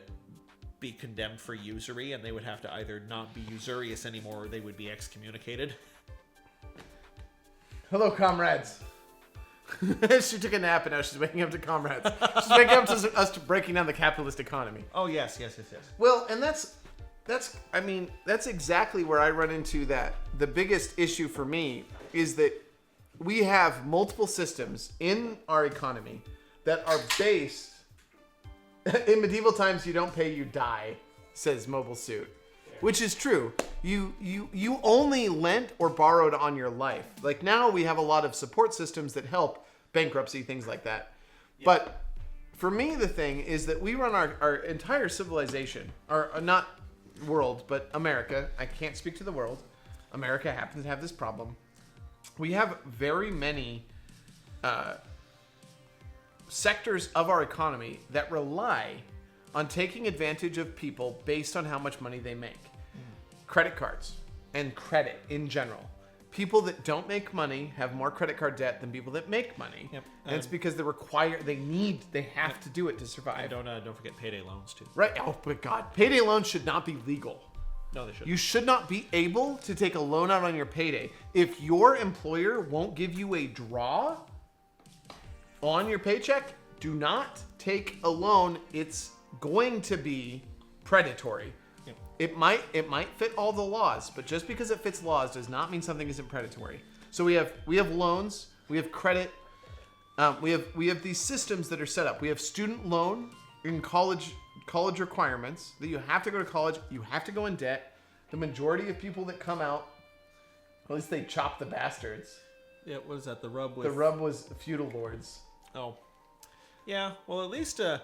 be condemned for usury, and they would have to either not be usurious anymore or they would be excommunicated. Hello, comrades. She took a nap and now she's waking up to comrades. She's waking up to us breaking down the capitalist economy. Oh yes. Well, and that's exactly where I run into that. The biggest issue for me is that we have multiple systems in our economy that are based. In medieval times, you don't pay, you die, says Mobile Suit, which is true. You only lent or borrowed on your life. Like now, we have a lot of support systems that help bankruptcy, things like that. Yeah. But for me, the thing is that we run our entire civilization, or not world, but America. I can't speak to the world. America happens to have this problem. We have very many sectors of our economy that rely on taking advantage of people based on how much money they make. Credit cards and credit in general. People that don't make money have more credit card debt than people that make money. Yep. And it's because they have to do it to survive. And don't forget payday loans too. Right. Oh my God. Payday loans should not be legal. No, they shouldn't. You should not be able to take a loan out on your payday. If your employer won't give you a draw on your paycheck, do not take a loan. It's going to be predatory. Yep. It might fit all the laws, but just because it fits laws does not mean something isn't predatory. So we have loans, we have credit, we have these systems that are set up. We have student loan in college requirements that you have to go to college, you have to go in debt. The majority of people that come out, at least they chop the bastards. Yeah, what is that? The rub was feudal lords. Oh, yeah. Well, at least in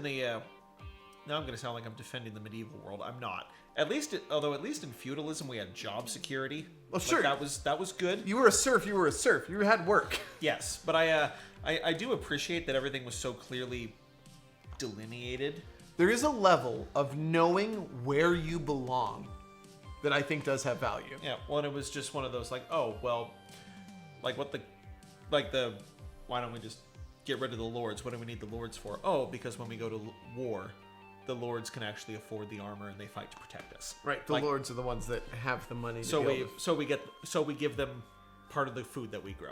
the now I'm going to sound like I'm defending the medieval world. I'm not. At least in feudalism we had job security. Well, sure, that was good. You were a serf. You had work. Yes, but I do appreciate that everything was so clearly delineated. There is a level of knowing where you belong that I think does have value. Yeah. Well, and it was just one of those like, oh well, why don't we just get rid of the lords? What do we need the lords for? Oh, because when we go to war, the lords can actually afford the armor and they fight to protect us. Right. The lords are the ones that have the money. So we give them part of the food that we grow.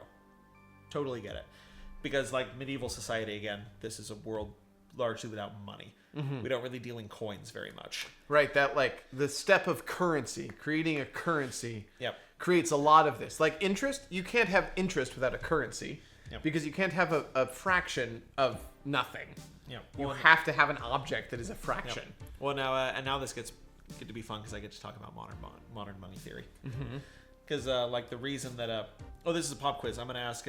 Totally get it. Because like medieval society, again, this is a world largely without money. Mm-hmm. We don't really deal in coins very much. Right. That like the step of currency, creating a currency. Yep. Creates a lot of this. Like interest, you can't have interest without a currency. Yep. Because you can't have a fraction of nothing. Yep. You have to have an object that is a fraction. Yep. Well, now this gets to be fun because I get to talk about modern money theory. Because like the reason that this is a pop quiz. I'm going to ask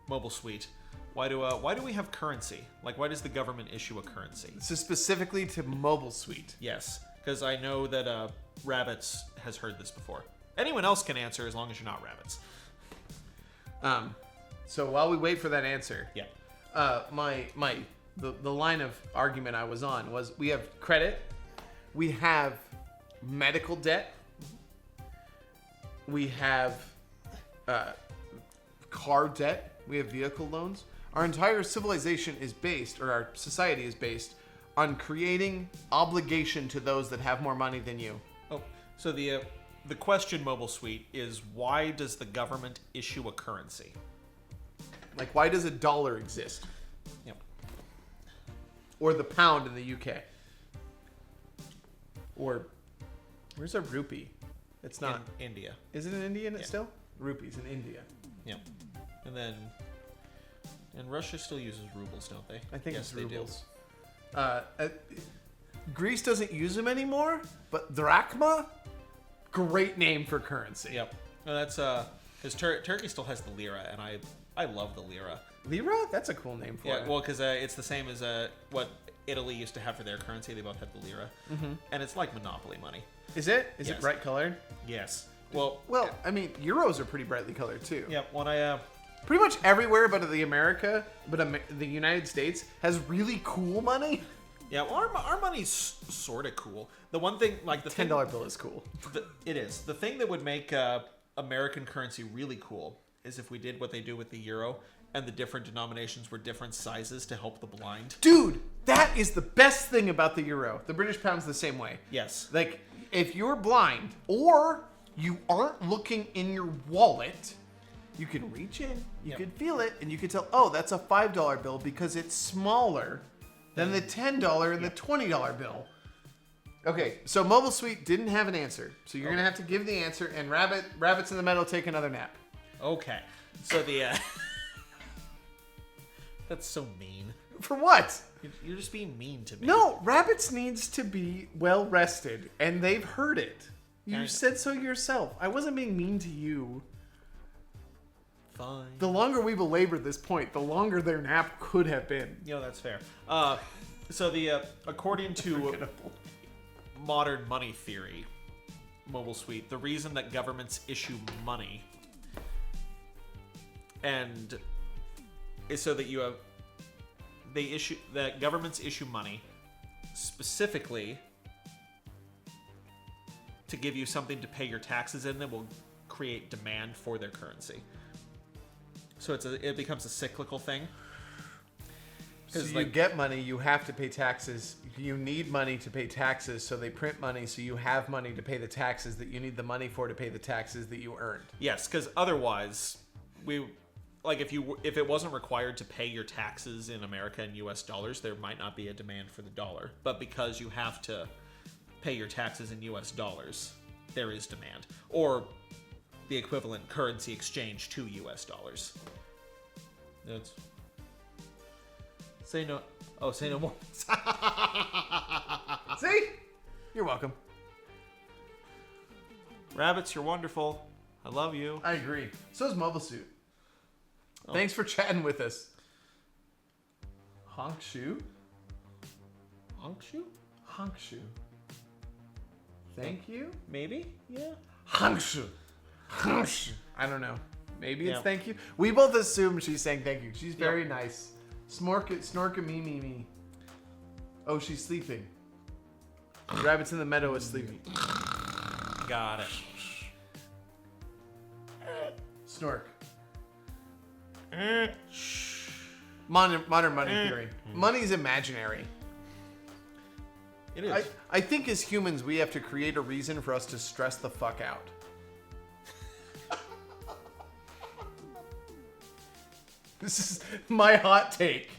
Mobile Suite, why do we have currency? Like, why does the government issue a currency? So specifically to Mobile Suite. Yes, because I know that Rabbits has heard this before. Anyone else can answer as long as you're not Rabbits. So while we wait for that answer, yeah, the line of argument I was on was we have credit, we have medical debt, we have car debt, we have vehicle loans. Our entire civilization is based, or our society is based, on creating obligation to those that have more money than you. Oh, so the question, Mobile Suite, is why does the government issue a currency? Like, why does a dollar exist? Yep. Or the pound in the UK? Or, where's our rupee? It's not. In India. Is it in India Yeah. still? Rupees in India. Yep. And then, and Russia still uses rubles, don't they? I think yes, it's they rubles. Greece doesn't use them anymore, but drachma, great name for currency. Do. Yep. No, that's because Turkey still has the lira, and I love the lira. Lira? That's a cool name for it. Yeah, well, because it's the same as what Italy used to have for their currency. They both have the lira, and it's like monopoly money. Is it? Is Yes. it bright colored? Yes. Well, I mean, euros are pretty brightly colored too. yeah. When I Pretty much everywhere but the United States has really cool money. yeah, well, our money's sort of cool. The one thing, like the $10 bill is cool. It is. The thing that would make American currency really cool is if we did what they do with the euro, and the different denominations were different sizes to help the blind. Dude, that is the best thing about the euro. The British pound's the same way. Yes. Like, if you're blind or you aren't looking in your wallet, you can reach in, you Yep. can feel it, and you can tell, oh, that's a $5 bill because it's smaller than the $10 and the $20 bill. Okay, so Mobile Suite didn't have an answer. So you're going to have to give the answer, and Rabbits in the Meadow take another nap. Okay. So the that's so mean. For what? You're just being mean to me. No, Rabbits needs to be well rested, and they've heard it. You I- said so yourself. I wasn't being mean to you. Fine. The longer we belabored this point, the longer their nap could have been. You know, that's fair. So the according to modern money theory, Mobile Suite, the reason that governments issue money and is so that that governments issue money specifically to give you something to pay your taxes in that will create demand for their currency. So it becomes a cyclical thing. So you get money, you have to pay taxes. You need money to pay taxes, so they print money so you have money to pay the taxes that you need the money for to pay the taxes that you earned. Yes, because otherwise, if it wasn't required to pay your taxes in America in U.S. dollars, there might not be a demand for the dollar. But because you have to pay your taxes in U.S. dollars, there is demand, or the equivalent currency exchange to U.S. dollars. That's say no. Oh, say no more. See? You're welcome. Rabbits, you're wonderful. I love you. I agree. So is Mobile Suit. Oh. Thanks for chatting with us. Honk Shoe? Honk shoe? Honk Shoe. Thank you? Maybe? Yeah. Honk Shoe. Honk Shoe. I don't know. Maybe it's Yeah. thank you. We both assume she's saying thank you. She's very nice. Snorka me. Oh, she's sleeping. Rabbits in the Meadow is sleeping. Got it. Snork. Modern money theory. Money's imaginary. It is. I think as humans, we have to create a reason for us to stress the fuck out. This is my hot take.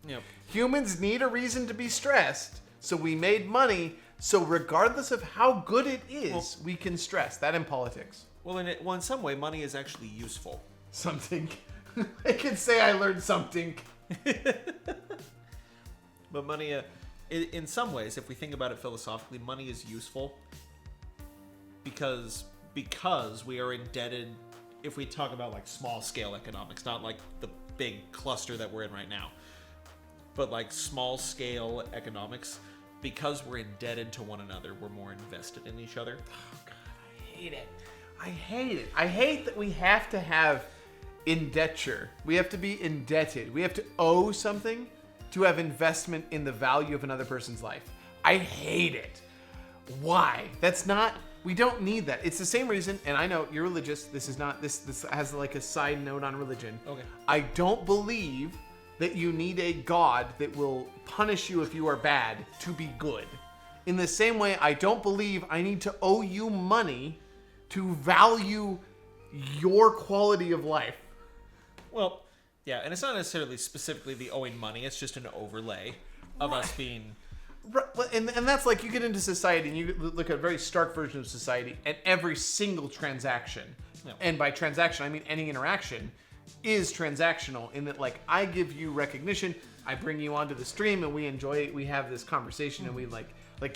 Yep. Humans need a reason to be stressed, so we made money, so regardless of how good it is, we can stress. That in politics. Well, in some way, money is actually useful. Something. I can say I learned something. But money, in some ways, if we think about it philosophically, money is useful because we are indebted. If we talk about like small scale economics, not like the big cluster that we're in right now, but like small scale economics, because we're indebted to one another, we're more invested in each other. Oh God, I hate it. I hate that we have to have indenture. We have to be indebted. We have to owe something to have investment in the value of another person's life. I hate it. Why? We don't need that. It's the same reason, and I know you're religious. This is not this has like a side note on religion. Okay. I don't believe that you need a God that will punish you if you are bad to be good. In the same way, I don't believe I need to owe you money to value your quality of life. Well, yeah, and it's not necessarily specifically the owing money. It's just an overlay of us being... Right, and that's like you get into society and you look at a very stark version of society, and every single transaction, and by transaction I mean any interaction, is transactional in that, like, I give you recognition, I bring you onto the stream and we enjoy it, we have this conversation, and we like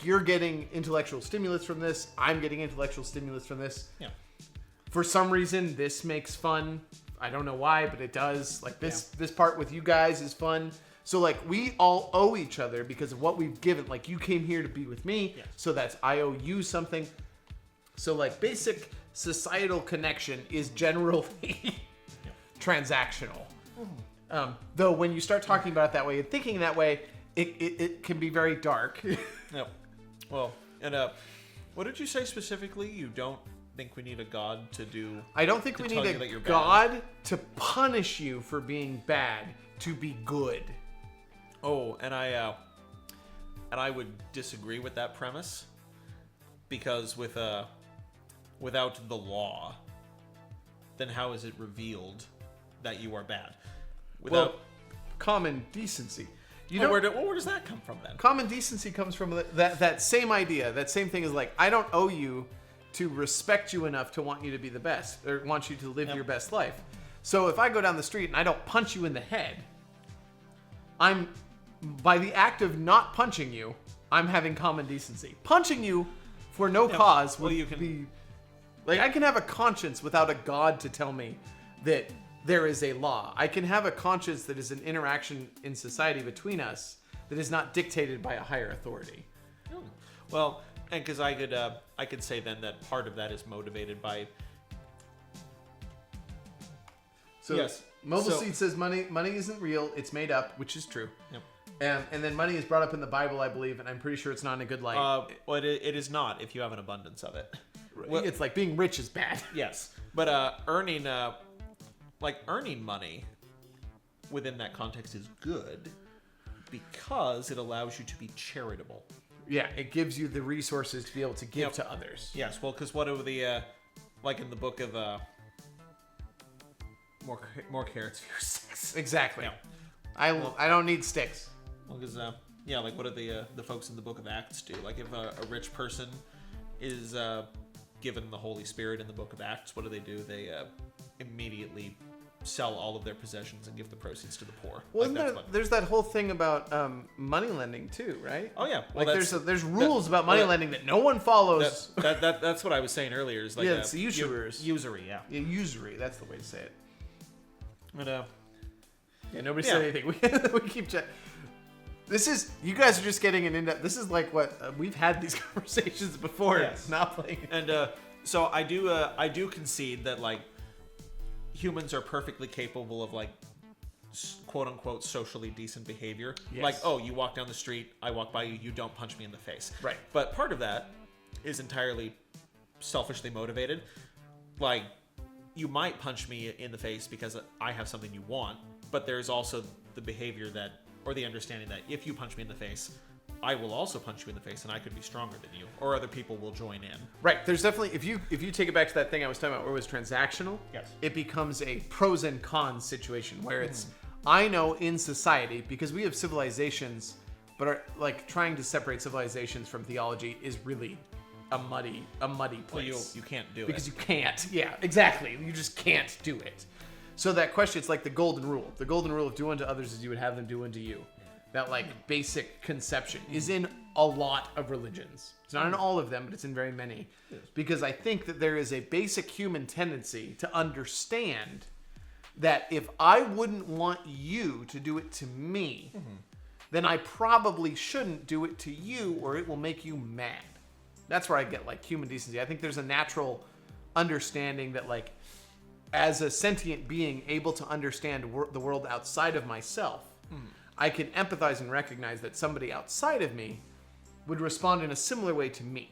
you're getting intellectual stimulus from this, I'm getting intellectual stimulus from this. Yeah. For some reason this makes fun. I don't know why, but it does. Like this part with you guys is fun. So, like, we all owe each other because of what we've given. Like, you came here to be with me, so that's I owe you something. So, like, basic societal connection is generally transactional. Though when you start talking about it that way and thinking that way, it can be very dark. Yep. Well, and what did you say specifically? You don't think we need a god to do... I don't think we need a god to punish you for being bad, to be good. Oh, and I would disagree with that premise, because without the law, then how is it revealed that you are bad? Without common decency. Where does that come from then? Common decency comes from that same idea. That same thing is like, I don't owe you to respect you enough to want you to be the best, or want you to live your best life. So if I go down the street and I don't punch you in the head, by the act of not punching you, I'm having common decency. Punching you for no cause would be... Like, I can have a conscience without a god to tell me that there is a law. I can have a conscience that is an interaction in society between us that is not dictated by a higher authority. Well, and because I could say then that part of that is motivated by... So, yes. Mobile Seed says money isn't real, it's made up, which is true. Yep. And then money is brought up in the Bible, I believe, and I'm pretty sure it's not in a good light. Well, it is not if you have an abundance of it. Well, it's like being rich is bad. Yes, but earning money within that context is good because it allows you to be charitable. Yeah, it gives you the resources to be able to give to others. Yes, well, because what are the like in the book of more carrots for your sticks. Exactly. Yeah. I don't need sticks. Well, because like what do the folks in the book of Acts do? Like if a rich person is given the Holy Spirit in the book of Acts, what do? They immediately sell all of their possessions and give the proceeds to the poor. Well, there's that whole thing about money lending too, right? Oh yeah, well, like there's rules about money lending that no one follows. That's what I was saying earlier. Is like it's the usurers. Usury, yeah. Usury. That's the way to say it. But nobody said anything. We keep chatting. You guys are just getting an in-depth. This is like what we've had these conversations before. Yes. Not playing. And so I do concede that like humans are perfectly capable of like quote unquote socially decent behavior. Yes. Like, oh, you walk down the street, I walk by you, you don't punch me in the face. Right. But part of that is entirely selfishly motivated. Like, you might punch me in the face because I have something you want, but there's also the behavior that, or the understanding that if you punch me in the face, I will also punch you in the face, and I could be stronger than you, or other people will join in. Right. There's definitely, if you take it back to that thing I was talking about where it was transactional, yes, it becomes a pros and cons situation where it's, I know in society, because we have civilizations, but like trying to separate civilizations from theology is really a muddy place. Well, you can't do it. Because you can't. Yeah, exactly. You just can't do it. So that question, it's like the golden rule. The golden rule of do unto others as you would have them do unto you. That like basic conception is in a lot of religions. It's not in all of them, but it's in very many. Because I think that there is a basic human tendency to understand that if I wouldn't want you to do it to me, then I probably shouldn't do it to you, or it will make you mad. That's where I get like human decency. I think there's a natural understanding that like as a sentient being able to understand the world outside of myself, I can empathize and recognize that somebody outside of me would respond in a similar way to me.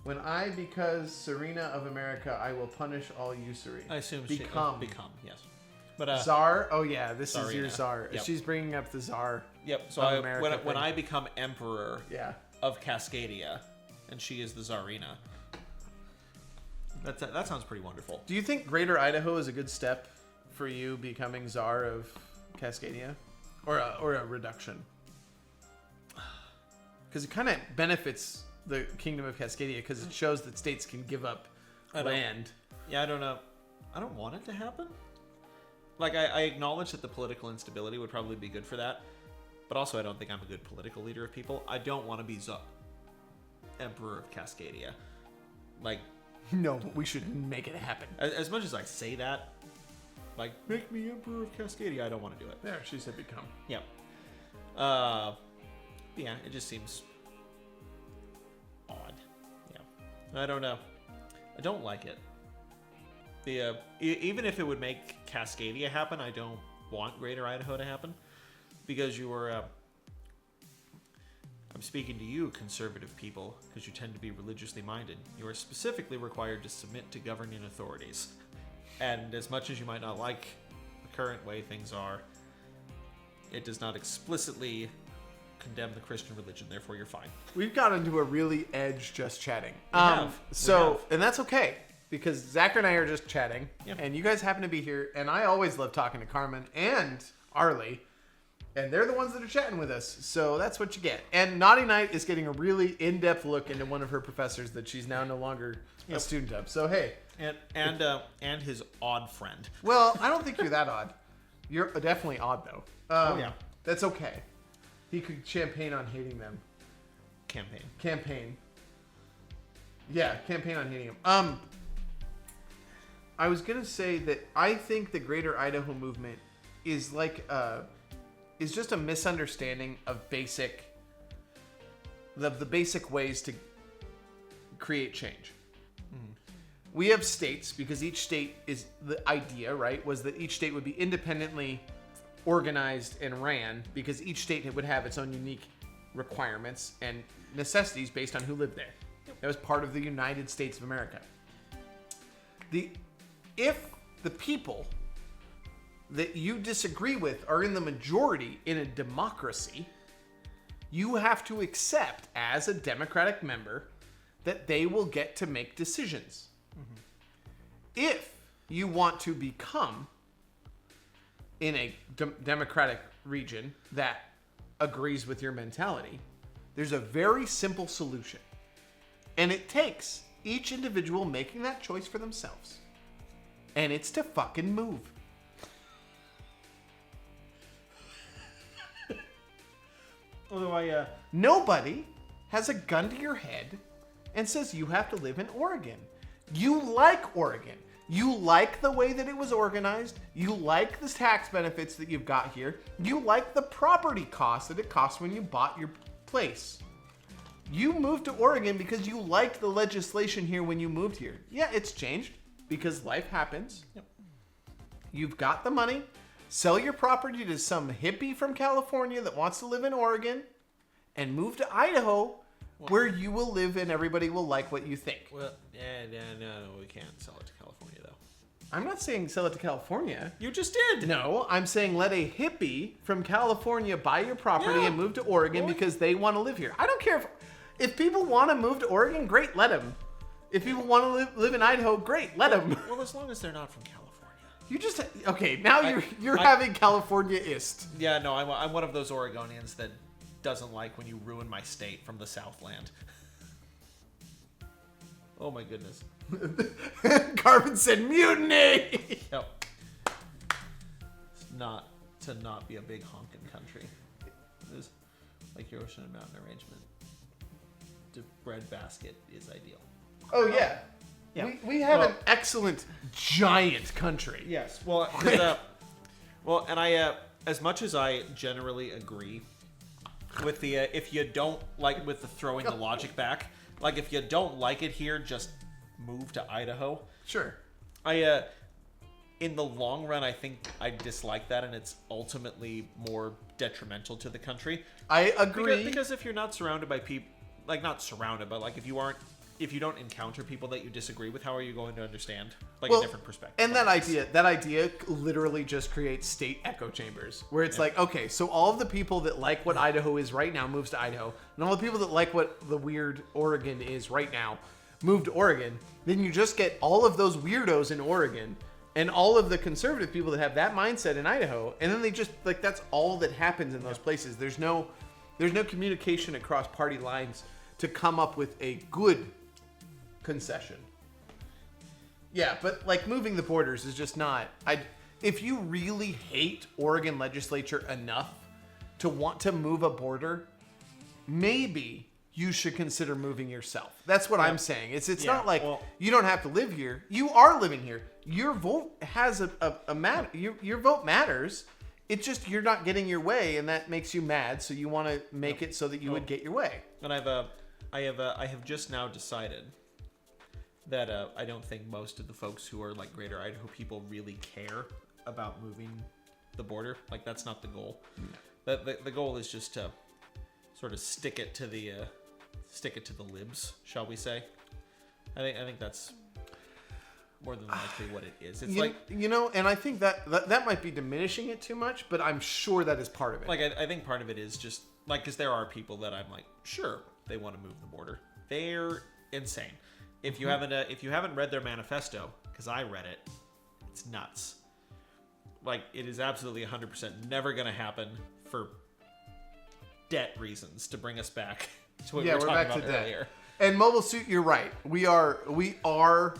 When I, because Serena of America, I will punish all usury. I assume become. Become, yes. But Tsar? Oh, yeah, this Tsarina. is your Tsar. Yep. She's bringing up the Tsar. Yep, so of America when I become Emperor yeah. of Cascadia, and she is the Tsarina, that sounds pretty wonderful. Do you think Greater Idaho is a good step for you becoming Tsar of Cascadia? Or a reduction? Because it kind of benefits the Kingdom of Cascadia because it shows that states can give up land. Yeah, I don't know. I don't want it to happen. Like, I acknowledge that the political instability would probably be good for that, but also I don't think I'm a good political leader of people. I don't want to be Emperor of Cascadia. Like... No, but we should make it happen. As much as I say that, like, make me Emperor of Cascadia, I don't want to do it. There, she said become. Yeah. Yeah, it just seems odd. Yeah. I don't know. I don't like it. Even if it would make Cascadia happen, I don't want Greater Idaho to happen. Because you were... I'm speaking to you, conservative people, because you tend to be religiously minded. You are specifically required to submit to governing authorities. And as much as you might not like the current way things are, it does not explicitly condemn the Christian religion, therefore you're fine. We've got into a really edge just chatting. We have. And that's okay, because Zach and I are just chatting, and you guys happen to be here, and I always love talking to Carmen and Arlie, and they're the ones that are chatting with us, so that's what you get. And Naughty Night is getting a really in-depth look into one of her professors that she's now no longer a student of. So hey, and his odd friend. Well, I don't think you're that odd. You're definitely odd though. Oh yeah, that's okay. He could campaign on hating them. Campaign. Yeah, campaign on hating them. I was gonna say that I think the Greater Idaho movement is like is just a misunderstanding of the basic ways to create change. We have states because each state is the idea, right? Was that each state would be independently organized and ran because each state would have its own unique requirements and necessities based on who lived there. That was part of the United States of America. If the people that you disagree with are in the majority in a democracy, you have to accept as a democratic member that they will get to make decisions. If you want to become in a democratic region that agrees with your mentality, there's a very simple solution. And it takes each individual making that choice for themselves. And it's to fucking move. Although nobody has a gun to your head and says you have to live in Oregon. You like Oregon. You like the way that it was organized. You like the tax benefits that you've got here. You like the property costs that it costs when you bought your place. You moved to Oregon because you liked the legislation here when you moved here. Yeah, it's changed because life happens. Yep. You've got the money. Sell your property to some hippie from California that wants to live in Oregon and move to Idaho where you will live and everybody will like what you think. Well, no, we can't sell it to California, though. I'm not saying sell it to California. You just did. No, I'm saying let a hippie from California buy your property and move to Oregon because they want to live here. I don't care if people want to move to Oregon, great, let them. If people want to live in Idaho, great, let them. Well, as long as they're not from California. You just okay. Now you're having California-ist. Yeah, no, I'm one of those Oregonians that doesn't like when you ruin my state from the Southland. Oh my goodness. Carmen said mutiny. Yep. It's not to not be a big honking country. It is like your ocean and mountain arrangement. The breadbasket is ideal. Oh yeah. Yeah. We have an excellent giant country. Yes. Well, and I, as much as I generally agree with the, if you don't like, with the throwing the logic back, like if you don't like it here, just move to Idaho. Sure. In the long run, I think I dislike that, and it's ultimately more detrimental to the country. I agree. Because if you're not surrounded by people, like not surrounded, but like if you aren't if you don't encounter people that you disagree with, how are you going to understand a different perspective? And that idea literally just creates state echo chambers where it's like, okay, so all of the people that like what Idaho is right now moves to Idaho, and all the people that like what the weird Oregon is right now move to Oregon. Then you just get all of those weirdos in Oregon and all of the conservative people that have that mindset in Idaho, and then they just like that's all that happens in those places. There's no communication across party lines to come up with a good concession. Yeah, but like moving the borders is just not. If you really hate Oregon legislature enough to want to move a border, maybe you should consider moving yourself. That's what I'm saying. It's not like you don't have to live here. You are living here. Your vote has a matter. Your vote matters. It's just you're not getting your way, and that makes you mad. So you want to make it so that you would get your way. And I have just now decided that I don't think most of the folks who are like Greater Idaho people really care about moving the border. Like that's not the goal. No. The goal is just to sort of stick it to the libs, shall we say? I think that's more than likely what it is. It's and I think that might be diminishing it too much, but I'm sure that is part of it. Like I think part of it is just like because there are people that I'm like, sure, they want to move the border. They're insane. If you haven't read their manifesto, because I read it, it's nuts. Like it is absolutely 100% never going to happen for debt reasons to bring us back to what we were talking about earlier. And Mobile Suit, you're right. We are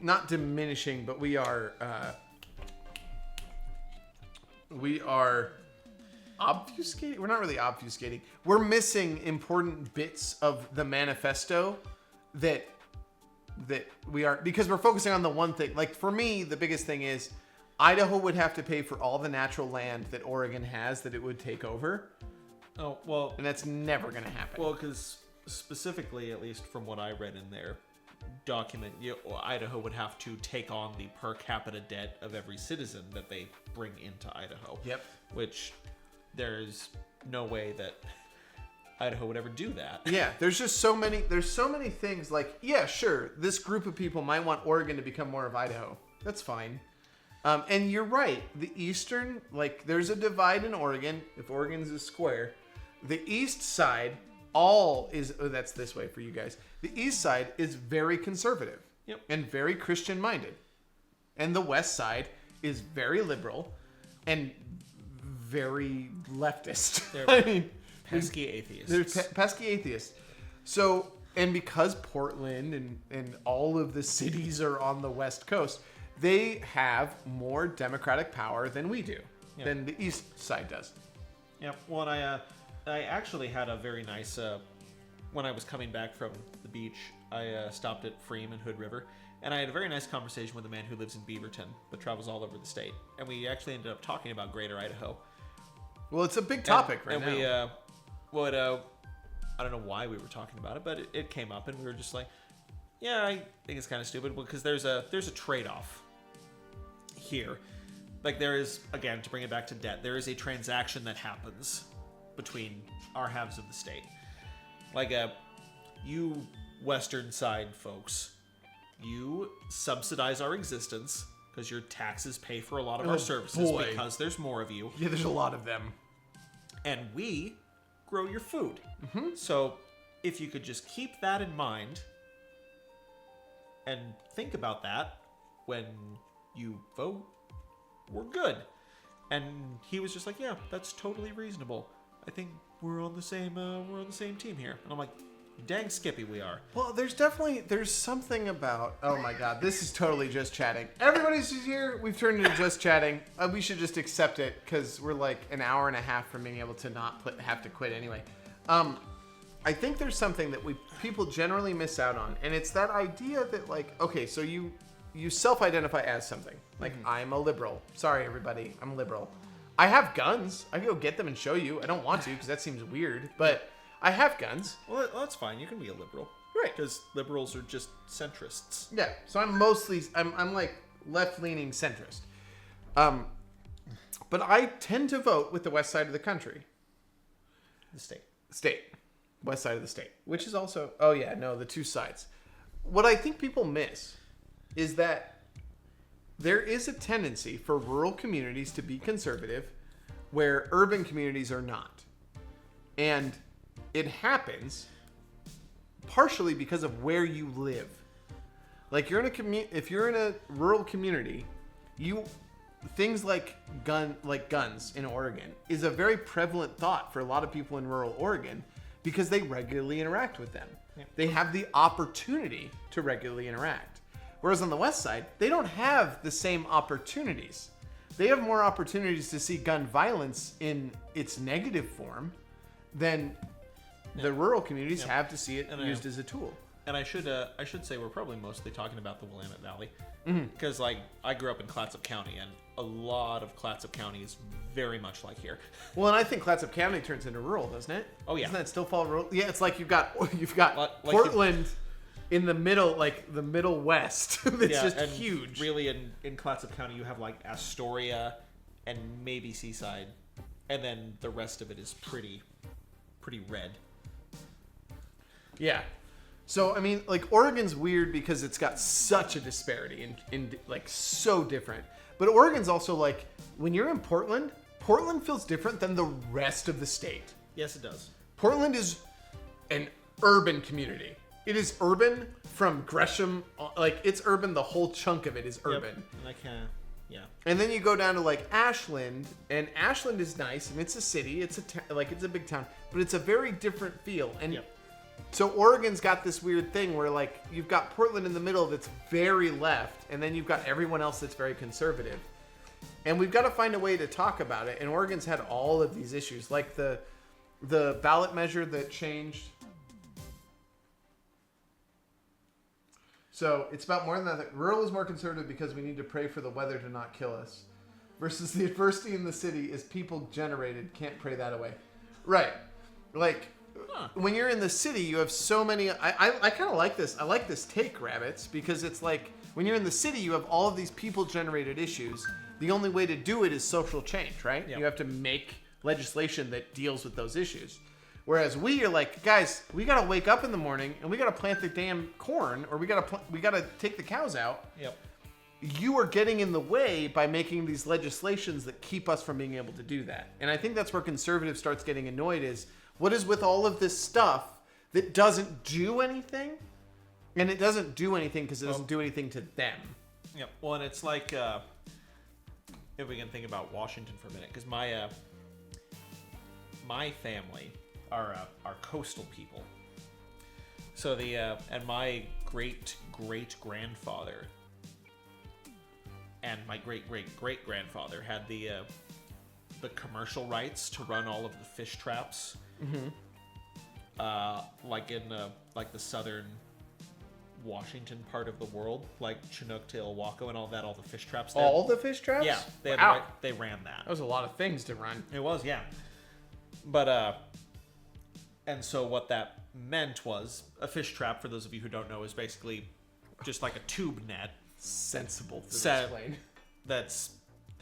not diminishing, but we are obfuscating. We're not really obfuscating. We're missing important bits of the manifesto that we are, because we're focusing on the one thing. Like for me, the biggest thing is Idaho would have to pay for all the natural land that Oregon has that it would take over. Oh, well. And that's never going to happen. Well, because specifically, at least from what I read in their document, Idaho would have to take on the per capita debt of every citizen that they bring into Idaho. Yep. Which there's no way that Idaho would ever do that. Yeah, there's so many things like, yeah, sure, this group of people might want Oregon to become more of Idaho. That's fine. And you're right. The eastern, like, there's a divide in Oregon. If Oregon's a square, the east side that's this way for you guys. The east side is very conservative. Yep. And very Christian minded. And the west side is very liberal and very leftist. Pesky atheists. They're pesky atheists. So, and because Portland and all of the cities are on the west coast, they have more democratic power than we do, than the east side does. Yeah. Well, and I actually had a very nice, when I was coming back from the beach, I stopped at Freem and Hood River, and I had a very nice conversation with a man who lives in Beaverton, but travels all over the state. And we actually ended up talking about Greater Idaho. Well, it's a big topic right now. And we, I don't know why we were talking about it, but it came up, and we were just like, yeah, I think it's kind of stupid, because there's a trade-off here. Like there is, again, to bring it back to debt, there is a transaction that happens between our halves of the state. Like you western side folks, you subsidize our existence because your taxes pay for a lot of our services because there's more of you. Yeah, there's a lot of them. And we grow your food. Mm-hmm. So if you could just keep that in mind and think about that when you vote, we're good. And he was just like, yeah, that's totally reasonable. I think we're on the same team here. And I'm like, dang Skippy, we are. Well, there's something about, oh my god, this is totally just chatting. Everybody's here. We've turned into just chatting. We should just accept it because we're like an hour and a half from being able to not have to quit anyway. I think there's something that people generally miss out on, and it's that idea that like, okay, so you self-identify as something. Like, I'm a liberal. Sorry, everybody, I'm a liberal. I have guns. I can go get them and show you. I don't want to because that seems weird, but I have guns. Well, that's fine. You can be a liberal. Right. Because liberals are just centrists. Yeah, so I'm like left-leaning centrist. But I tend to vote with the west side of the country. The state. State. west side of the state, which is also, oh yeah, no, the two sides. What I think people miss is that there is a tendency for rural communities to be conservative where urban communities are not. And it happens partially because of where you live. Like if you're in a rural community, things like guns in Oregon is a very prevalent thought for a lot of people in rural Oregon because they regularly interact with them. Yep. They have the opportunity to regularly interact. Whereas on the west side, they don't have the same opportunities. They have more opportunities to see gun violence in its negative form than the rural communities have to see it used as a tool. And I should say we're probably mostly talking about the Willamette Valley because like I grew up in Clatsop County, and a lot of Clatsop County is very much like here. Well, and I think Clatsop County turns into rural, doesn't it? Oh yeah, doesn't that still fall rural? Yeah, it's like you've got Portland in the middle, like the middle west. It's just huge. Really, in Clatsop County, you have like Astoria and maybe Seaside, and then the rest of it is pretty red. Yeah. So, I mean, like, Oregon's weird because it's got such a disparity in like, so different. But Oregon's also, like, when you're in Portland feels different than the rest of the state. Yes, it does. Portland is an urban community. It is urban from Gresham. Like, it's urban. The whole chunk of it is urban. Yep. Yeah. And then you go down to, like, Ashland. And Ashland is nice. And it's a city. It's a big town. But it's a very different feel. And so Oregon's got this weird thing where, like, you've got Portland in the middle that's very left, and then you've got everyone else that's very conservative. And we've got to find a way to talk about it. And Oregon's had all of these issues, like the ballot measure that changed. So it's about more than that. Rural is more conservative because we need to pray for the weather to not kill us. Versus the adversity in the city is people generated. Can't pray that away. Right. Like... When you're in the city, you have so many... I kind of like this. I like this take, Rabbits, because it's like, when you're in the city, you have all of these people-generated issues. The only way to do it is social change, right? Yep. You have to make legislation that deals with those issues. Whereas we are like, guys, we got to wake up in the morning, and we got to plant the damn corn, or we got to take the cows out. Yep. You are getting in the way by making these legislations that keep us from being able to do that. And I think that's where conservative starts getting annoyed is... What is with all of this stuff that doesn't do anything? And it doesn't do anything because it doesn't do anything to them. Yeah. Well, and it's like, if we can think about Washington for a minute, because my family are coastal people. So and my great grandfather and my great grandfather had the commercial rights to run all of the fish traps. Like in like the southern Washington part of the world, like Chinook to Ilwaco and all the fish traps there. All the fish traps? Yeah, they ran that. That was a lot of things to run. It was, yeah. But and so what that meant was a fish trap, for those of you who don't know, is basically just like a tube net. Sensible to explain.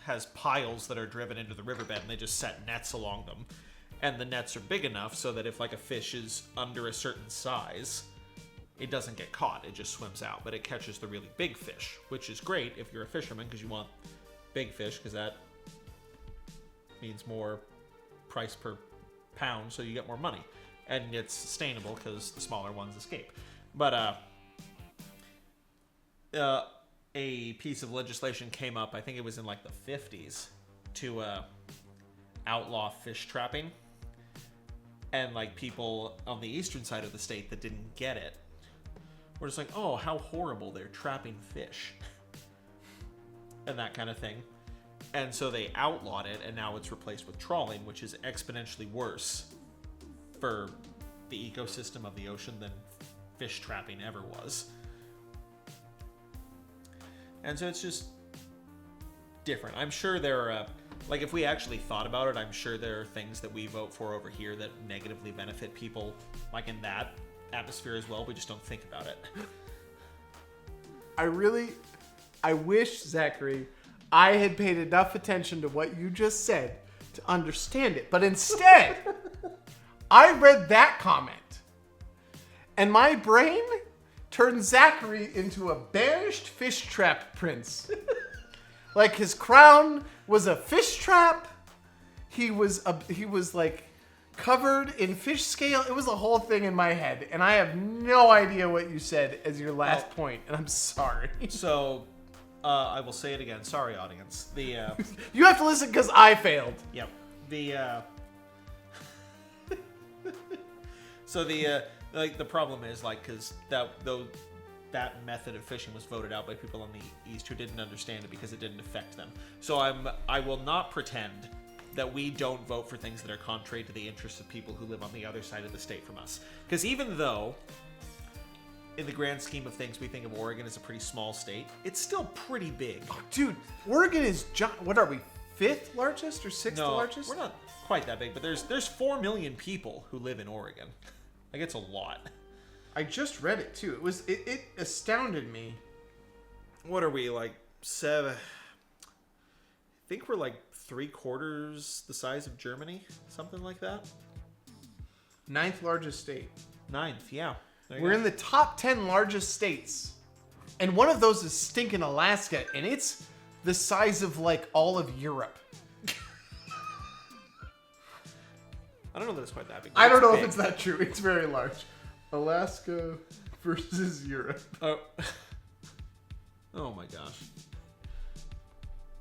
Has piles that are driven into the riverbed, and they just set nets along them. And the nets are big enough so that if like a fish is under a certain size, it doesn't get caught. It just swims out, but it catches the really big fish, which is great if you're a fisherman because you want big fish because that means more price per pound, so you get more money. And it's sustainable because the smaller ones escape. But a piece of legislation came up, I think it was in like the 50s, to outlaw fish trapping. And like people on the eastern side of the state that didn't get it were just like, oh, how horrible, they're trapping fish. And that kind of thing. And so they outlawed it, and now it's replaced with trawling, which is exponentially worse for the ecosystem of the ocean than fish trapping ever was. And so it's just different. I'm sure there are, like if we actually thought about it, I'm sure there are things that we vote for over here that negatively benefit people, like in that atmosphere as well. We just don't think about it. I wish, Zachary, I had paid enough attention to what you just said to understand it. But instead, I read that comment, and my brain turned Zachary into a banished fish trap prince. Like his crown was a fish trap. He was like covered in fish scale. It was a whole thing in my head, and I have no idea what you said as your last point, and I'm sorry. So, I will say it again. Sorry, audience. You have to listen because I failed. Yep. So the problem is because that method of fishing was voted out by people on the East who didn't understand it because it didn't affect them. So I will not pretend that we don't vote for things that are contrary to the interests of people who live on the other side of the state from us. Because even though, in the grand scheme of things, we think of Oregon as a pretty small state, it's still pretty big. Oh, dude, Oregon is what are we, 5th largest or 6th largest? We're not quite that big, but there's 4 million people who live in Oregon. Like, it's a lot. I just read it too. It astounded me. What are we, like 7? I think we're like 3/4 the size of Germany, something like that. 9th largest state. 9th, yeah. We're in the top 10 largest states, and one of those is stinking Alaska, and it's the size of like all of Europe. I don't know that it's quite that big. I don't know if it's that true. It's very large. Alaska versus Europe. Oh. Oh my gosh.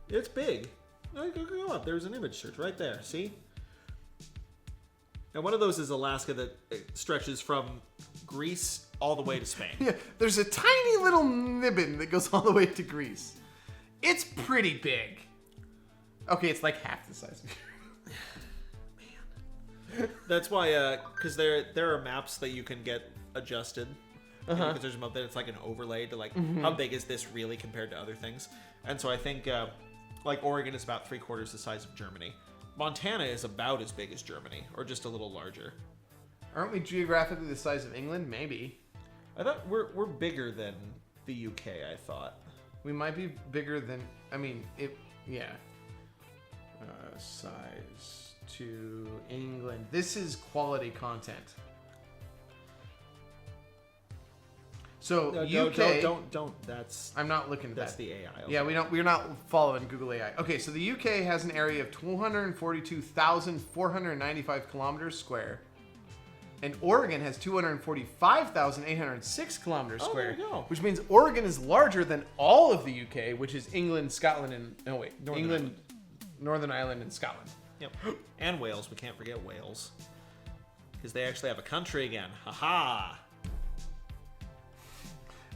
It's big. Go up. There's an image search right there. See? Now, one of those is Alaska that stretches from Greece all the way to Spain. Yeah, there's a tiny little nibbin that goes all the way to Greece. It's pretty big. Okay, it's like half the size of Europe. That's why, because there are maps that you can get adjusted. Because there's a map that it's like an overlay to like how big is this really compared to other things. And so I think like Oregon is about 3/4 the size of Germany. Montana is about as big as Germany, or just a little larger. Aren't we geographically the size of England? Maybe. I thought we're bigger than the UK. I thought we might be bigger than. I mean, yeah. Size to England. This is quality content. So UK. Don't. That's. I'm not looking at that's that. The AI. Okay. Yeah, we're not following Google AI. Okay, so the UK has an area of 242,495 kilometers square, and Oregon has 245,806 kilometers square. There you go. Which means Oregon is larger than all of the UK, which is England, Scotland, and Northern Ireland, and Scotland. Yep. And Wales. We can't forget Wales. Because they actually have a country again. Ha-ha!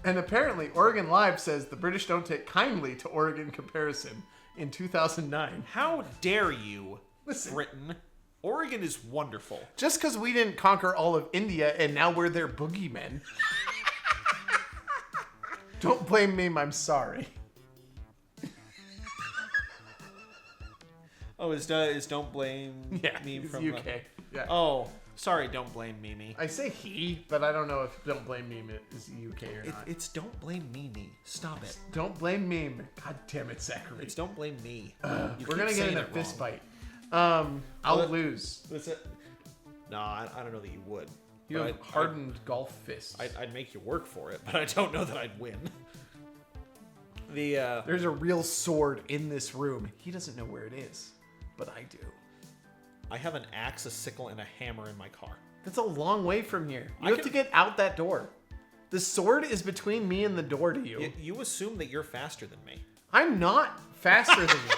And apparently, Oregon Live says the British don't take kindly to Oregon comparison in 2009. How dare you, Listen. Britain? Oregon is wonderful. Just because we didn't conquer all of India and now we're their boogeymen. Don't blame me, I'm sorry. Oh, is don't blame me from UK. Yeah. Oh, sorry, don't blame Mimi. I say he, but I don't know if don't blame meme is UK or not. It's don't blame Mimi. Stop it. Don't blame meme. God damn it, Zachary. It's don't blame me. We're gonna get in a fist fight. I'll lose. No, I don't know that you would. You have hardened golf fists. I'd make you work for it, but I don't know that I'd win. There's a real sword in this room. He doesn't know where it is, but I do. I have an axe, a sickle, and a hammer in my car. That's a long way from here. You have to get out that door. The sword is between me and the door to you. You assume that you're faster than me. I'm not faster than you.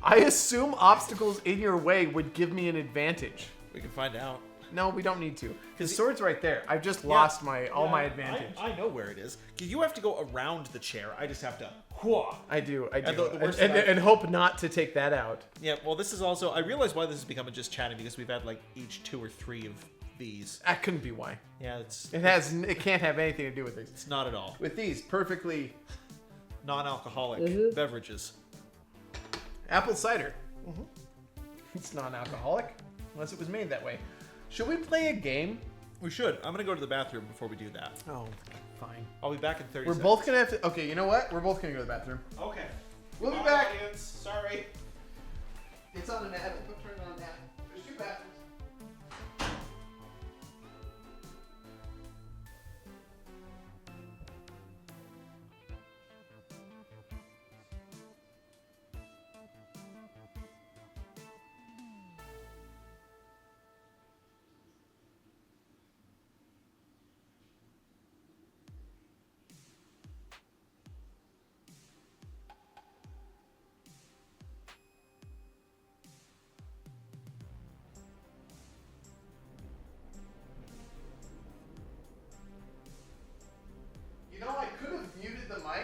I assume obstacles in your way would give me an advantage. We can find out. No, we don't need to. The sword's right there. I've just lost my advantage. I know where it is. You have to go around the chair. I just have to. I do. And hope not to take that out. Yeah, well, this is also... I realize why this has become just chatting, because we've had, like, each 2 or 3 of these. That couldn't be why. Yeah, It can't have anything to do with this. It's not at all. With these perfectly... non-alcoholic beverages. Apple cider. Mm-hmm. It's non-alcoholic, unless it was made that way. Should we play a game? We should. I'm going to go to the bathroom before we do that. Oh, fine. I'll be back in 30 We're seconds. both going to have to... Okay, you know what? We're both going to go to the bathroom. Okay. We'll be back. Audience. Sorry. It's on an ad. Turn it on an ad. There's 2 bathrooms.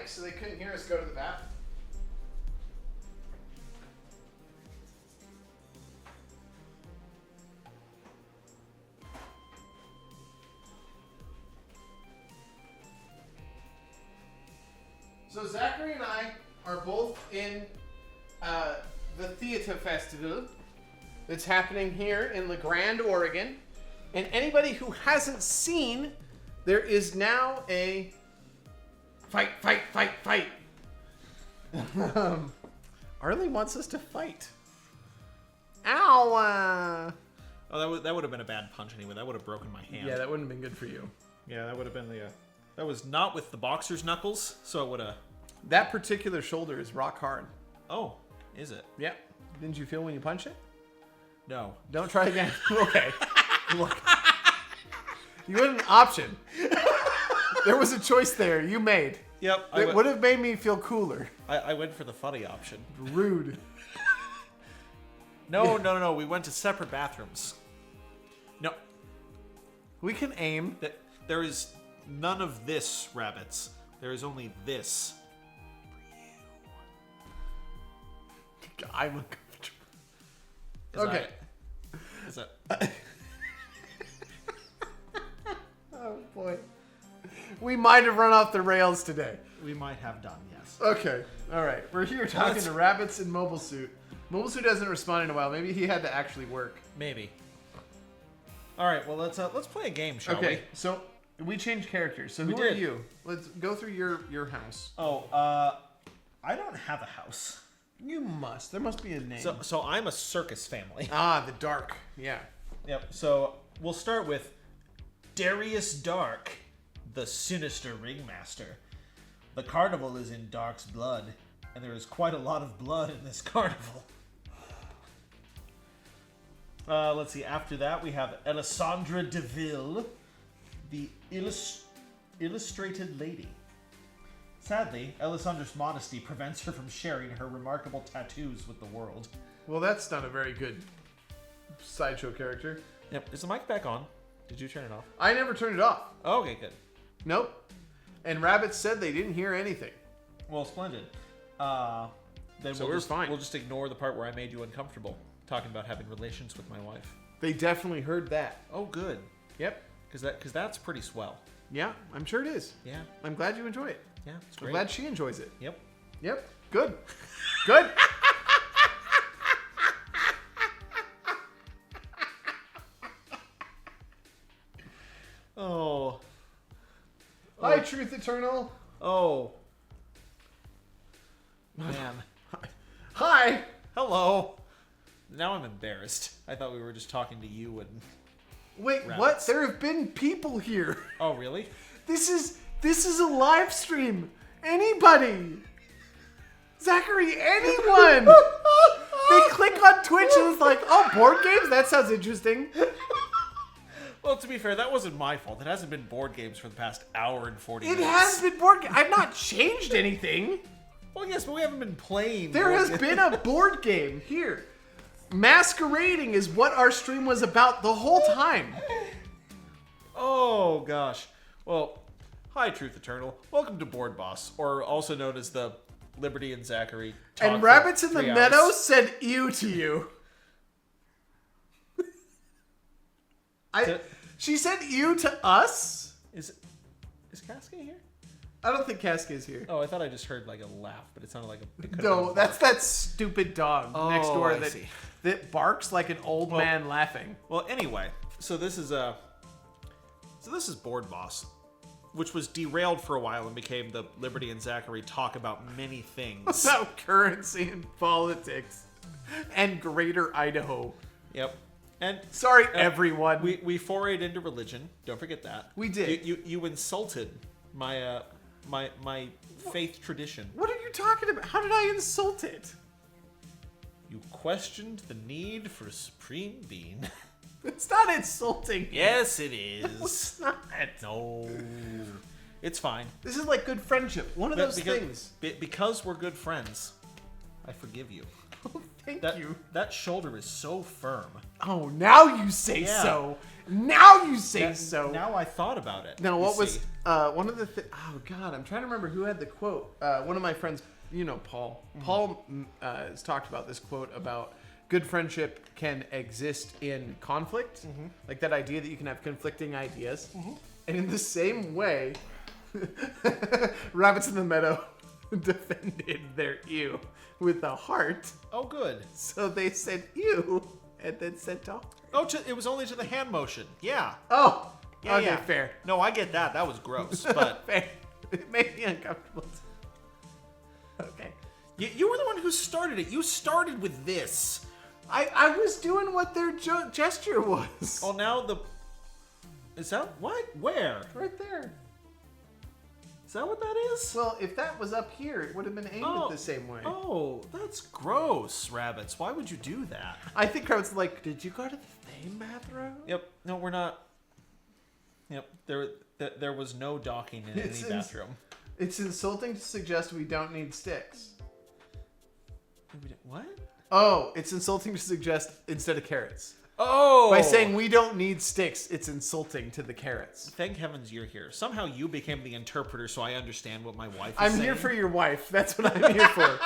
mics so they couldn't hear us go to the bathroom. So Zachary and I are both in the theater festival that's happening here in La Grande, Oregon. And anybody who hasn't seen, there is now a fight. Arlie wants us to fight. Ow! Oh, that would have been a bad punch anyway. That would have broken my hand. Yeah, that wouldn't have been good for you. Yeah, that would have been the... that was not with the boxer's knuckles, so it would have... That particular shoulder is rock hard. Oh, is it? Yeah. Didn't you feel when you punch it? No. Don't try again. Okay. Look. You had an option. There was a choice there you made. Yep. It would have made me feel cooler. I went for the funny option. Rude. No. We went to separate bathrooms. No. We can aim. There is none of this, rabbits. There is only this. I'm uncomfortable. Okay. Is that... Oh boy. We might have run off the rails today. We might have done, yes. Okay. All right. We're here talking to Rabbits in Mobile Suit. Mobile Suit hasn't responded in a while. Maybe he had to actually work. Maybe. All right. Well, let's play a game, shall we? Okay. So we changed characters. So who are you? Let's go through your house. Oh, I don't have a house. You must. There must be a name. So I'm a circus family. Ah, the Dark. Yeah. Yep. So we'll start with Darius Dark, the sinister ringmaster. The carnival is in Dark's blood, and there is quite a lot of blood in this carnival. Let's see. After that, we have Alessandra DeVille, the illustrated lady. Sadly, Alessandra's modesty prevents her from sharing her remarkable tattoos with the world. Well, that's not a very good sideshow character. Yep. Is the mic back on? Did you turn it off? I never turned it off. Oh, okay, good. Nope. And Rabbits said they didn't hear anything. Well, splendid. Then So we're fine. We'll just ignore the part where I made you uncomfortable, talking about having relations with my wife. They definitely heard that. Oh, good. Yep. Because that's pretty swell. Yeah, I'm sure it is. Yeah. I'm glad you enjoy it. Yeah, it's I'm great. glad she enjoys it. Yep. Yep. Good. Good. Oh. Hi, Truth Eternal. Oh. Man. Hi. Hello. Now I'm embarrassed. I thought we were just talking to you and... Wait, Rabbits. what? There have been people here. Oh, really? This is a live stream. Anybody. Zachary, anyone. They click on Twitch and it's like, oh, board games? That sounds interesting. Well, to be fair, that wasn't my fault. It hasn't been board games for the past hour and 40 minutes. It has been board games. I've not changed anything. Well, yes, but we haven't been playing. There board has games. been a board game here. Masquerading is what our stream was about the whole time. Oh, gosh. Well, hi, Truth Eternal. Welcome to Board Boss, or also known as the Liberty and Zachary Talk And for Rabbits in the 3 Meadow hours. said ew to you. She said ew to us? Is Cascade here? I don't think Cascade is here. Oh, I thought I just heard like a laugh, but it sounded like a... No, that's that stupid dog next door I that see. that barks like an old man laughing. Well, anyway, so this is Board Boss, which was derailed for a while and became the Liberty and Zachary Talk About Many Things. About currency and politics and Greater Idaho. Yep. And Sorry, everyone. we forayed into religion. Don't forget that. We did. You insulted my my faith tradition. What are you talking about? How did I insult it? You questioned the need for a supreme being. It's not insulting. Yes, it is. It's not. No, it's fine. This is like good friendship. One of those because, things. Because we're good friends, I forgive you. Thank That you. that shoulder is so firm. Oh, now you say Yeah. so. Now you say so. Now I thought about it. Now, you what was see. one of the oh god, I'm trying to remember who had the quote. One of my friends, Paul. Paul has talked about this quote about good friendship can exist in conflict, like that idea that you can have conflicting ideas, and in the same way, rabbits in the meadow defended their ew with a heart. Oh, good. So they said ew and then said to. Oh, it was only to the hand motion. Yeah. Oh. Yeah, okay, yeah. fair. No, I get that. That was gross, but fair. It made me uncomfortable. Okay. You were the one who started it. You started with this. I was doing what their gesture was. Oh, now is that what? Where? Right there. Is that what that is? Well, if that was up here, it would have been aimed the same way. Oh, that's gross, rabbits. Why would you do that? I think I was like, did you go to the same bathroom? Yep. No, we're not. Yep. There was no docking in any bathroom. It's insulting to suggest we don't need sticks. What? Oh, it's insulting to suggest instead of carrots. Oh! By saying we don't need sticks, it's insulting to the carrots. Thank heavens you're here. Somehow you became the interpreter so I understand what my wife is saying. I'm here for your wife. That's what I'm here for.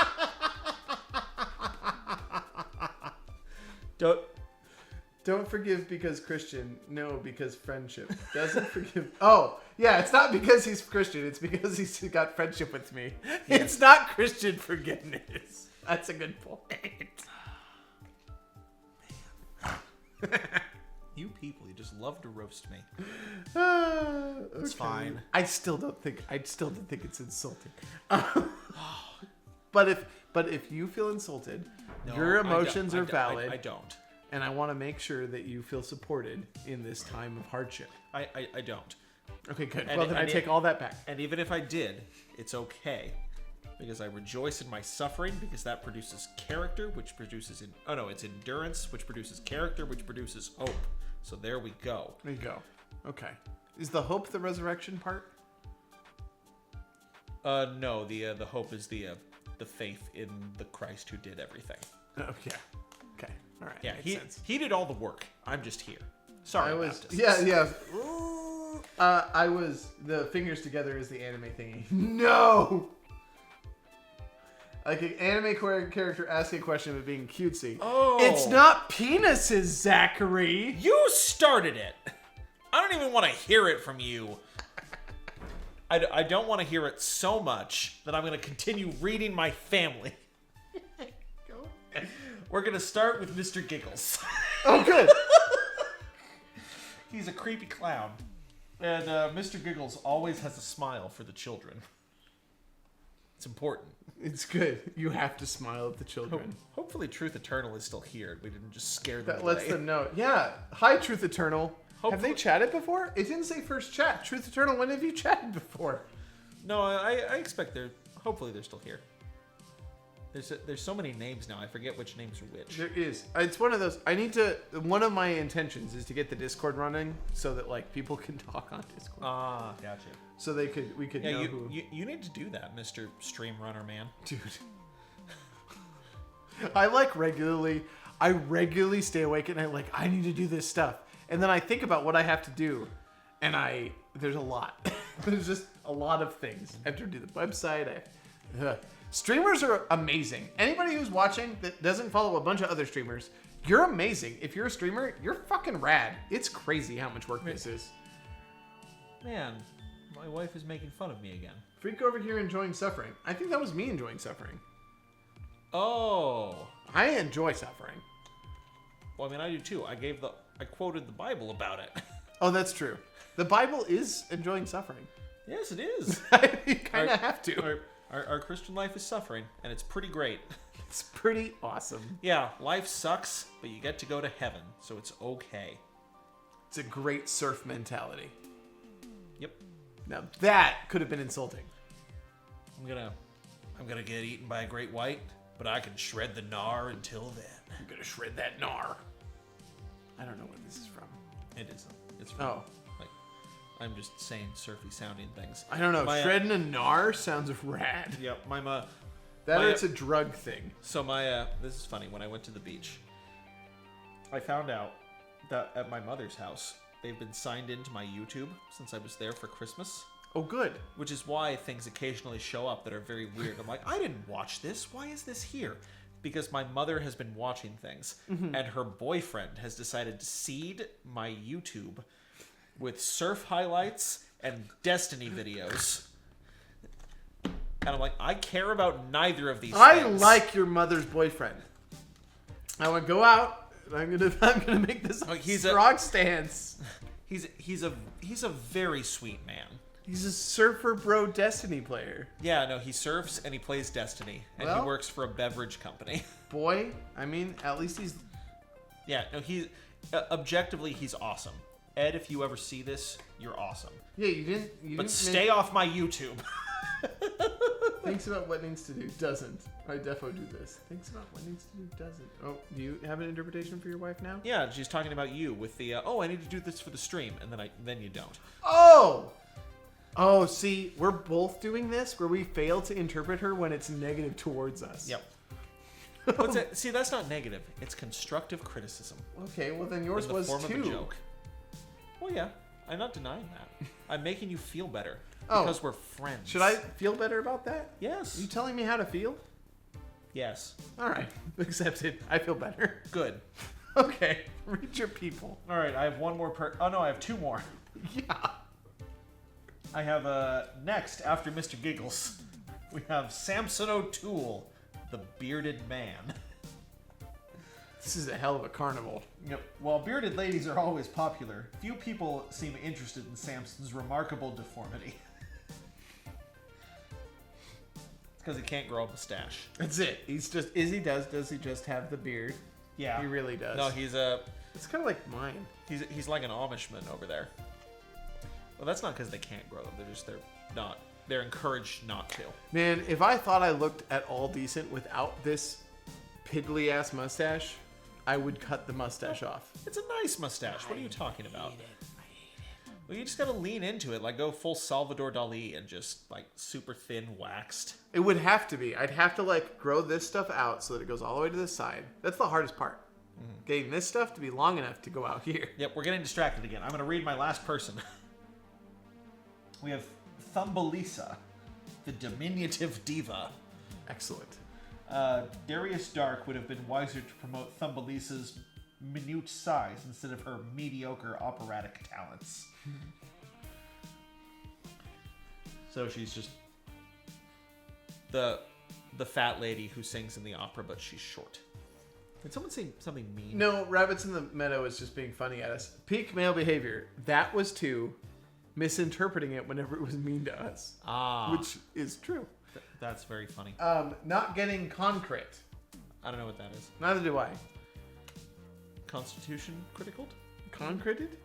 Don't forgive because Christian. No, because friendship. Doesn't forgive. Oh, yeah, it's not because he's Christian. It's because he's got friendship with me. It's not Christian forgiveness. That's a good point. You people, you just love to roast me. Okay. It's fine. I still don't think it's insulting. But if you feel insulted, No, your emotions are valid. I don't. And I want to make sure that you feel supported in this time of hardship. I don't. Okay, good. And- Well, then I and take all that back. And even if I did, it's okay. Because I rejoice in my suffering, because that produces character, which produces... it's endurance, which produces character, which produces hope. So there we go. There you go. Okay. Is the hope the resurrection part? No, the hope is the faith in the Christ who did everything. Oh, yeah. Okay. All right. Yeah, Makes sense. he did all the work. I'm just here. Sorry, Baptists. Yeah. I was... The fingers together is the anime thingy. No! Like an anime character asking a question but being cutesy. Oh. It's not penises, Zachary! You started it! I don't even want to hear it from you. I don't want to hear it so much that I'm going to continue reading my family. We're going to start with Mr. Giggles. Oh, good! He's a creepy clown. And Mr. Giggles always has a smile for the children. It's important. It's good. You have to smile at the children. Hopefully Truth Eternal is still here. We didn't just scare them That away. lets them know. Yeah. Hi, Truth Eternal. Have Hopefully- they chatted before? It didn't say first chat. Truth Eternal, when have you chatted before? No, I expect hopefully they're still here. There's so many names now. I forget which names are which. There is. It's one of those. One of my intentions is to get the Discord running so that like people can talk on Discord. Ah, gotcha. So we could Yeah, know who. you need to do that, Mr. Stream Runner Man. Dude. I regularly stay awake and I need to do this stuff. And then I think about what I have to do. And there's a lot. There's just a lot of things. I have to do the website. Streamers are amazing. Anybody who's watching that doesn't follow a bunch of other streamers, you're amazing. If you're a streamer, you're fucking rad. It's crazy how much work this is. Man, my wife is making fun of me again. Freak over here enjoying suffering. I think that was me enjoying suffering. Oh. I enjoy suffering. Well, I mean, I do too. I quoted the Bible about it. Oh, that's true. The Bible is enjoying suffering. Yes, it is. You kind of have to. Our Christian life is suffering, and it's pretty great. It's pretty awesome. Yeah, life sucks, but you get to go to heaven, so it's okay. It's a great surf mentality. Yep. Now that could have been insulting. I'm gonna get eaten by a great white, but I can shred the gnar until then. I'm gonna shred that gnar. I don't know what this is from. It's from, Oh. like, I'm just saying surfy sounding things. I don't know. My, Shredding a gnar sounds rad. Yep. It's a drug thing. So this is funny. When I went to the beach, I found out that at my mother's house, they've been signed into my YouTube since I was there for Christmas. Oh, good. Which is why things occasionally show up that are very weird. I'm like, I didn't watch this. Why is this here? Because my mother has been watching things, and her boyfriend has decided to seed my YouTube with surf highlights and Destiny videos. And I'm like, I care about neither of these things. Like your mother's boyfriend. I would go out, and I'm gonna make this strong stance. He's a very sweet man. He's a surfer bro Destiny player. Yeah, no, he surfs and he plays Destiny, and he works for a beverage company. Boy, I mean, at least he's... Yeah, no, objectively, he's awesome. Ed, if you ever see this, you're awesome. Yeah, you didn't... But stay off my YouTube. Thinks about what needs to do, doesn't. I defo do this. Thinks about what needs to do, doesn't. Oh, do you have an interpretation for your wife now? Yeah, she's talking about you with the, I need to do this for the stream, and then you don't. Oh, see, we're both doing this where we fail to interpret her when it's negative towards us. Yep. What's that? See, that's not negative. It's constructive criticism. Okay, well then yours was form too. Of a joke. Well, yeah, I'm not denying that. I'm making you feel better because we're friends. Should I feel better about that? Yes. Are you telling me how to feel? Yes. All right, accepted. I feel better. Good. Okay, read your people. All right, I have one more Oh no, I have two more. Yeah. I have next after Mr. Giggles, we have Samson O'Toole, the bearded man. This is a hell of a carnival. Yep. While bearded ladies are always popular, few people seem interested in Samson's remarkable deformity. It's because he can't grow a mustache. That's it. Does he just have the beard? Yeah. He really does. No, he's It's kind of like mine. He's like an Amishman over there. Well, that's not because they can't grow them. They're encouraged not to. Man, if I thought I looked at all decent without this piddly ass mustache, I would cut the mustache off. It's a nice mustache. What are you talking about? Well, you just gotta lean into it, like go full Salvador Dali and just like super thin waxed. It would have to be. I'd have to like grow this stuff out so that it goes all the way to the side. That's the hardest part. Getting this stuff to be long enough to go out here. Yep, we're getting distracted again. I'm gonna read my last person. We have Thumbelisa, the diminutive diva. Excellent. Darius Dark would have been wiser to promote Thumbelisa's minute size instead of her mediocre operatic talents. So she's just the fat lady who sings in the opera, but she's short. Did someone say something mean? No, Rabbits in the Meadow is just being funny at us. Peak male behavior. That was too. Misinterpreting it whenever it was mean to us. Which is true. That's very funny. Not getting concrete. I don't know what that is. Neither do I. Constitution critical? Concreted?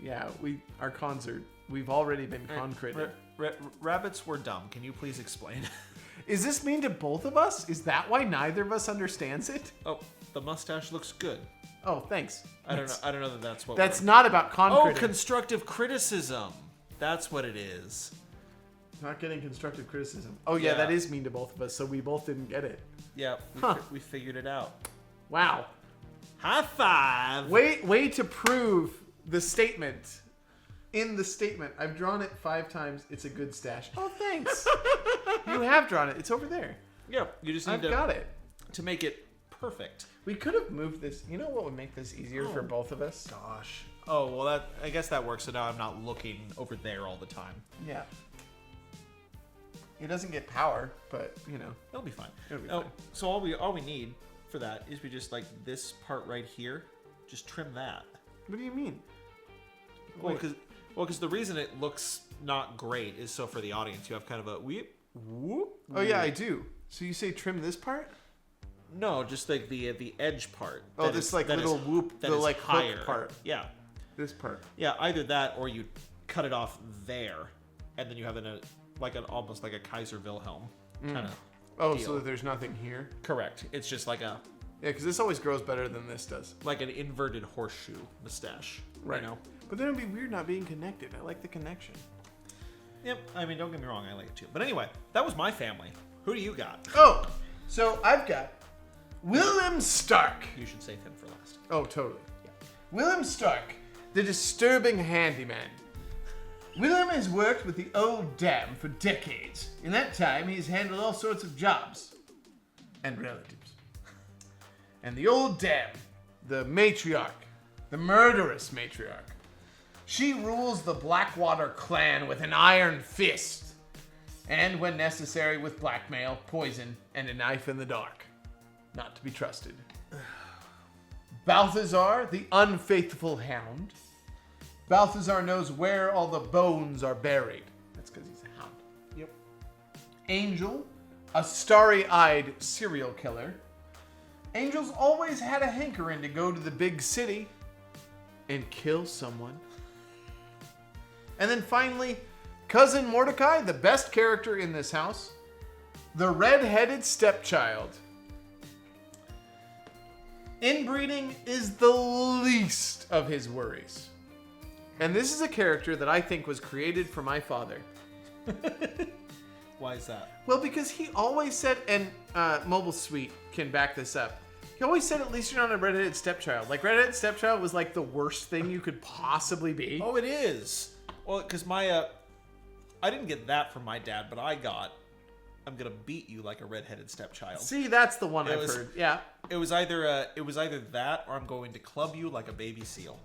Yeah, our concert. We've already been concreted. Rabbits were dumb. Can you please explain? Is this mean to both of us? Is that why neither of us understands it? Oh, the mustache looks good. Oh, thanks. I don't know that that's what. That's not about concrete. Oh, constructive criticism. That's what it is. Not getting constructive criticism. Oh yeah, that is mean to both of us. So we both didn't get it. Yeah, we figured it out. Wow. High five. Way to prove the statement. In the statement, I've drawn it 5 times. It's a good stash. Oh, thanks. You have drawn it. It's over there. Yeah, you just need got it to make it perfect. We could have moved this. You know what would make this easier for both of us? Gosh. Oh well, I guess that works. So now I'm not looking over there all the time. Yeah. It doesn't get power, but you know it'll be fine. It'll be fine. So all we need for that is we just like this part right here, just trim that. What do you mean? Well, because the reason it looks not great is so for the audience you have kind of a whoop. Oh yeah, I do. So you say trim this part? No, just like the edge part. Oh, this like little whoop, the like higher hook part. Yeah. This part. Yeah, either that or you cut it off there, and then you have almost like a Kaiser Wilhelm kind of. Oh, deal. so that there's nothing here. Correct. It's just like a. Yeah, because this always grows better than this does. Like an inverted horseshoe mustache. Right. You know? But then it'd be weird not being connected. I like the connection. Yep. I mean, don't get me wrong. I like it too. But anyway, that was my family. Who do you got? Oh, so I've got Willem Stark. You should save him for last. Oh, totally. Yeah. Willem Stark, the disturbing handyman. William has worked with the old dam for decades. In that time, he's handled all sorts of jobs and relatives. And the old dam, the matriarch, the murderous matriarch, she rules the Blackwater clan with an iron fist. And when necessary, with blackmail, poison, and a knife in the dark. Not to be trusted. Balthazar, the unfaithful hound. Balthazar knows where all the bones are buried. That's because he's a hound. Yep. Angel, a starry-eyed serial killer. Angel's always had a hankering to go to the big city and kill someone. And then finally, Cousin Mordecai, the best character in this house. The red-headed stepchild. Inbreeding is the least of his worries. And this is a character that I think was created for my father. Why is that? Well, because he always said, and Mobile Suite can back this up, he always said, at least you're not a redheaded stepchild. Like, redheaded stepchild was like the worst thing you could possibly be. Oh, it is. Well, because I didn't get that from my dad, but I got, I'm gonna beat you like a redheaded stepchild. See, that's the one I've heard. Yeah. It was either that, or I'm going to club you like a baby seal.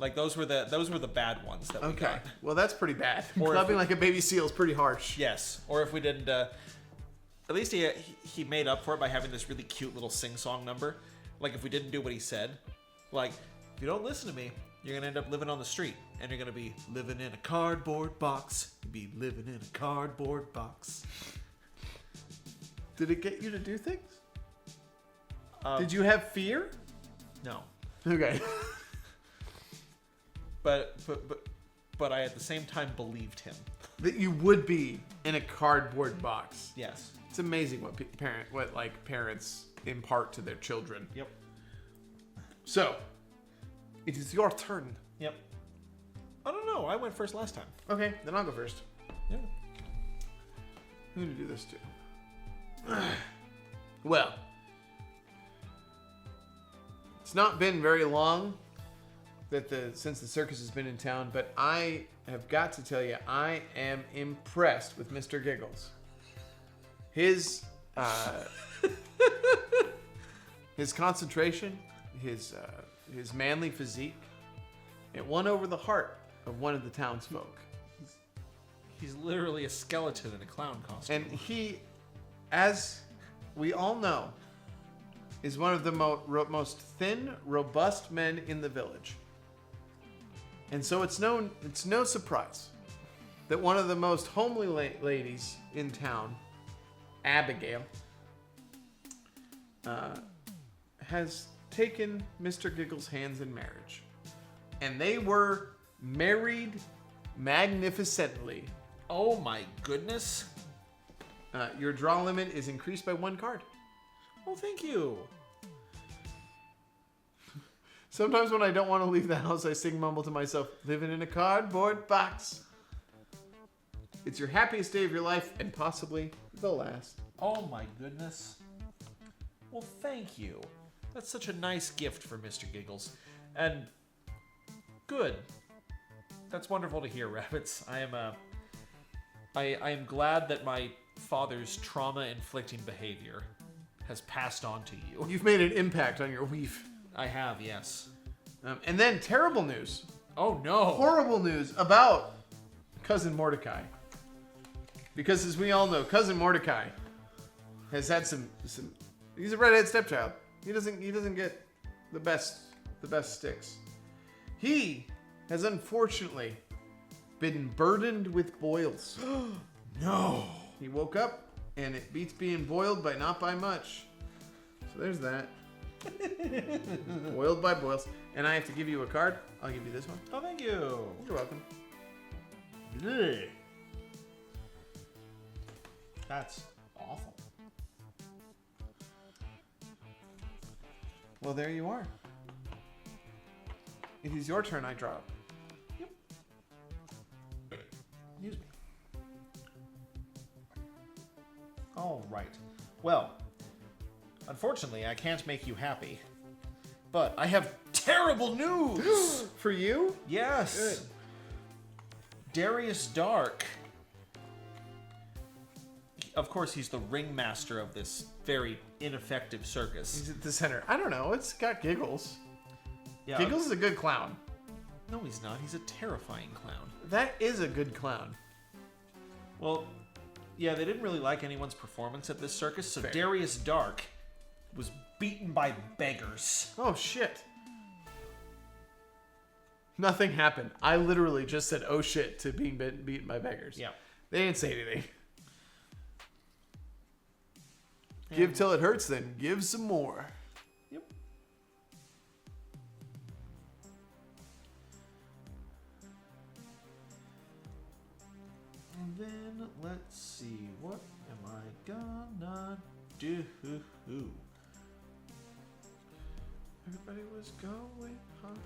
Like those were the bad ones that we got. Well, that's pretty bad. Or Clubbing like a baby seal is pretty harsh. Yes. Or if we didn't, at least he made up for it by having this really cute little sing-song number. Like if we didn't do what he said, like if you don't listen to me, you're gonna end up living on the street, and you're gonna be living in a cardboard box. You'll be living in a cardboard box. Did it get you to do things? Did you have fear? No. Okay. But I at the same time believed him. That you would be in a cardboard box. Yes. It's amazing what parents impart to their children. Yep. So, it is your turn. Yep. I don't know. I went first last time. Okay, then I'll go first. Yeah. Who to do this to? Well, it's not been very long since the circus has been in town, but I have got to tell you, I am impressed with Mr. Giggles. His concentration, his manly physique, it won over the heart of one of the townsfolk. He's literally a skeleton in a clown costume. And he, as we all know, is one of the most thin, robust men in the village. And so it's no surprise that one of the most homely ladies in town, Abigail, has taken Mr. Giggles' hands in marriage. And they were married magnificently. Oh my goodness. Your draw limit is increased by 1 card. Oh, thank you. Sometimes when I don't want to leave the house, I mumble to myself, living in a cardboard box. It's your happiest day of your life, and possibly the last. Oh my goodness. Well, thank you. That's such a nice gift for Mr. Giggles. And good. That's wonderful to hear, Rabbits. I am glad that my father's trauma-inflicting behavior has passed on to you. You've made an impact on your weave. I have, yes. And then terrible news. Oh no. Horrible news about Cousin Mordecai. Because as we all know, Cousin Mordecai has had some he's a redhead stepchild. He doesn't get the best sticks. He has unfortunately been burdened with boils. No. He woke up and it beats being boiled, but not by much. So there's that. Boiled by boils. And I have to give you a card. I'll give you this one. Oh, thank you. You're welcome. Ugh. That's awful. Well, there you are. It is your turn, I drop. Yep. Excuse me. All right. Well, unfortunately, I can't make you happy. But I have terrible news! For you? Yes. Good. Darius Dark. Of course, he's the ringmaster of this very ineffective circus. He's at the center. I don't know. It's got Giggles. Yeah. Giggles is a good clown. No, he's not. He's a terrifying clown. That is a good clown. Well, yeah, they didn't really like anyone's performance at this circus, so Fair. Darius Dark was beaten by beggars. Oh, shit. Nothing happened. I literally just said, oh, shit, to being beaten by beggars. Yeah. They didn't say anything. Give till it hurts, then give some more. Yep. And then let's see, what am I gonna do? Everybody was going hard.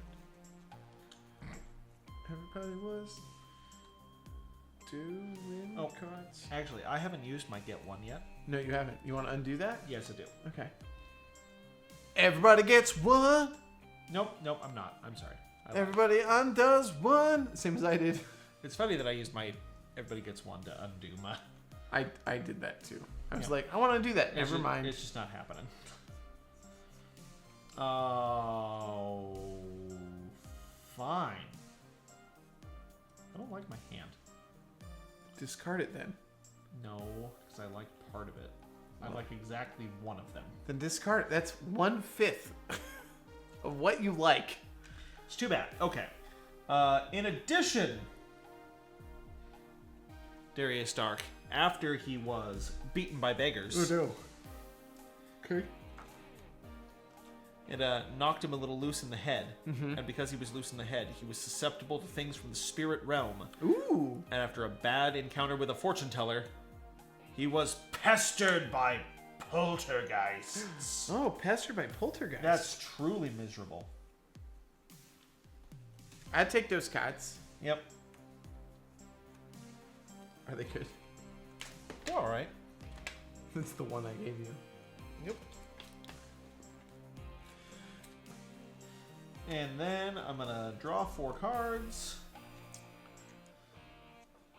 Everybody was doing cards. Actually, I haven't used my get one yet. No, you haven't. You want to undo that? Yes, I do. Okay. Everybody gets one. Nope, I'm not. I'm sorry. Everybody undoes one. Same as I did. It's funny that I used my everybody gets one to undo my... I did that too. I was like, I want to do that. Never mind. It's just not happening. Oh, fine. I don't like my hand. Discard it then. No, because I like part of it. I like exactly one of them. Then discard it. That's 1/5 of what you like. It's too bad. Okay. In addition, Darius Dark, after he was beaten by beggars, no. Okay. it knocked him a little loose in the head. Mm-hmm. And because he was loose in the head, he was susceptible to things from the spirit realm. Ooh. And after a bad encounter with a fortune teller, he was pestered by poltergeists. Oh, pestered by poltergeists. That's truly miserable. I'd take those cards. Yep. Are they good? They're all right. That's the one I gave you. Yep. And then I'm going to draw 4 cards.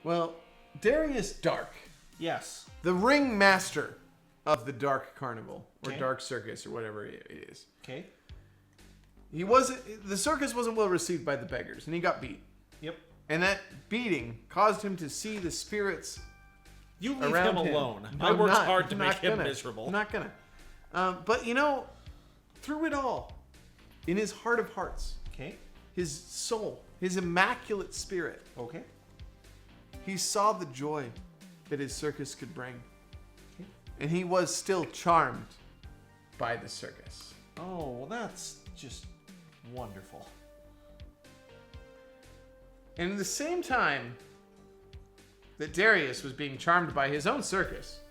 Well, Darius Dark, Yes. the ringmaster of the Dark Carnival, or Okay. Dark Circus, or whatever it is. Okay. The circus wasn't well received by the beggars, and he got beat. Yep. And that beating caused him to see the spirits You leave around him alone. No, I I'm worked not. hard to I'm make not him gonna. miserable. I'm not gonna. But you know, through it all, in his heart of hearts, Okay. his soul, his immaculate spirit, Okay. he saw the joy that his circus could bring. And he was still charmed by the circus. Oh, well, that's just wonderful. And at the same time that Darius was being charmed by his own circus,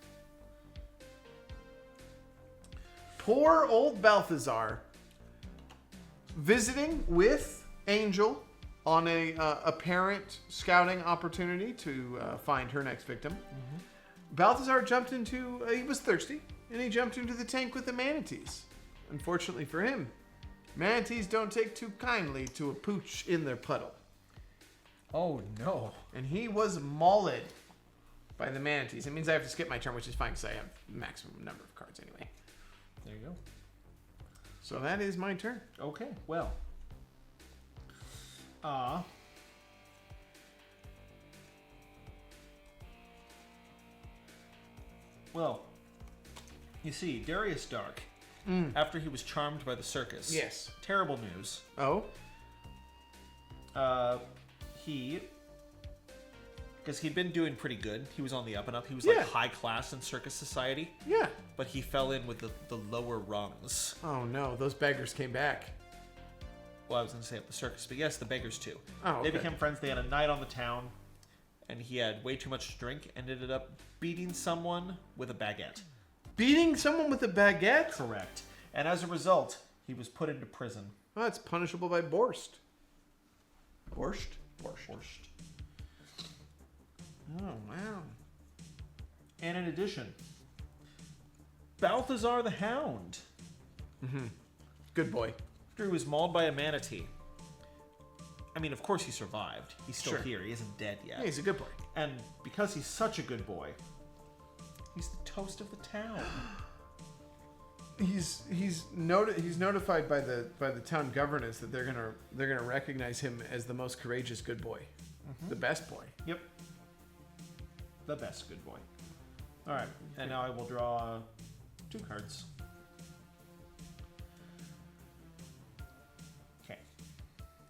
poor old Balthazar, visiting with Angel on a apparent scouting opportunity to find her next victim, Balthazar jumped into, he was thirsty, and he jumped into the tank with the manatees. Unfortunately for him, manatees don't take too kindly to a pooch in their puddle. Oh, no. And he was mauled by the manatees. It means I have to skip my turn, which is fine because I have maximum number of cards anyway. There you go. So that is my turn. Okay, well. Well, you see, Darius Dark, after he was charmed by the circus. Yes. Terrible news. Oh? Because he'd been doing pretty good. He was on the up and up. He was Yeah. like high class in circus society. Yeah. But he fell in with the lower rungs. Oh no, those beggars came back. Well, I was going to say at the circus, but yes, the beggars too. Oh, okay. They became friends. They had a night on the town, and he had way too much to drink and ended up beating someone with a baguette. Beating someone with a baguette? Correct. And as a result, he was put into prison. Oh, it's punishable by borscht. Borscht? Borscht. Oh, wow. And in addition, Balthazar the Hound. Good boy. After he was mauled by a manatee, I mean, of course he survived. He's still here. He isn't dead yet. Yeah, he's a good boy. And because he's such a good boy, he's the toast of the town. He's notified by the town governance that they're gonna recognize him as the most courageous good boy, the best boy. Yep. The best good boy. All right, and now I will draw 2 cards. Okay.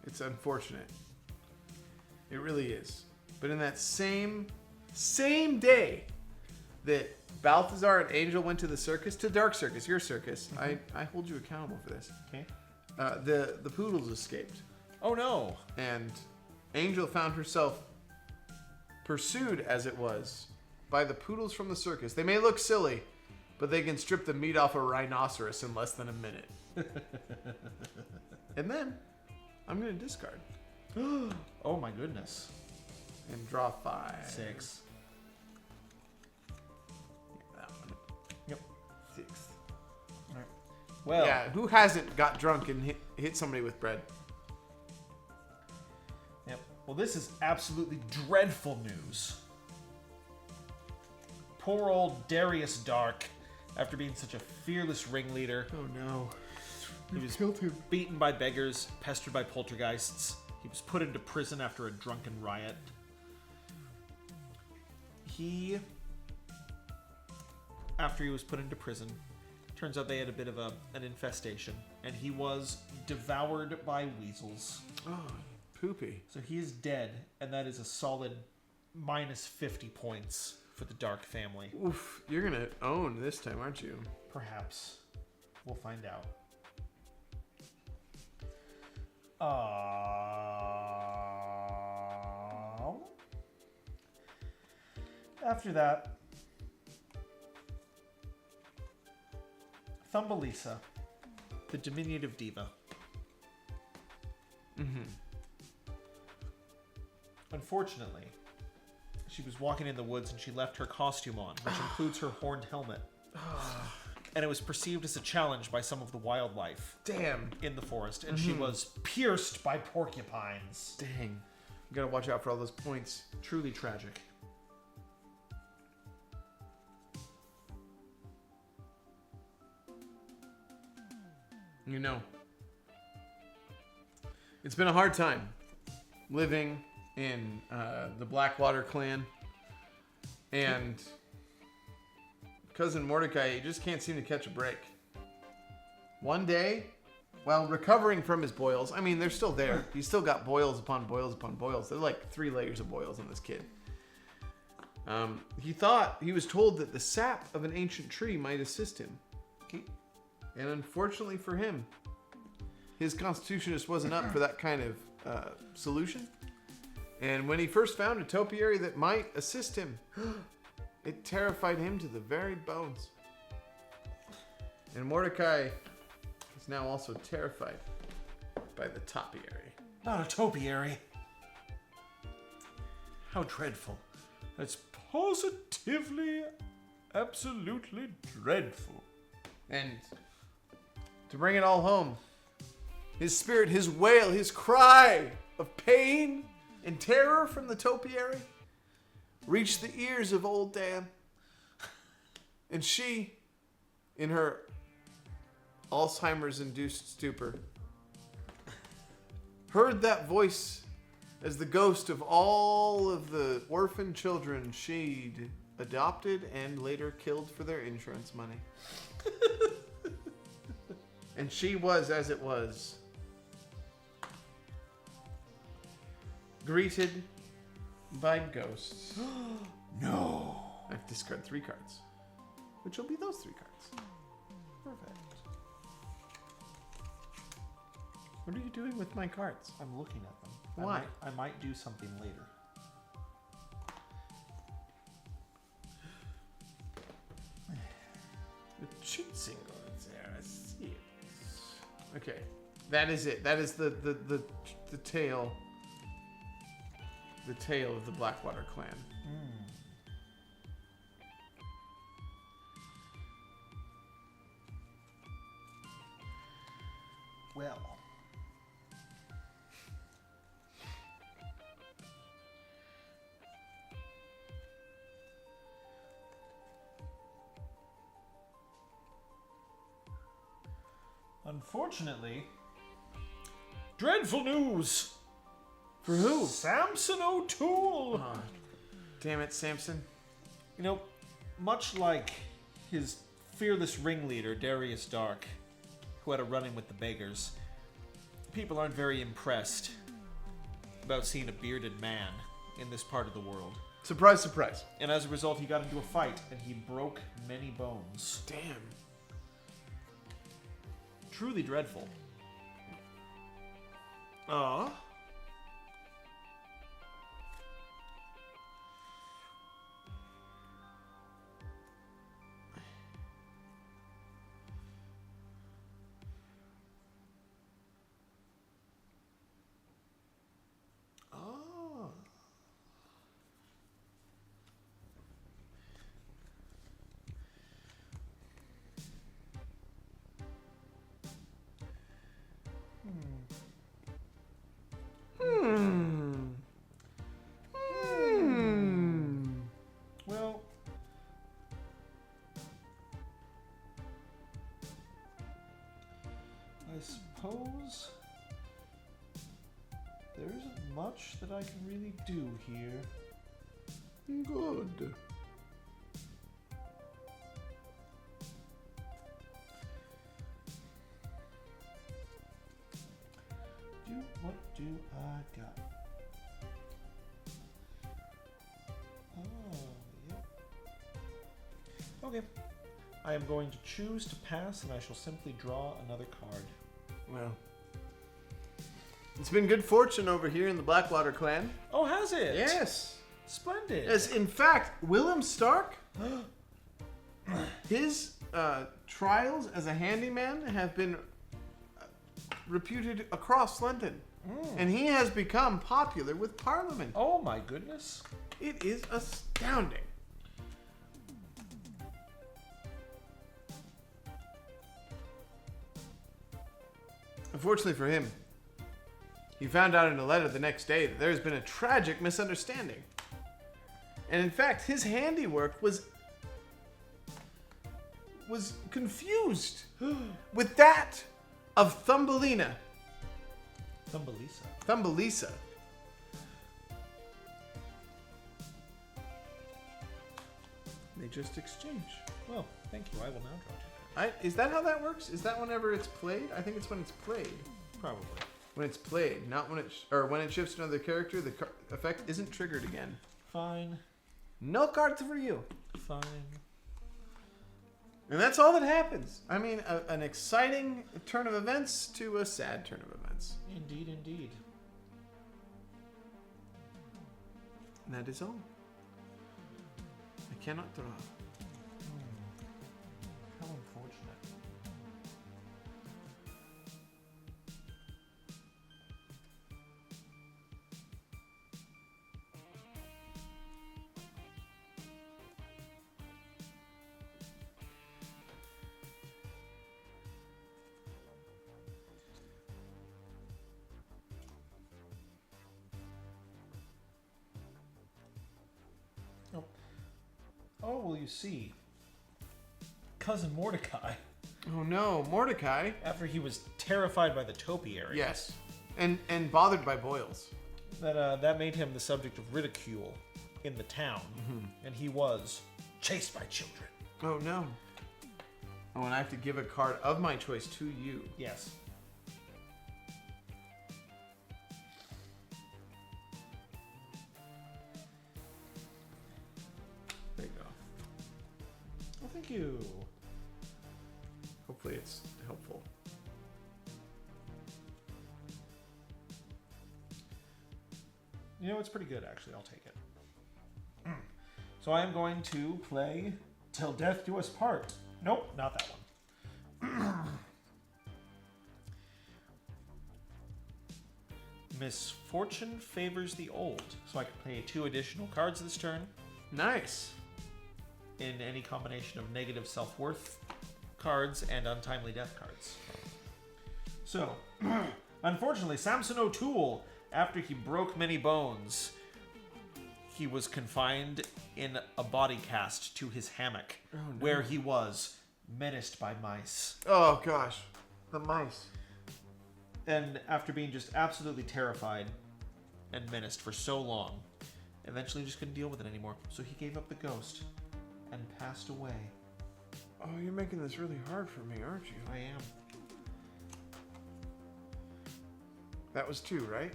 It's unfortunate. It really is. But in that same day that Balthazar and Angel went to the circus, to Dark Circus, your circus, I hold you accountable for this. Okay. The poodles escaped. Oh no! And Angel found herself pursued, as it was, by the poodles from the circus. They may look silly, but they can strip the meat off a rhinoceros in less than a minute. And then, I'm going to discard. Oh my goodness. And draw 5. 6. Yeah, that one. Yep. 6. All right. Well. Yeah, who hasn't got drunk and hit somebody with bread? Yep. Well, this is absolutely dreadful news. Poor old Darius Dark, after being such a fearless ringleader. Oh no. He was beaten by beggars, pestered by poltergeists. He was put into prison after a drunken riot. After he was put into prison, turns out they had a bit of an infestation, and he was devoured by weasels. Oh, poopy. So he is dead, and that is a solid minus 50 points for the Dark family. Oof, you're going to own this time, aren't you? Perhaps. We'll find out. After that, Thumbelisa, the diminutive diva. Unfortunately, she was walking in the woods and she left her costume on, which includes her horned helmet. And it was perceived as a challenge by some of the wildlife. Damn. In the forest, and she was pierced by porcupines. Dang. You gotta watch out for all those points. Truly tragic. You know, it's been a hard time living in the Blackwater clan, and Cousin Mordecai, he just can't seem to catch a break. One day, while recovering from his boils, I mean, they're still there. He's still got boils upon boils upon boils. They're like 3 layers of boils on this kid. He was told that the sap of an ancient tree might assist him. And unfortunately for him, his constitution just wasn't up for that kind of solution. And when he first found a topiary that might assist him, it terrified him to the very bones. And Mordecai is now also terrified by the topiary. Not a topiary. How dreadful. That's positively, absolutely dreadful. And to bring it all home, his spirit, his wail, his cry of pain and terror from the topiary reached the ears of old Dan. And she, in her Alzheimer's-induced stupor, heard that voice as the ghost of all of the orphan children she'd adopted and later killed for their insurance money. And she was, as it was, greeted by ghosts. No. I have to discard 3 cards, which will be those 3 cards. Perfect. What are you doing with my cards? I'm looking at them. Why? I might do something later. The cheat single is there. I see it. Okay, that is it. That is the tale. The tale of the Blackwater clan. Well, Unfortunately, dreadful news. For who? Samson O'Toole. Oh, damn it, Samson. You know, much like his fearless ringleader, Darius Dark, who had a run-in with the beggars, people aren't very impressed about seeing a bearded man in this part of the world. Surprise, surprise. And as a result, he got into a fight, and he broke many bones. Damn. Truly dreadful. Aw. Well, I suppose there isn't much that I can really do here. Good. What do I got? Oh, yep. Okay. I am going to choose to pass, and I shall simply draw another card. Well, it's been good fortune over here in the Blackwater clan. Oh, has it? Yes. Splendid. As in fact, Willem Stark, his trials as a handyman have been reputed across London. And he has become popular with Parliament. Oh my goodness. It is astounding. Unfortunately for him, he found out in a letter the next day that there has been a tragic misunderstanding. And in fact, his handiwork was confused with that of Thumbelina. Thumbelisa. They just exchange. Well, thank you. I will now draw two. Is that how that works? Is that whenever it's played? I think it's when it's played. Probably. When it's played, not when or when it shifts to another character, the effect isn't triggered again. Fine. No cards for you. Fine. And that's all that happens. I mean, an exciting turn of events to a sad turn of events. Indeed, indeed. And that is all. I cannot draw. How unfortunate. Oh, well, you see, Cousin Mordecai, Oh no, Mordecai. after he was terrified by the topiary, Yes. And bothered by boils. that made him the subject of ridicule in the town, and he was chased by children. Oh no. Oh, and I have to give a card of my choice to you. Yes. There you go. Well, thank you. Hopefully it's helpful. You know, it's pretty good, actually. I'll take it. So I am going to play Till Death Do Us Part. Nope, not that one. Misfortune favors the old. So I can play 2 additional cards this turn Nice. in any combination of negative self-worth cards and untimely death cards. So, unfortunately, Samson O'Toole, after he broke many bones, he was confined in a body cast to his hammock, where he was menaced by mice. Oh gosh. The mice. And after being just absolutely terrified and menaced for so long, eventually just couldn't deal with it anymore. So he gave up the ghost and passed away. Oh, you're making this really hard for me, aren't you? I am. That was 2, right?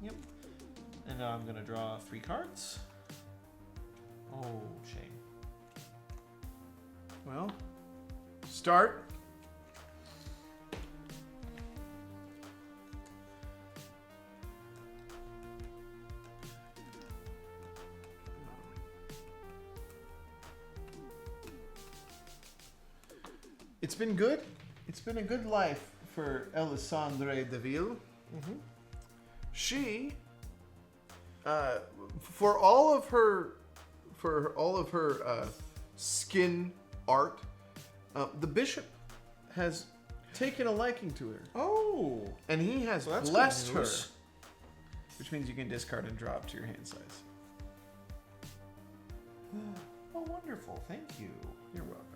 Yep. And now I'm going to draw 3 cards. Oh, shame. Well, start. It's been good. It's been a good life for Elisandre Deville. Mm-hmm. She, for all of her skin art, the bishop has taken a liking to her. Oh! And he has Well, that's blessed good her. news. Which means you can discard and draw up to your hand size. Oh, wonderful. Thank you. You're welcome.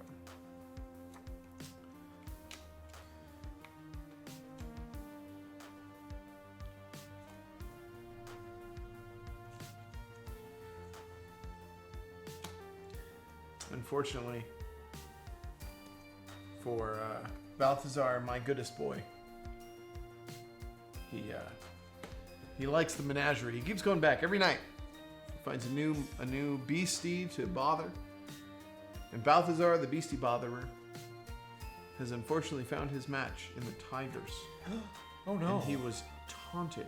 Unfortunately, for Balthazar, my goodest boy, he likes the menagerie. He keeps going back every night. He finds a new beastie to bother, and Balthazar, the beastie botherer, has unfortunately found his match in the tigers. Oh no! And he was taunted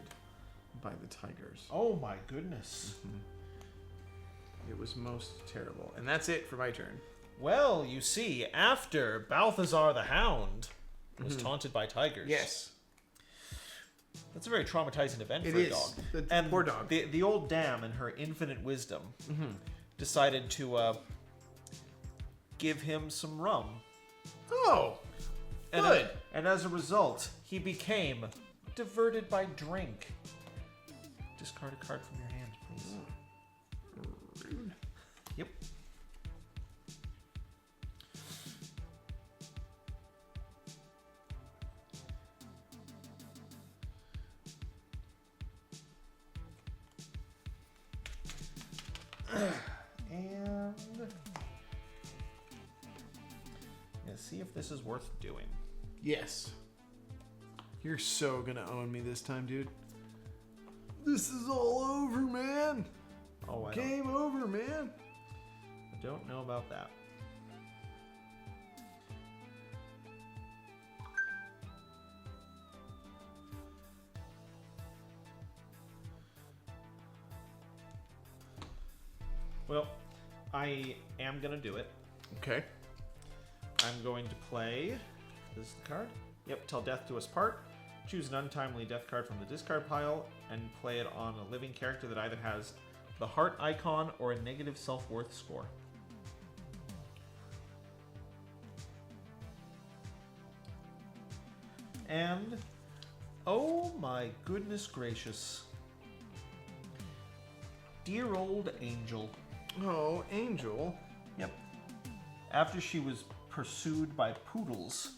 by the tigers. Oh my goodness! Mm-hmm. It was most terrible. And that's it for my turn. Well, you see, after Balthazar the Hound was taunted by tigers. Yes. That's a very traumatizing event It for is. a dog. The poor dog. The old dam, in her infinite wisdom, decided to give him some rum. Oh, And, good. and as a result, he became diverted by drink. Discard a card from your hand, please. Rude. Yep. And let's see if this is worth doing. Yes. You're so gonna own me this time, dude. This is all over, man. Oh, I Game over, man. don't know about that. Well, I am going to do it. Okay. I'm going to play... This is the card? Yep, till death do us part. Choose an untimely death card from the discard pile and play it on a living character that either has the heart icon or a negative self-worth score. And... oh my goodness gracious. Dear old Angel. Oh, Angel. Yep. After she was pursued by poodles.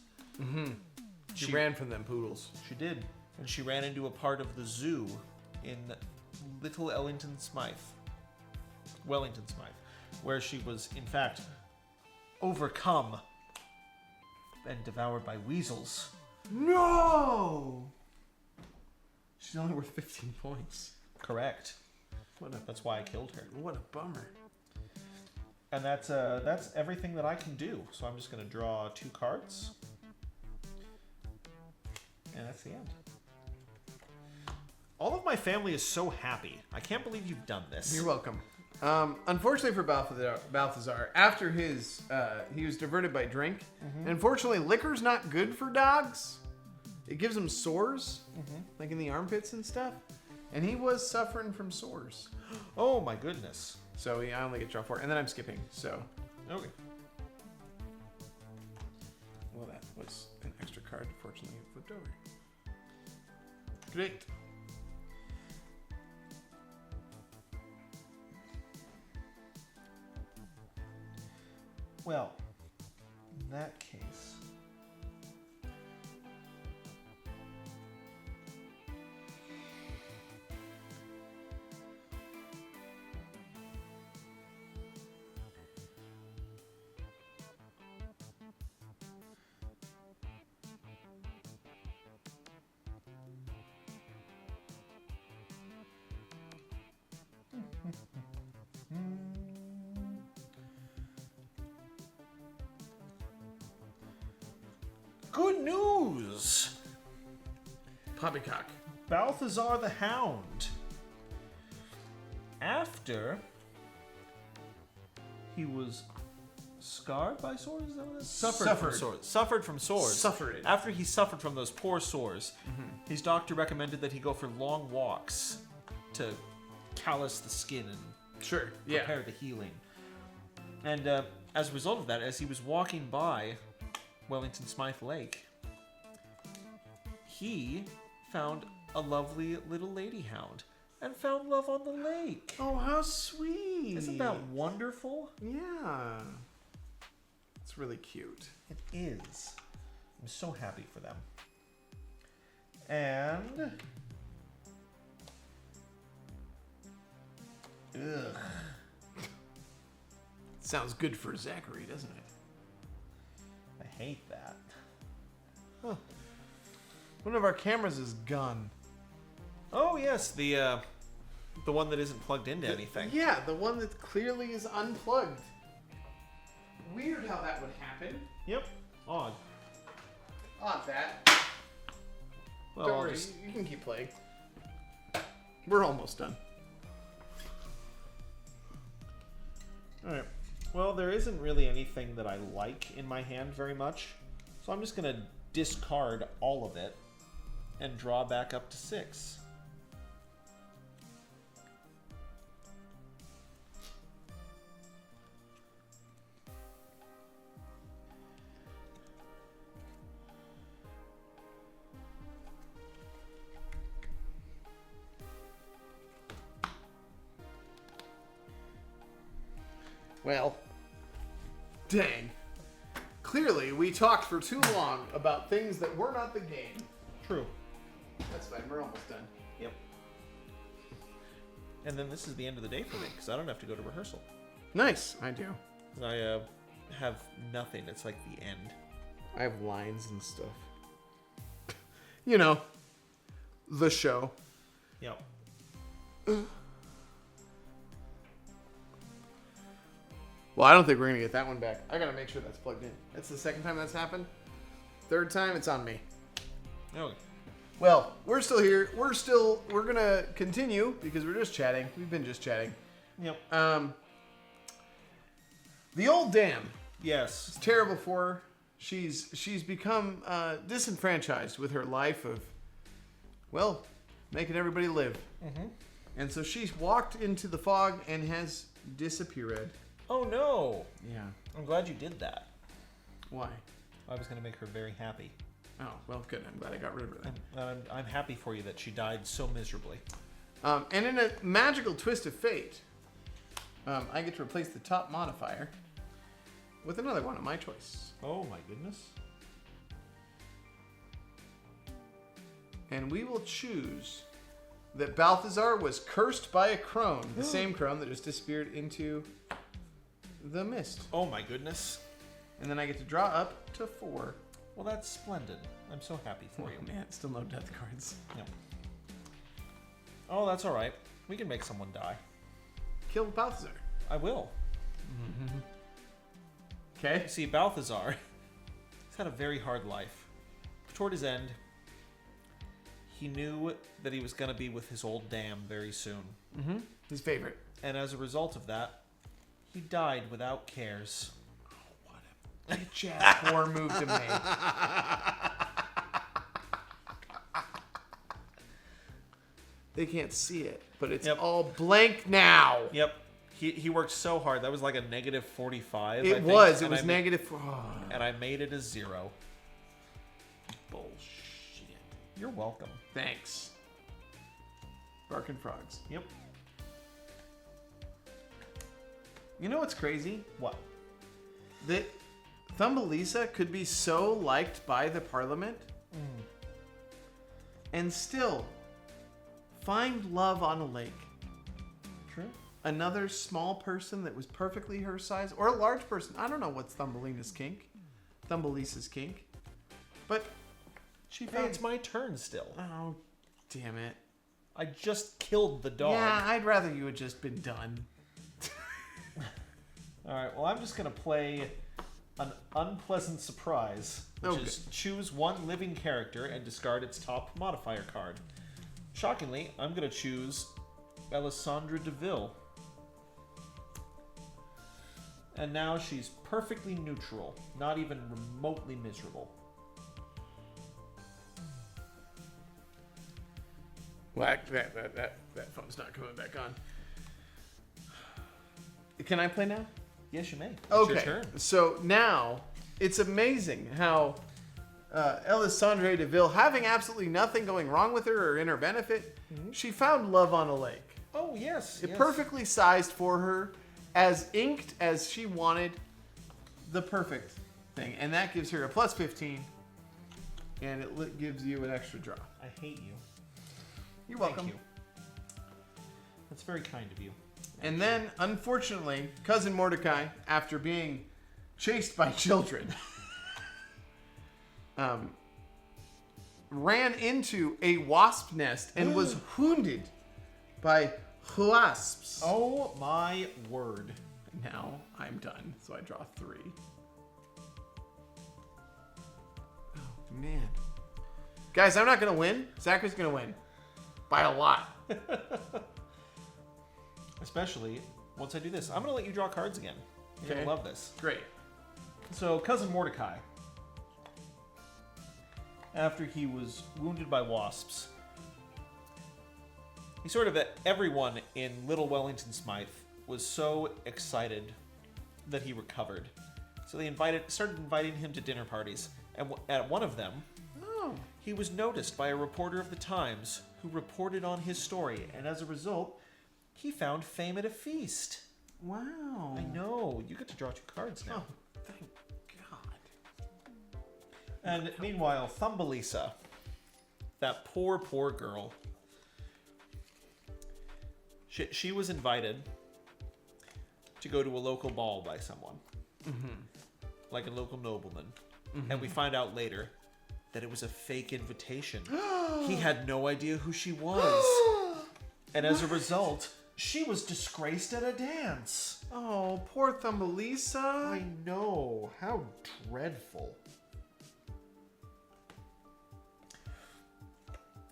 She ran from them poodles. She did. And she ran into a part of the zoo in Little Wellington Smythe, where she was, in fact, overcome and devoured by weasels. No! She's only worth 15 points. Correct. That's why I killed her. What a bummer. And that's everything that I can do. So I'm just going to draw 2 cards. And that's the end. All of my family is so happy. I can't believe you've done this. You're welcome. Unfortunately for Balthazar, after his he was diverted by drink. And unfortunately, liquor's not good for dogs. It gives them sores, like in the armpits and stuff. And he was suffering from sores. Oh my goodness. So I only get to draw 4. And then I'm skipping, so. Okay. Well, that was an extra card. Fortunately, it flipped over. Great. Well, in that case, Good news! Poppycock. Balthazar the Hound. After he was scarred by swords? Is that what it is? Suffered. From swords. Suffered from swords. Suffered. After he suffered from those poor sores, his doctor recommended that he go for long walks to callus the skin and Sure. prepare the healing. And as a result of that, as he was walking by Wellington Smythe Lake, he found a lovely little lady hound and found love on the lake. Oh, how sweet. Isn't that wonderful? Yeah. It's really cute. It is. I'm so happy for them. And... Ugh. Sounds good for Zachary, doesn't it? I hate that. Huh. One of our cameras is gone. Oh, yes, the one that isn't plugged into anything. Yeah, the one that clearly is unplugged. Weird how that would happen. Yep. Odd. Odd that. Well, Don't I'll worry, just... you can keep playing. We're almost done. Alright. Well, there isn't really anything that I like in my hand very much, so I'm just going to discard all of it and draw back up to 6. Well, dang. Clearly, we talked for too long about things that were not the game. True. That's fine, we're almost done. Yep. And then this is the end of the day for me, because I don't have to go to rehearsal. Nice, I do. I have nothing. It's like the end. I have lines and stuff. You know, the show. Yep. Well, I don't think we're going to get that one back. I got to make sure that's plugged in. That's the second time that's happened. Third time, it's on me. Okay. Well, we're still here. We're going to continue because we're just chatting. We've been just chatting. Yep. The old dam. Yes. It's terrible for her. She's become disenfranchised with her life of, well, making everybody live. Mm-hmm. And so she's walked into the fog and has disappeared. Oh, no. Yeah. I'm glad you did that. Why? I was going to make her very happy. Oh, well, good. I'm glad I got rid of her then. I'm happy for you that she died so miserably. And in a magical twist of fate, I get to replace the top modifier with another one of my choice. Oh, my goodness. And we will choose that Balthazar was cursed by a crone, the same crone that just disappeared into the mist. Oh, my goodness. And then I get to draw up to 4. Well, that's splendid. I'm so happy for you. Man, still no death cards. Yep. Oh, that's all right. We can make someone die. Kill Balthazar. I will. Okay. You see, Balthazar, he's had a very hard life. Toward his end, he knew that he was going to be with his old dam very soon. Mm-hmm. His favorite. And as a result of that, he died without cares. Oh, what a bitch ass poor move to make. They can't see it, but it's all blank now. Yep. He worked so hard. That was like a negative 45. It was negative 4. And I made it a 0. Bullshit. You're welcome. Thanks. Barking frogs. Yep. You know what's crazy? What? That Thumbelisa could be so liked by the Parliament and still find love on a lake. True. Another small person that was perfectly her size, or a large person. I don't know what's Thumbelisa's kink. But she found... Hey, it's my turn still. Oh, damn it. I just killed the dog. Yeah, I'd rather you had just been done. All right, well, I'm just going to play an unpleasant surprise, which Okay. is choose one living character and discard its top modifier card. Shockingly, I'm going to choose Alessandra DeVille. And now she's perfectly neutral, not even remotely miserable. Whack, that phone's not coming back on. Can I play now? Yes, you may. It's Okay. your turn. So now it's amazing how Alessandra DeVille, having absolutely nothing going wrong with her or in her benefit, she found love on a lake. Oh, yes. It yes. perfectly sized for her, as inked as she wanted, the perfect thing. And that gives her a plus 15, and it gives you an extra draw. I hate you. You're welcome. Thank you. That's very kind of you. And then, unfortunately, Cousin Mordecai, after being chased by children, ran into a wasp nest and was wounded by wasps. Oh my word. Now I'm done, so I draw 3. Oh, man. Guys, I'm not going to win. Zachary's going to win. By a lot. Especially once I do this. I'm going to let you draw cards again. You're going Okay. to love this. Great. So, Cousin Mordecai, after he was wounded by wasps, he sort of, everyone in Little Wellington Smythe was so excited that he recovered. So they started inviting him to dinner parties. And at one of them, Oh. he was noticed by a reporter of the Times who reported on his story. And as a result, he found fame at a feast. Wow. I know. You get to draw 2 cards now. Oh, thank God. And meanwhile, Thumbelisa, that poor, poor girl, she was invited to go to a local ball by someone, like a local nobleman. And we find out later that it was a fake invitation. He had no idea who she was. And as a result, she was disgraced at a dance. Oh, poor Thumbelisa. I know. How dreadful.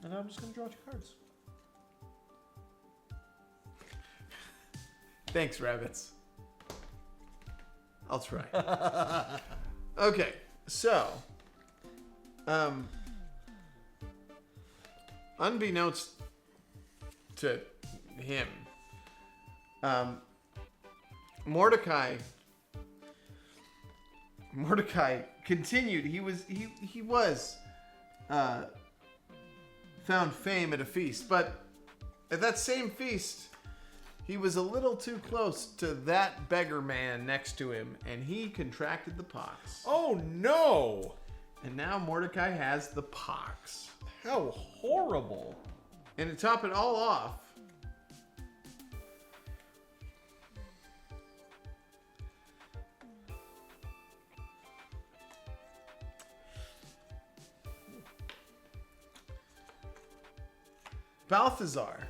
And I'm just going to draw 2 cards. Thanks, rabbits. I'll try. Okay, so, unbeknownst to him, Mordecai continued. He was found fame at a feast, but at that same feast, he was a little too close to that beggar man next to him, and he contracted the pox. Oh no! And now Mordecai has the pox. How horrible! And to top it all off, Balthazar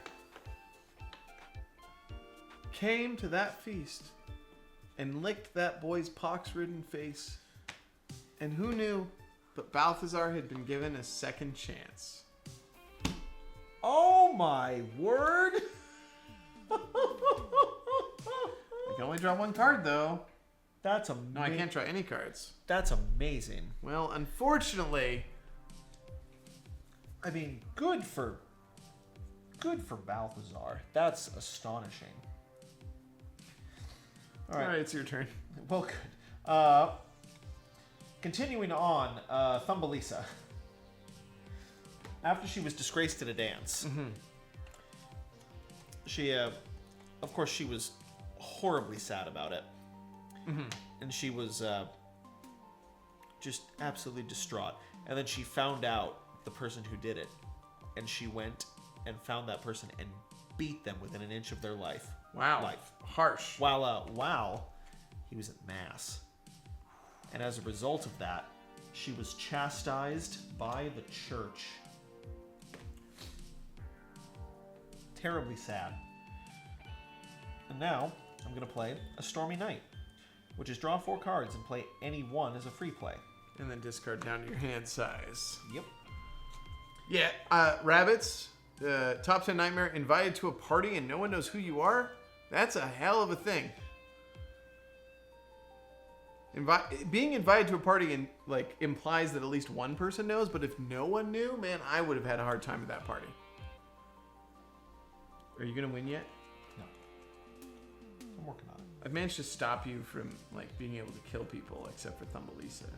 came to that feast and licked that boy's pox-ridden face. And who knew but Balthazar had been given a second chance. Oh my word! I can only draw 1 card, though. That's amazing. No, I can't draw any cards. That's amazing. Well, unfortunately, I mean, good for Balthazar. That's astonishing. all right, it's your turn. Well, good. Continuing on, Thumbelisa. After she was disgraced at a dance, she, of course, she was horribly sad about it. And she was just absolutely distraught. And then she found out the person who did it. And she went and found that person and beat them within an inch of their life. Wow. Life. Harsh. While he was at mass. And as a result of that, she was chastised by the church. Terribly sad. And now, I'm going to play A Stormy Night. which is draw 4 cards and play any one as a free play. And then discard down to your hand size. Yep. Yeah, rabbits, top 10 nightmare, invited to a party and no one knows who you are? That's a hell of a thing. Being invited to a party implies that at least one person knows, but if no one knew, man, I would have had a hard time at that party. Are you gonna win yet? No. I'm working on it. I've managed to stop you from being able to kill people, except for Thumbelisa.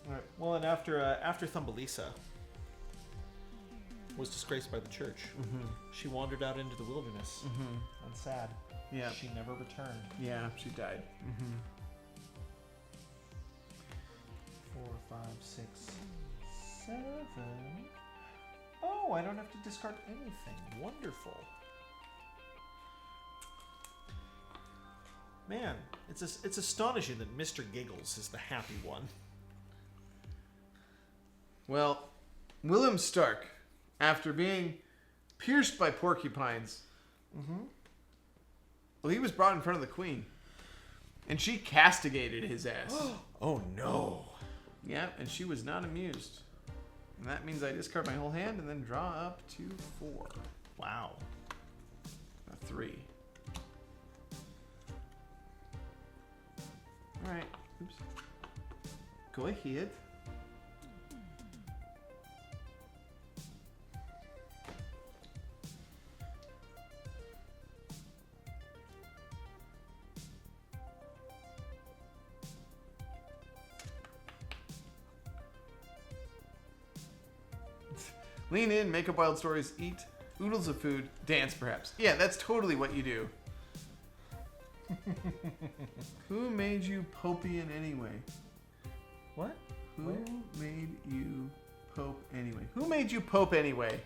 All right. Well, and after Thumbelisa was disgraced by the church, she wandered out into the wilderness. And sad. Yeah. She never returned. Yeah, she died. 4, 5, 6, 7. Oh, I don't have to discard anything. Wonderful. Man, it's astonishing that Mr. Giggles is the happy one. Well, Willem Stark, after being pierced by porcupines, well, he was brought in front of the queen, and she castigated his ass. Oh no. Yeah, and she was not amused. And that means I discard my whole hand and then draw up to 4. Wow. A 3. Alright. Oops. Go ahead. Lean in, make up wild stories, eat oodles of food, dance perhaps. Yeah, that's totally what you do. Who made you Popian anyway? What? Who made you Pope anyway? Who made you Pope anyway?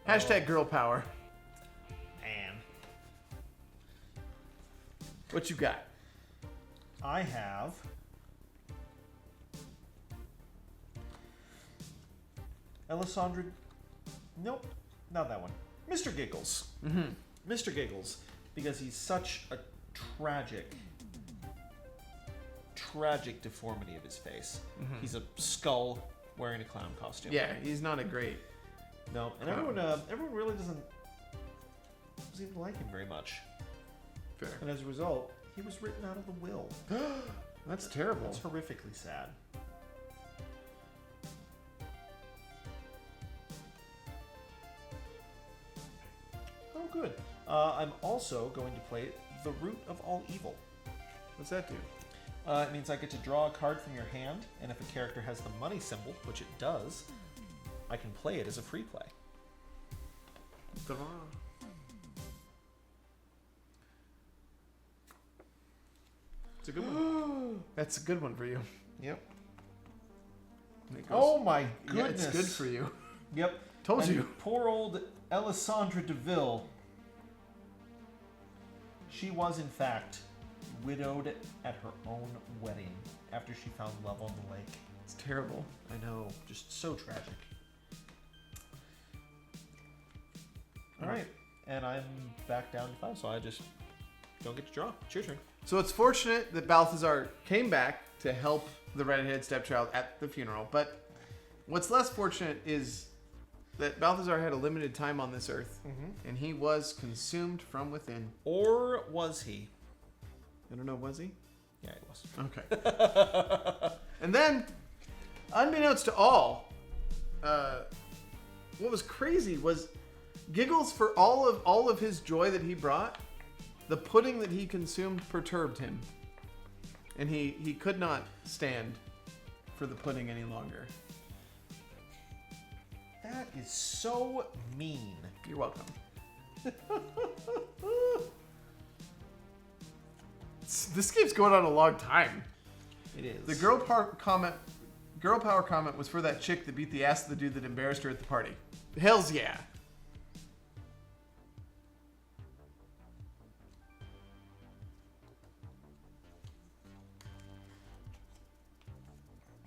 Hashtag girl power. Man. What you got? I have Alessandra. Nope, not that one. Mr. Giggles. Mr. Giggles, because he's such a tragic deformity of his face. He's a skull wearing a clown costume. Yeah, he's not a great. No, and everyone really doesn't seem to like him very much. Fair. And as a result, he was written out of the will. That's terrible. That's horrifically sad. Oh, good. I'm also going to play The Root of All Evil. What's that do? It means I get to draw a card from your hand, and if a character has the money symbol, which it does, I can play it as a free play. It's a good one. That's a good one for you. Yep. Oh my goodness. Yeah, it's good for you. Yep. Told you. Poor old Alessandra Deville. She was, in fact, widowed at her own wedding after she found love on the lake. It's terrible. I know. Just so tragic. All right. And I'm back down to 5, so I just don't get to draw. It's your turn. So it's fortunate that Balthazar came back to help the redheaded stepchild at the funeral, but what's less fortunate is that Balthazar had a limited time on this earth, and he was consumed from within. Or was he? I don't know, was he? Yeah, he was. Okay. And then, unbeknownst to all, what was crazy was Giggles, for all of his joy that he brought, the pudding that he consumed perturbed him. And he could not stand for the pudding any longer. That is so mean. You're welcome. This game's going on a long time. It is. The girl power comment was for that chick that beat the ass of the dude that embarrassed her at the party. Hells yeah.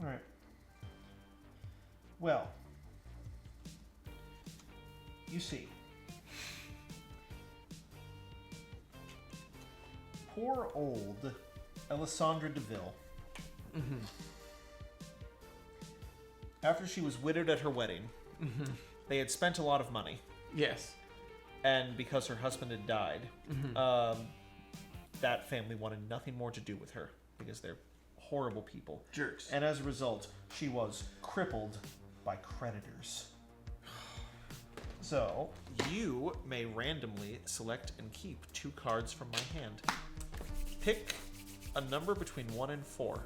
All right. Well, you see, poor old Alessandra DeVille. Mm-hmm. After she was widowed at her wedding, they had spent a lot of money. Yes. And because her husband had died, that family wanted nothing more to do with her because they're horrible people. Jerks. And as a result, she was crippled by creditors. So, you may randomly select and keep 2 cards from my hand. Pick a number between 1 and 4.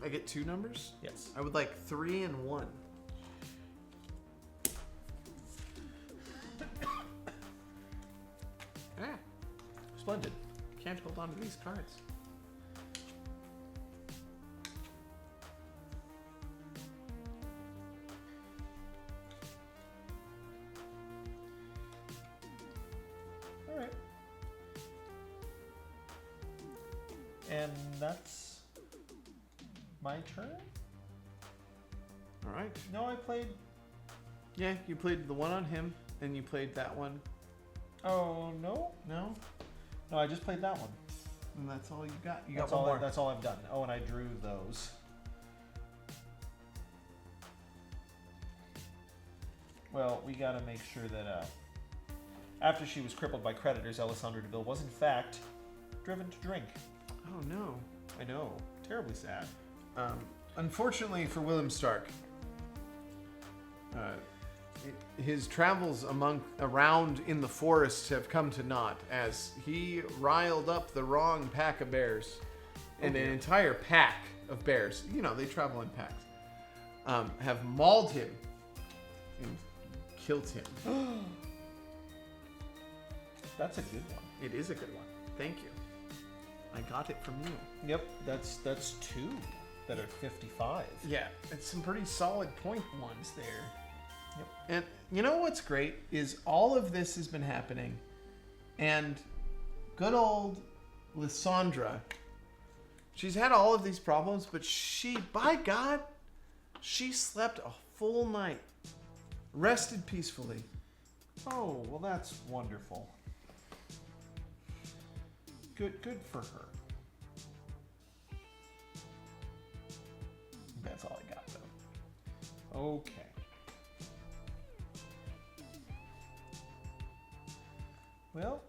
I get 2 numbers? Yes. I would like 3 and 1. Splendid. Can't hold on to these cards. All right. And that's my turn? All right. No, I played... Yeah, you played the one on him, and you played that one. Oh, no? No? No, I just played that one. And that's all you got. You That's got one all. more. That's all I've done. Oh, and I drew those. Well, we gotta make sure that after she was crippled by creditors, Alessandra DeVille was in fact driven to drink. Oh no. I know. Terribly sad. Unfortunately for William Stark, his travels around in the forest have come to naught as he riled up the wrong pack of bears. And an entire pack of bears, you know, they travel in packs, have mauled him and killed him. That's a good one. It is a good one. Thank you. I got it from you. Yep, that's 2 that are 55. Yeah, it's some pretty solid point ones there. Yep. And you know what's great is all of this has been happening, and good old Lysandra, she's had all of these problems, but she, by God, she slept a full night, rested peacefully. Oh, well, that's wonderful. Good for her. That's all I got, though. Okay. Well,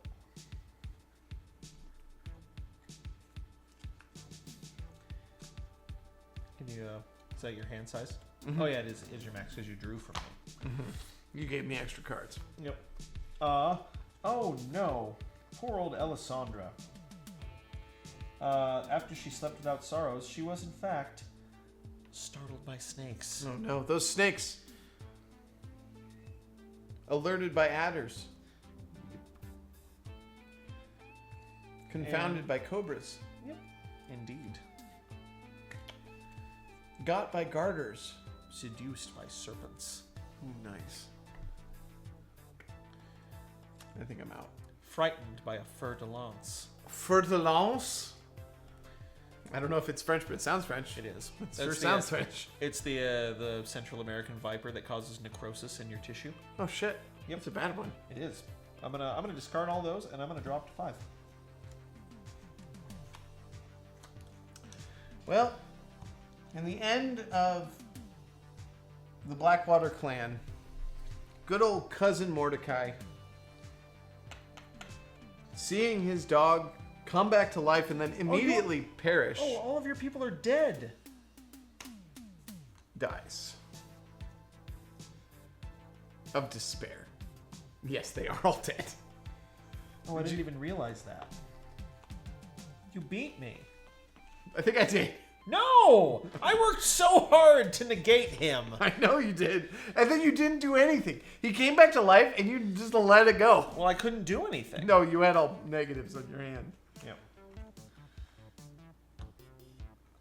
can you, is that your hand size? Mm-hmm. Oh yeah, it is your max because you drew from me. Mm-hmm. You gave me extra cards. Yep. Oh no. Poor old Alessandra. After she slept without sorrows, she was in fact startled by snakes. Oh no, those snakes. Alerted by adders. Confounded by cobras. Yep. Indeed. Got by garters. Seduced by serpents. Ooh, nice. I think I'm out. Frightened by a fer de lance. Fer de lance? I don't know if it's French, but it sounds French. It is. It sure sounds French. It's the Central American viper that causes necrosis in your tissue. Oh shit. Yep. It's a bad one. It is. I'm gonna discard all those and I'm gonna drop to 5. Well, in the end of the Blackwater clan, good old cousin Mordecai, seeing his dog come back to life and then immediately perish, Oh, all of your people are dead. dies. Of despair. Yes, they are all dead. Oh, I didn't even realize that. You beat me. I think I did. No! I worked so hard to negate him. I know you did. And then you didn't do anything. He came back to life and you just let it go. Well, I couldn't do anything. No, you had all negatives on your hand. Yep.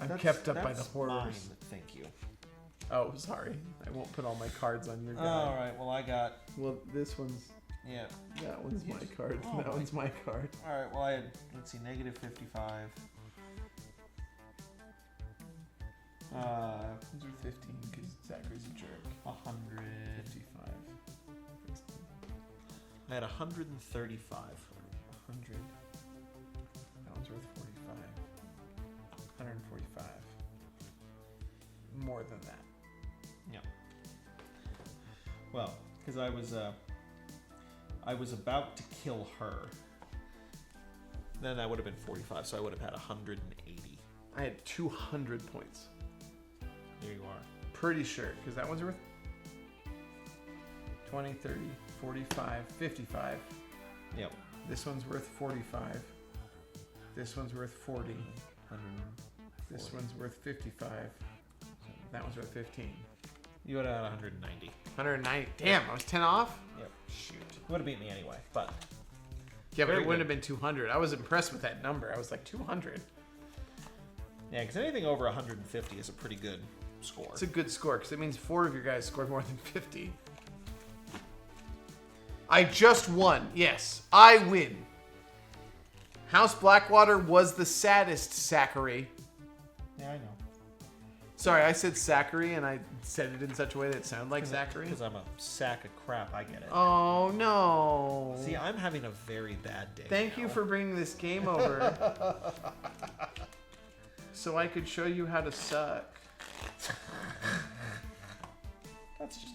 I'm kept up by the horrors. Mine, thank you. Oh, sorry. I won't put all my cards on your guy. All right. Well, I got. Well, this one's... Yeah. That one's my card. Oh, that one's my card. All right. Well, I had. Let's see. Negative 55. 15 because Zachary's a jerk. 100. 55. I had 135. 100. 45. More than that. Yeah. Well, because I was about to kill her. Then that would have been 45, so I would have had 180. I had 200 points. There you are. Pretty sure, because that one's worth 20, 30, 45, 55. Yep. This one's worth 45. This one's worth 40. 140. This one's worth 55. That one's worth 15. You would have had 190. 190. Damn, I was 10 off? Yep. Shoot. You would have beat me anyway, but... Yeah, but Very it wouldn't good. have been 200. I was impressed with that number. I was like, 200. Yeah, because anything over 150 is a pretty good score. It's a good score, because it means 4 of your guys scored more than 50. I just won. Yes, I win. House Blackwater was the saddest Zachary. Yeah, I know. Sorry, I said Zachary, and I said it in such a way that it sounded like Zachary. Because I'm a sack of crap, I get it. Oh, no. See, I'm having a very bad day. Thank now. you for bringing this game over. So I could show you how to suck. That's just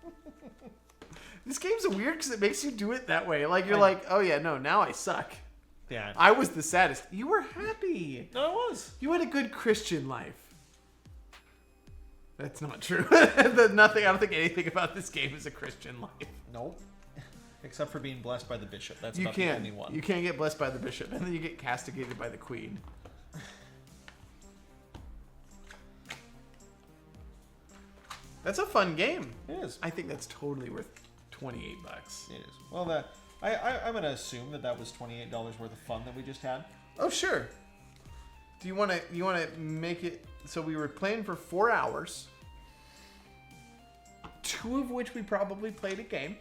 mean. This game's weird because it makes you do it that way. Like, you're like, oh yeah, no, now I suck. Yeah. I was the saddest. You were happy. No, I was. You had a good Christian life. That's not true. Nothing. I don't think anything about this game is a Christian life. Nope. Except for being blessed by the bishop. That's You about the can. only one. You can't get blessed by the bishop, and then you get castigated by the queen. That's a fun game. It is. I think that's totally worth $28. It is. Well, I'm going to assume that was $28 worth of fun that we just had. Oh sure. Do you want to make it so we were playing for 4 hours, 2 of which we probably played a game.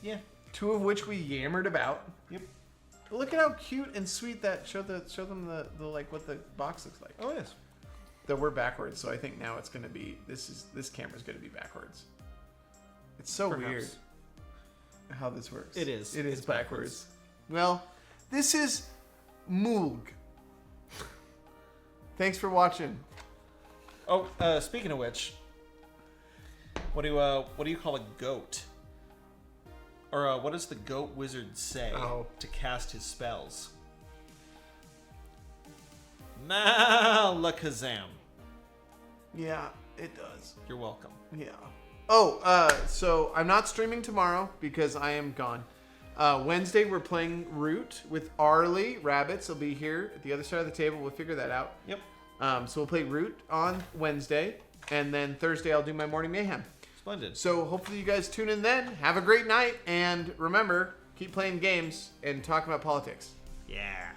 Yeah. 2 of which we yammered about. Yep. Look at how cute and sweet that. Show them the like what the box looks like. Oh, yes. Though we're backwards, so I think now it's gonna be this camera's gonna be backwards. It's so Perhaps. weird how this works. It is. It is It's backwards. Well, this is Moog. Thanks for watching. Oh, speaking of which, what do you call a goat? Or what does the goat wizard say to cast his spells? Malakazam. Yeah, it does. You're welcome. Yeah. Oh, so I'm not streaming tomorrow because I am gone. Wednesday we're playing Root with Arlie. Rabbits will be here at the other side of the table. We'll figure that out. Yep. So we'll play Root on Wednesday, and then Thursday I'll do my Morning Mayhem. Splendid. So hopefully you guys tune in then. Have a great night, and remember, keep playing games and talking about politics. Yeah.